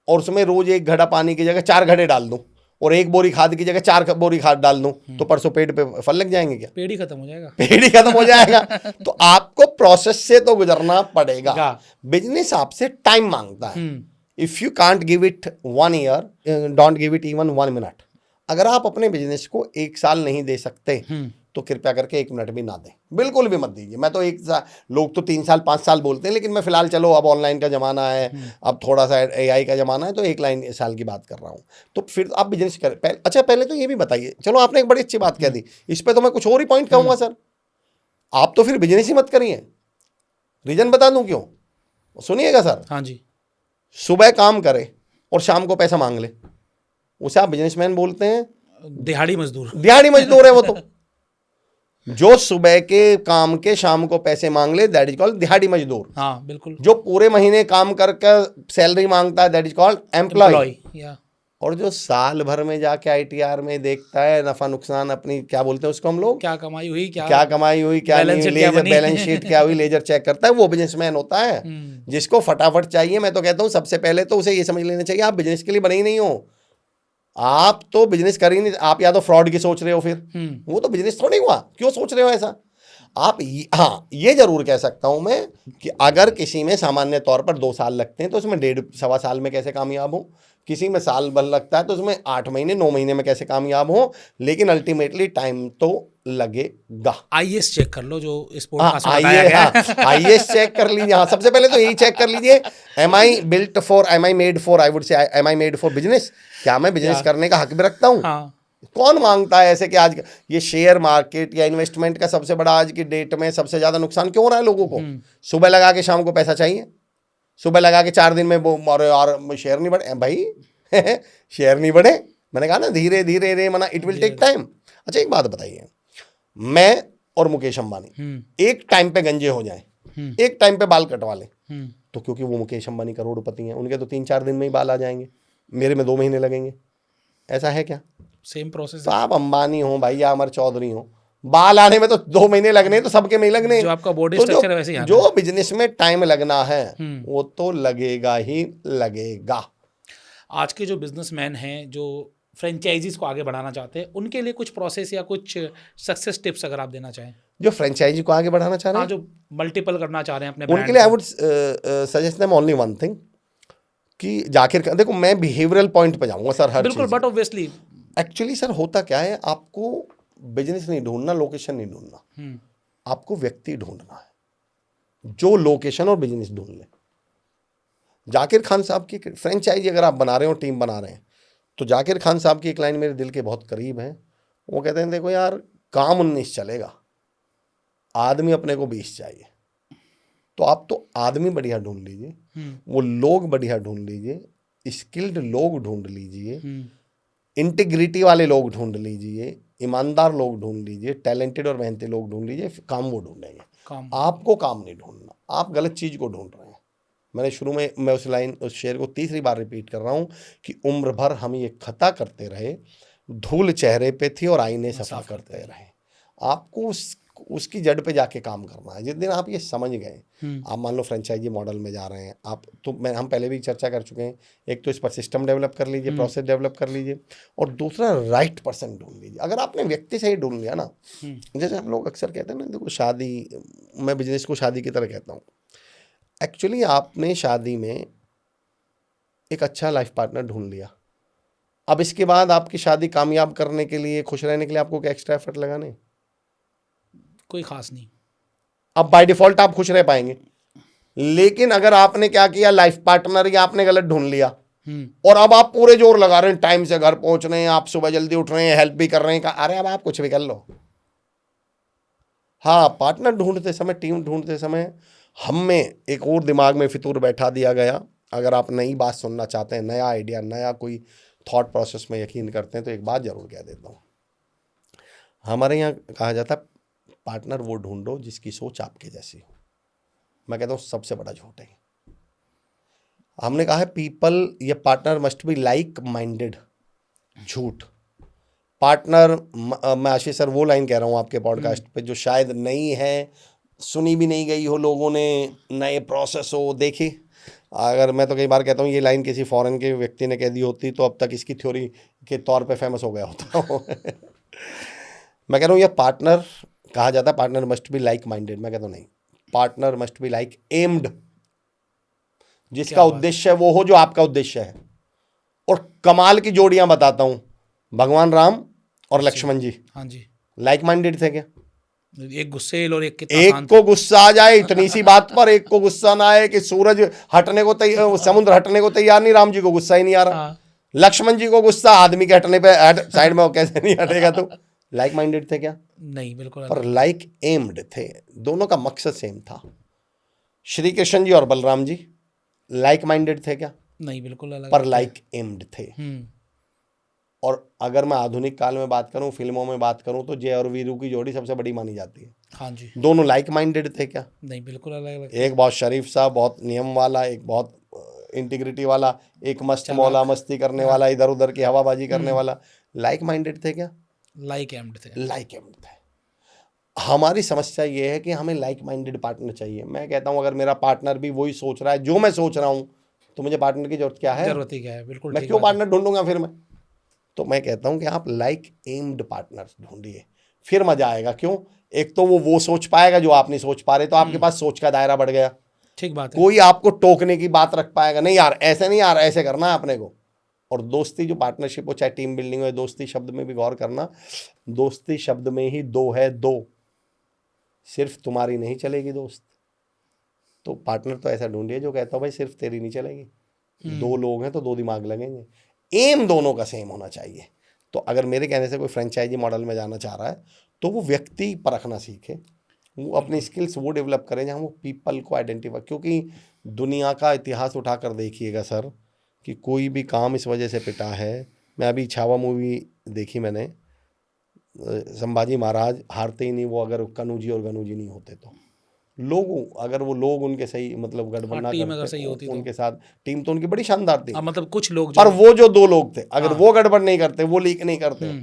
और उसमें रोज 1 घड़ा पानी की जगह 4 घड़े डाल दूं और 1 बोरी खाद की जगह 4 बोरी खाद डाल दूं, तो परसों पेड़ पे फल लग जाएंगे क्या, पेड़ ही खत्म हो जाएगा। पेड़ ही खत्म हो जाएगा। तो आपको प्रोसेस से तो गुजरना पड़ेगा। बिजनेस आपसे टाइम मांगता है। If you can't give it 1 year, don't give it even 1 minute. अगर आप अपने बिजनेस को 1 साल नहीं दे सकते तो कृपया करके 1 मिनट भी ना दें, बिल्कुल भी मत दीजिए। मैं तो 1 साल, लोग तो 3 साल 5 साल बोलते हैं, लेकिन मैं फिलहाल चलो अब ऑनलाइन का ज़माना है, अब थोड़ा सा AI का ज़माना है, तो 1 साल की बात कर रहा हूँ। तो फिर आप बिजनेस करें। अच्छा पहले तो ये भी बताइए, चलो आपने एक बड़ी अच्छी बात कह दी, इस पर तो मैं कुछ और ही पॉइंट कहूँगा सर, आप तो फिर बिजनेस ही मत करिए। रीज़न बता दूँ क्यों, सुनिएगा सर। हाँ जी। सुबह काम करे और शाम को पैसा मांग ले, उसे आप बिजनेसमैन बोलते हैं? दिहाड़ी मजदूर। दिहाड़ी मजदूर है वो तो। जो सुबह के काम के शाम को पैसे मांग ले, दैट इज कॉल्ड दिहाड़ी मजदूर। हाँ बिल्कुल। जो पूरे महीने काम करके सैलरी मांगता है, दैट इज कॉल्ड एम्प्लॉय। और जो साल भर में जाके ITR में देखता है नफा नुकसान, अपनी क्या बोलते हैं उसको हम लोग, क्या कमाई हुई, क्या कमाई हुई, क्या नहीं, लेजर बैलेंस शीट क्या हुई, लेजर चेक करता है, वो बिजनेसमैन होता है। जिसको फटाफट चाहिए, मैं तो कहता हूँ सबसे पहले तो उसे ये समझ लेना चाहिए आप बिजनेस के लिए बने ही नहीं हो। आप तो बिजनेस कर ही नहीं, आप या तो फ्रॉड की सोच रहे हो, फिर वो तो बिजनेस थोड़ी हुआ, क्यों सोच रहे हो ऐसा आप। हाँ ये जरूर कह सकता हूं मैं कि अगर किसी में सामान्य तौर पर 2 साल लगते हैं तो उसमें 1.5-1.25 साल में कैसे कामयाब हो, किसी में साल भर लगता है तो उसमें 8 महीने 9 महीने में कैसे कामयाब हो, लेकिन अल्टीमेटली टाइम तो लगेगा। IAS चेक कर लो जो इस पॉडकास्ट में बताया गया है। IAS चेक कर लीजिए। हाँ सबसे पहले तो यही चेक कर लीजिए, am I made for, I would say am I made for business, क्या मैं बिजनेस करने का हक भी रखता हूँ। हाँ। कौन मांगता है ऐसे कि आज ये शेयर मार्केट या इन्वेस्टमेंट का सबसे बड़ा आज की डेट में सबसे ज्यादा नुकसान क्यों हो रहा है लोगों को। सुबह लगा के शाम को पैसा चाहिए, सुबह लगा के 4 दिन में और शेयर नहीं बढ़े भाई। शेयर नहीं बढ़े, मैंने कहा ना धीरे धीरे रे मना, इट विल टेक टाइम। अच्छा एक बात बताइए, मैं और मुकेश अंबानी एक टाइम पे गंजे हो जाएं, एक टाइम पे बाल कटवा लें, तो क्योंकि वो मुकेश अंबानी करोड़पति हैं, उनके तो 3-4 दिन में ही बाल आ जाएंगे, मेरे में 2 महीने लगेंगे। ऐसा है क्या? Same process. तो आप अंबानी हो भाई या अमर चौधरी हो, बाल आने में तो 2 महीने लगने, तो सबके में ही लगने। जो आपका बॉडी तो स्ट्रक्चर है वैसे ही जो बिजनेस में टाइम लगना है वो तो लगेगा ही लगेगा। आज के जो बिजनेसमैन हैं जो फ्रेंचाइजीज को आगे बढ़ाना चाहते हैं, उनके लिए कुछ प्रोसेस या कुछ सक्सेस टिप्स अगर आप देना चाहें। जो फ्रेंचाइजी को आगे बढ़ाना चाह रहे हैं, जो मल्टीपल करना चाह रहे हैं अपने उनके लिए I would suggest them only one thing, कि जाकिर देखो मैं बिहेवियरल पॉइंट पे जाऊंगा सर हर बिल्कुल, चीज़। बट ऑब्वियसली एक्चुअली सर होता क्या है, आपको बिजनेस नहीं ढूंढना, लोकेशन नहीं ढूंढना, आपको व्यक्ति ढूंढना है जो लोकेशन और बिजनेस ढूंढ ले। जाकिर खान साहब की फ्रेंचाइजी अगर आप बना रहे हो, टीम बना रहे हैं, तो जाकिर खान साहब की एक लाइन मेरे दिल के बहुत करीब है। वो कहते हैं देखो यार, काम 19 चलेगा, आदमी अपने को 20 चाहिए। तो आप तो आदमी बढ़िया ढूंढ लीजिए, वो लोग बढ़िया ढूंढ लीजिए, स्किल्ड लोग ढूंढ लीजिए, इंटीग्रिटी वाले लोग ढूंढ लीजिए, ईमानदार लोग ढूंढ लीजिए, टैलेंटेड और मेहनती लोग ढूंढ लीजिए, काम वो ढूंढेंगे। आपको काम नहीं ढूंढना, आप गलत चीज़ को ढूंढ रहे हैं। मैंने शुरू में मैं उस शेर को तीसरी बार रिपीट कर रहा हूँ कि उम्र भर हम ये खता करते रहे, धूल चेहरे पे थी और आईने सफा करते रहे। आपको उसकी जड़ पे जाके काम करना है। जिस दिन आप ये समझ गए, आप मान लो फ्रेंचाइजी मॉडल में जा रहे हैं आप, तो हम पहले भी चर्चा कर चुके हैं, एक तो इस पर सिस्टम डेवलप कर लीजिए, प्रोसेस डेवलप कर लीजिए, और दूसरा राइट पर्सन ढूंढ लीजिए। अगर आपने व्यक्ति सही ढूंढ लिया ना, जैसे हम लोग अक्सर कहते हैं ना, देखो शादी, मैं बिजनेस को शादी की तरह कहता हूँ। एक्चुअली आपने शादी में एक अच्छा लाइफ पार्टनर ढूंढ लिया, अब इसके बाद आपकी शादी कामयाब करने के लिए, खुश रहने के लिए आपको क्या एक्स्ट्रा एफर्ट लगाने? कोई खास नहीं। अब बाय डिफॉल्ट आप खुश रह पाएंगे। लेकिन अगर आपने क्या किया, लाइफ पार्टनर या आपने गलत ढूंढ लिया, और अब आप पूरे जोर लगा रहे हैं, टाइम से घर पहुंच रहे हैं, आप सुबह जल्दी उठ रहे हैं, हेल्प भी कर रहे हैं, अरे अब आप कुछ भी कर लो। हाँ, पार्टनर ढूंढते समय, टीम ढूंढते समय हम में एक और दिमाग में फितूर बैठा दिया गया। अगर आप नई बात सुनना चाहते हैं, नया आइडिया, नया कोई थॉट प्रोसेस में यकीन करते हैं, तो एक बात जरूर कह देता हूँ। हमारे यहाँ कहा जाता है पार्टनर वो ढूंढो जिसकी सोच आपके जैसी हो। मैं कहता हूँ सबसे बड़ा झूठ है। हमने कहा है पीपल, ये partner must be like minded. झूठ। पार्टनर, मैं आशीष सर वो लाइन कह रहा हूँ आपके पॉडकास्ट पे जो शायद नई है, सुनी भी नहीं गई हो लोगों ने, नए प्रोसेस हो। देखिए, अगर मैं तो कई बार कहता हूँ ये लाइन किसी फॉरेन के व्यक्ति ने कह दी होती तो अब तक इसकी थ्योरी के तौर पे फेमस हो गया होता। मैं कह रहा हूँ ये पार्टनर कहा जाता है, partner must be like minded. मैं कहता हूँ नहीं, partner must be like aimed, जिसका उद्देश्य है वो हो जो आपका उद्देश्य है। और कमाल की जोड़ियां बताता हूं, भगवान राम और लक्ष्मण जी, हाँ जी, लाइक माइंडेड थे क्या? एक गुस्सेल और एक को गुस्सा आ जाए इतनी सी बात पर, एक को गुस्सा ना आए कि सूरज हटने को तैयार, समुद्र हटने को तैयार नहीं, राम जी को गुस्सा ही नहीं आ रहा। लक्ष्मण जी को गुस्सा आदमी के हटने पे, साइड में वो कैसे नहीं हटेगा? तो लाइक माइंडेड थे क्या? नहीं, बिल्कुल। पर लाइक एम्ड थे, दोनों का मकसद सेम था। श्री कृष्ण जी और बलराम जी लाइक माइंडेड थे क्या? नहीं, बिल्कुल अलग, पर लाइक एम्ड थे। और अगर मैं आधुनिक काल में बात करूं, फिल्मों में बात करूं, तो जय और वीरू की जोड़ी सबसे बड़ी मानी जाती है। हाँ जी। दोनों लाइक माइंडेड थे क्या? नहीं, बिल्कुल अलग अलग। एक बहुत शरीफ सा, बहुत नियम वाला, एक बहुत इंटीग्रिटी वाला, एक मस्त मौला मस्ती करने वाला, इधर उधर की हवाबाजी करने वाला। लाइक माइंडेड थे क्या? लाइक एम्ड थे। लाइक एम्ड थे। हमारी समस्या ये है कि हमें लाइक माइंडेड पार्टनर चाहिए। मैं कहता हूं अगर मेरा पार्टनर भी वही सोच रहा है जो मैं सोच रहा हूं, तो मुझे पार्टनर की जरूरत क्या है? जरूरत ही क्या है? बिल्कुल। मैं क्यों पार्टनर ढूंढूंगा फिर मैं? तो मैं कहता हूं कि आप लाइक एम्ड पार्टनर ढूंढिए, फिर मजा आएगा। क्यों? एक तो वो सोच पाएगा जो आप नहीं सोच पा रहे, तो आपके पास सोच का दायरा बढ़ गया। ठीक बात है। कोई आपको टोकने की बात रख पाएगा नहीं, यार ऐसे नहीं, यार ऐसे करना है अपने को। और दोस्ती जो पार्टनरशिप हो, चाहे टीम बिल्डिंग हो, दोस्ती शब्द में भी गौर करना, दोस्ती शब्द में ही दो है, दो। सिर्फ तुम्हारी नहीं चलेगी दोस्त। तो पार्टनर तो ऐसा ढूंढिए जो कहता हो भाई सिर्फ तेरी नहीं चलेगी, दो लोग हैं तो दो दिमाग लगेंगे। एम दोनों का सेम होना चाहिए। तो अगर मेरे कहने से कोई फ्रेंचाइजी मॉडल में जाना चाह रहा है, तो वो व्यक्ति परखना सीखे, वो अपनी स्किल्स वो डेवलप करें जहाँ वो पीपल को आइडेंटिफाई। क्योंकि दुनिया का इतिहास उठाकर देखिएगा सर, कि कोई भी काम इस वजह से पिटा है। मैं अभी छावा मूवी देखी मैंने, संभाजी महाराज हारते ही नहीं वो, अगर कनूजी और गनूजी नहीं होते तो। लोगों, अगर वो लोग उनके सही मतलब गड़बड़ ना करते, उनके साथ टीम तो उनकी बड़ी शानदार थी। मतलब कुछ लोग पर वो जो दो लोग थे, अगर वो गड़बड़ नहीं करते, वो लीक नहीं करते,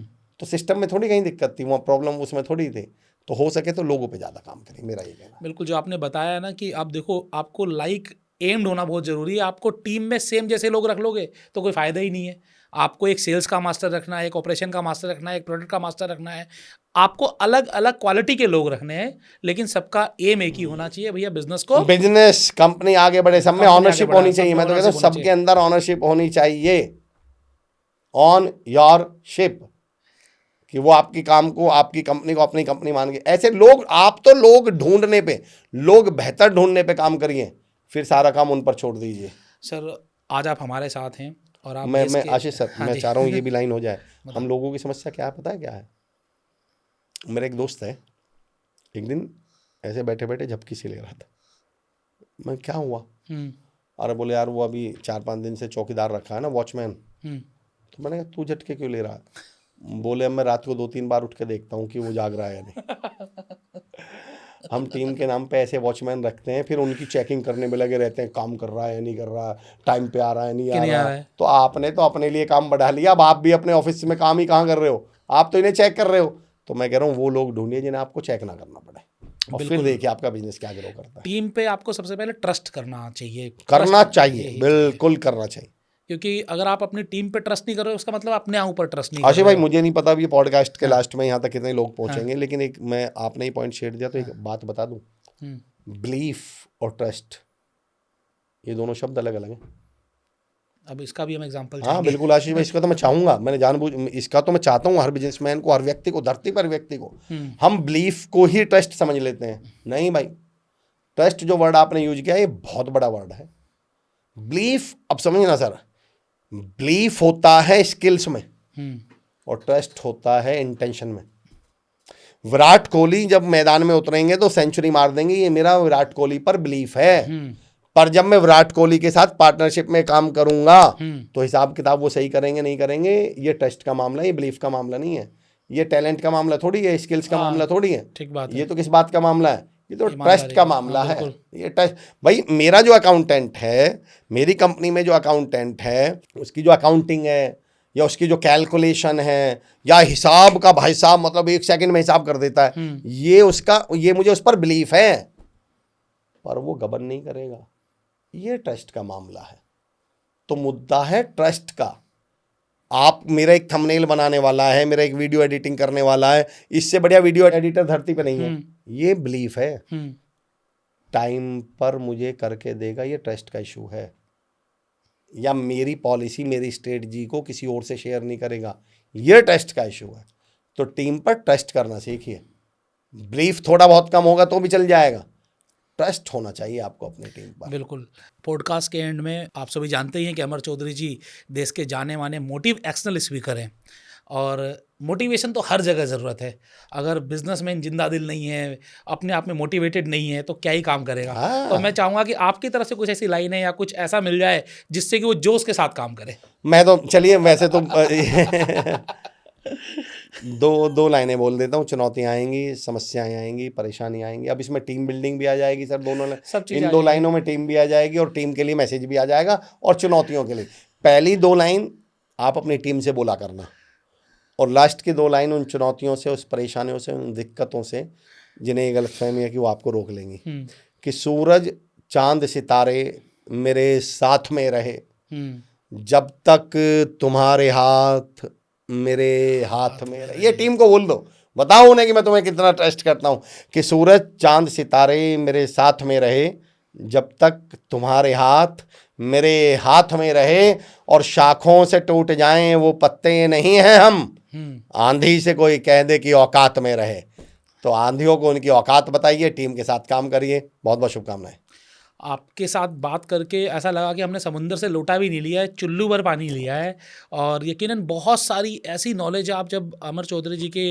तो सिस्टम में थोड़ी कहीं दिक्कत थी, वहाँ प्रॉब्लम उसमें थोड़ी थी। तो हो सके तो लोगों पे ज़्यादा काम करें, मेरा ये कहना। बिल्कुल, जो आपने बताया ना कि आप देखो, आपको लाइक एम्ड होना बहुत ज़रूरी है। आपको टीम में सेम जैसे लोग रख लोगे तो कोई फ़ायदा ही नहीं है। आपको एक सेल्स का मास्टर रखना है, एक ऑपरेशन का मास्टर रखना है, एक प्रोडक्ट का मास्टर रखना है। आपको अलग अलग क्वालिटी के लोग रखने हैं, लेकिन सबका एम एक ही होना चाहिए भैया, बिजनेस को बिजनेस कंपनी आगे बढ़े, सब में कंपनी आगे ऑनरशिप बढ़े, होनी सब चाहिए। में मैं तो कहता हूँ ownership होनी सबके अंदर ऑनरशिप होनी चाहिए, ऑन योर शिप, कि वो आपकी काम को, आपकी कंपनी को अपनी कंपनी मान के। ऐसे लोग, आप तो लोग ढूंढने पे, लोग बेहतर ढूंढने पे काम करिए, फिर सारा काम उन पर छोड़ दीजिए। सर आज आप हमारे साथ हैं और आप मैं देश मैं के आशीष सर, हाँ मैं जी चाह रहा हूँ ये भी लाइन हो जाए। हम लोगों की समस्या क्या है पता है क्या है? मेरा एक दोस्त है, एक दिन ऐसे बैठे बैठे झपकी सी ले रहा था। मैं, क्या हुआ? अरे बोले यार वो अभी 4-5 दिन से चौकीदार रखा है ना, वॉचमैन। तो मैंने कहा तू झटके क्यों ले रहा है? बोले अब मैं रात को 2-3 बार उठ के देखता हूँ कि वो जाग रहा है या नहीं। हम टीम के नाम पे ऐसे वॉचमैन रखते हैं, फिर उनकी चेकिंग करने में लगे रहते हैं, काम कर रहा है या नहीं कर रहा, टाइम पे आ रहा है नहीं आ रहा। तो आपने तो अपने लिए काम बढ़ा लिया, अब आप भी अपने ऑफिस में काम ही कहाँ कर रहे हो, आप तो इन्हें चेक कर रहे हो। तो मैं कह रहा हूँ वो लोग ढूंढिए जिन्हें आपको चेक ना करना पड़े, और फिर देखिए आपका बिजनेस क्या ग्रो करता है। टीम पे आपको सबसे पहले ट्रस्ट करना चाहिए, करना चाहिए, बिल्कुल करना चाहिए, क्योंकि अगर आप अपनी टीम पे ट्रस्ट नहीं कर रहे हो, उसका मतलब अपने ऊपर ट्रस्ट नहीं कर आशीष रहे भाई। मुझे नहीं पता अभी पॉडकास्ट के लास्ट में यहाँ तक कितने लोग पहुंचेंगे, लेकिन एक मैं, आपने ही पॉइंट शेयर दिया तो एक बात बता दूं, बिलीफ और ट्रस्ट, ये दोनों शब्द अलग अलग हैं। अब इसका भी हम एग्जांपल हाँ बिल्कुल आशीष भाई, इसका तो मैं चाहूंगा, मैंने जानबूझ, इसका तो मैं चाहता हूँ हर बिजनेसमैन को, हर व्यक्ति को, धरती पर व्यक्ति को, हम बिलीफ को ही ट्रस्ट समझ लेते हैं। नहीं भाई, ट्रस्ट जो वर्ड आपने यूज किया ये बहुत बड़ा वर्ड है। बिलीफ, अब समझना सर, बिलीफ होता है स्किल्स में और ट्रस्ट होता है इंटेंशन में। विराट कोहली जब मैदान में उतरेंगे तो सेंचुरी मार देंगे, ये मेरा विराट कोहली पर बिलीफ है। पर जब मैं विराट कोहली के साथ पार्टनरशिप में काम करूंगा तो हिसाब किताब वो सही करेंगे नहीं करेंगे, ये ट्रस्ट का मामला है, ये बिलीफ का मामला नहीं है, ये टैलेंट का मामला थोड़ी है, स्किल्स का मामला थोड़ी है। ठीक बात है। ये तो किस बात का मामला है? ये तो ट्रस्ट का मामला है। ये ट्रस्ट भाई, मेरा जो अकाउंटेंट है, मेरी कंपनी में जो अकाउंटेंट है, उसकी जो अकाउंटिंग है या उसकी जो कैलकुलेशन है या हिसाब का, भाई साहब मतलब 1 सेकंड में हिसाब कर देता है, ये उसका, ये मुझे उस पर बिलीफ है, पर वो गबन नहीं करेगा, ये ट्रस्ट का मामला है। तो मुद्दा है ट्रस्ट का। आप, मेरा एक थंबनेल बनाने वाला है, मेरा एक वीडियो एडिटिंग करने वाला है, इससे बढ़िया वीडियो एडिटर धरती पे नहीं है, ये बिलीफ है। टाइम पर मुझे करके देगा, ये ट्रस्ट का इशू है। या मेरी पॉलिसी, मेरी स्ट्रेटजी को किसी और से शेयर नहीं करेगा, ये ट्रस्ट का इशू है। तो टीम पर ट्रस्ट करना सीखिए। बिलीफ थोड़ा बहुत कम होगा तो भी चल जाएगा, ट्रस्ट होना चाहिए आपको अपनी टीम पर। बिल्कुल। पॉडकास्ट के एंड में आप सभी जानते ही हैं कि अमर चौधरी जी देश के जाने माने मोटिवेशनल स्पीकर हैं, और मोटिवेशन तो हर जगह ज़रूरत है। अगर बिजनेसमैन जिंदा दिल नहीं है, अपने आप में मोटिवेटेड नहीं है, तो क्या ही काम करेगा। तो मैं चाहूँगा कि आपकी तरफ से कुछ ऐसी लाइनें या कुछ ऐसा मिल जाए जिससे कि वो जोश के साथ काम करे। मैं तो, चलिए वैसे तो दो लाइनें बोल देता हूँ। चुनौतियाँ आएंगी, समस्याएं आएंगी, परेशानी आएंगी। अब इसमें टीम बिल्डिंग भी आ जाएगी सर, दोनों इन 2 लाइनों में टीम भी आ जाएगी और टीम के लिए मैसेज भी आ जाएगा और चुनौतियों के लिए। पहली 2 लाइन आप अपनी टीम से बोला करना, और लास्ट की 2 लाइन उन चुनौतियों से, उस परेशानियों से, उन दिक्कतों से जिन्हें ये गलतफहमी है कि वो आपको रोक लेंगी। कि सूरज, चांद, सितारे मेरे साथ में रहे जब तक तुम्हारे हाथ मेरे हाथ में रहे। ये टीम को बोल दो, बताओ उन्हें कि मैं तुम्हें कितना ट्रस्ट करता हूँ। कि सूरज, चांद, सितारे मेरे साथ में रहे जब तक तुम्हारे हाथ मेरे हाथ में रहे, और शाखों से टूट जाएं वो पत्ते नहीं हैं हम, आंधी से कोई कह दे कि औकात में रहे। तो आंधियों को उनकी औकात बताइए, टीम के साथ काम करिए। बहुत बहुत शुभकामनाएं। आपके साथ बात करके ऐसा लगा कि हमने समुंदर से लोटा भी नहीं लिया है, चुल्लू भर पानी लिया है। और यकीनन बहुत सारी ऐसी नॉलेज, आप जब अमर चौधरी जी के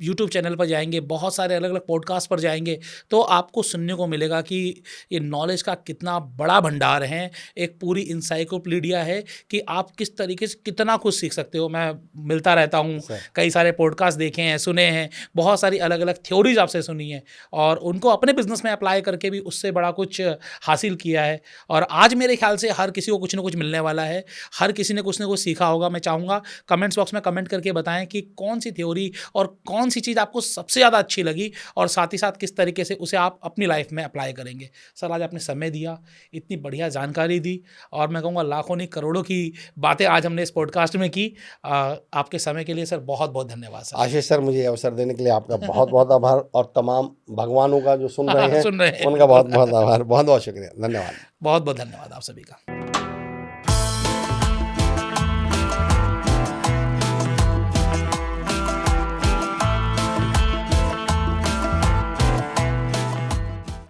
यूट्यूब चैनल पर जाएंगे, बहुत सारे अलग अलग पॉडकास्ट पर जाएंगे, तो आपको सुनने को मिलेगा कि ये नॉलेज का कितना बड़ा भंडार है, एक पूरी इंसाइक्लोपीडिया है कि आप किस तरीके से कितना कुछ सीख सकते हो। मैं मिलता रहता हूँ, कई सारे पॉडकास्ट देखे हैं, सुने हैं, बहुत सारी अलग अलग थ्योरीज आपसे सुनी है, और उनको अपने बिजनेस में अप्लाई करके भी उससे बड़ा कुछ हासिल किया है और आज मेरे ख्याल से हर किसी को कुछ ना कुछ मिलने वाला है, हर किसी ने कुछ ना कुछ सीखा होगा। मैं चाहूँगा कमेंट्स बॉक्स में कमेंट करके बताएं कि कौन सी थ्योरी और कौन सी चीज़ आपको सबसे ज़्यादा अच्छी लगी और साथ ही साथ किस तरीके से उसे आप अपनी लाइफ में अप्लाई करेंगे। सर, आज आपने समय दिया, इतनी बढ़िया जानकारी दी और मैं कहूँगा लाखों नहीं करोड़ों की बातें आज हमने इस पॉडकास्ट में की। आपके समय के लिए सर बहुत बहुत धन्यवाद सर। आशीष सर, मुझे ये अवसर देने के लिए आपका बहुत बहुत आभार, और तमाम भगवानों का जो सुन रहे हैं सुन रहे हैं। उनका बहुत बहुत आभार, बहुत बहुत शुक्रिया, धन्यवाद। बहुत बहुत धन्यवाद आप सभी का।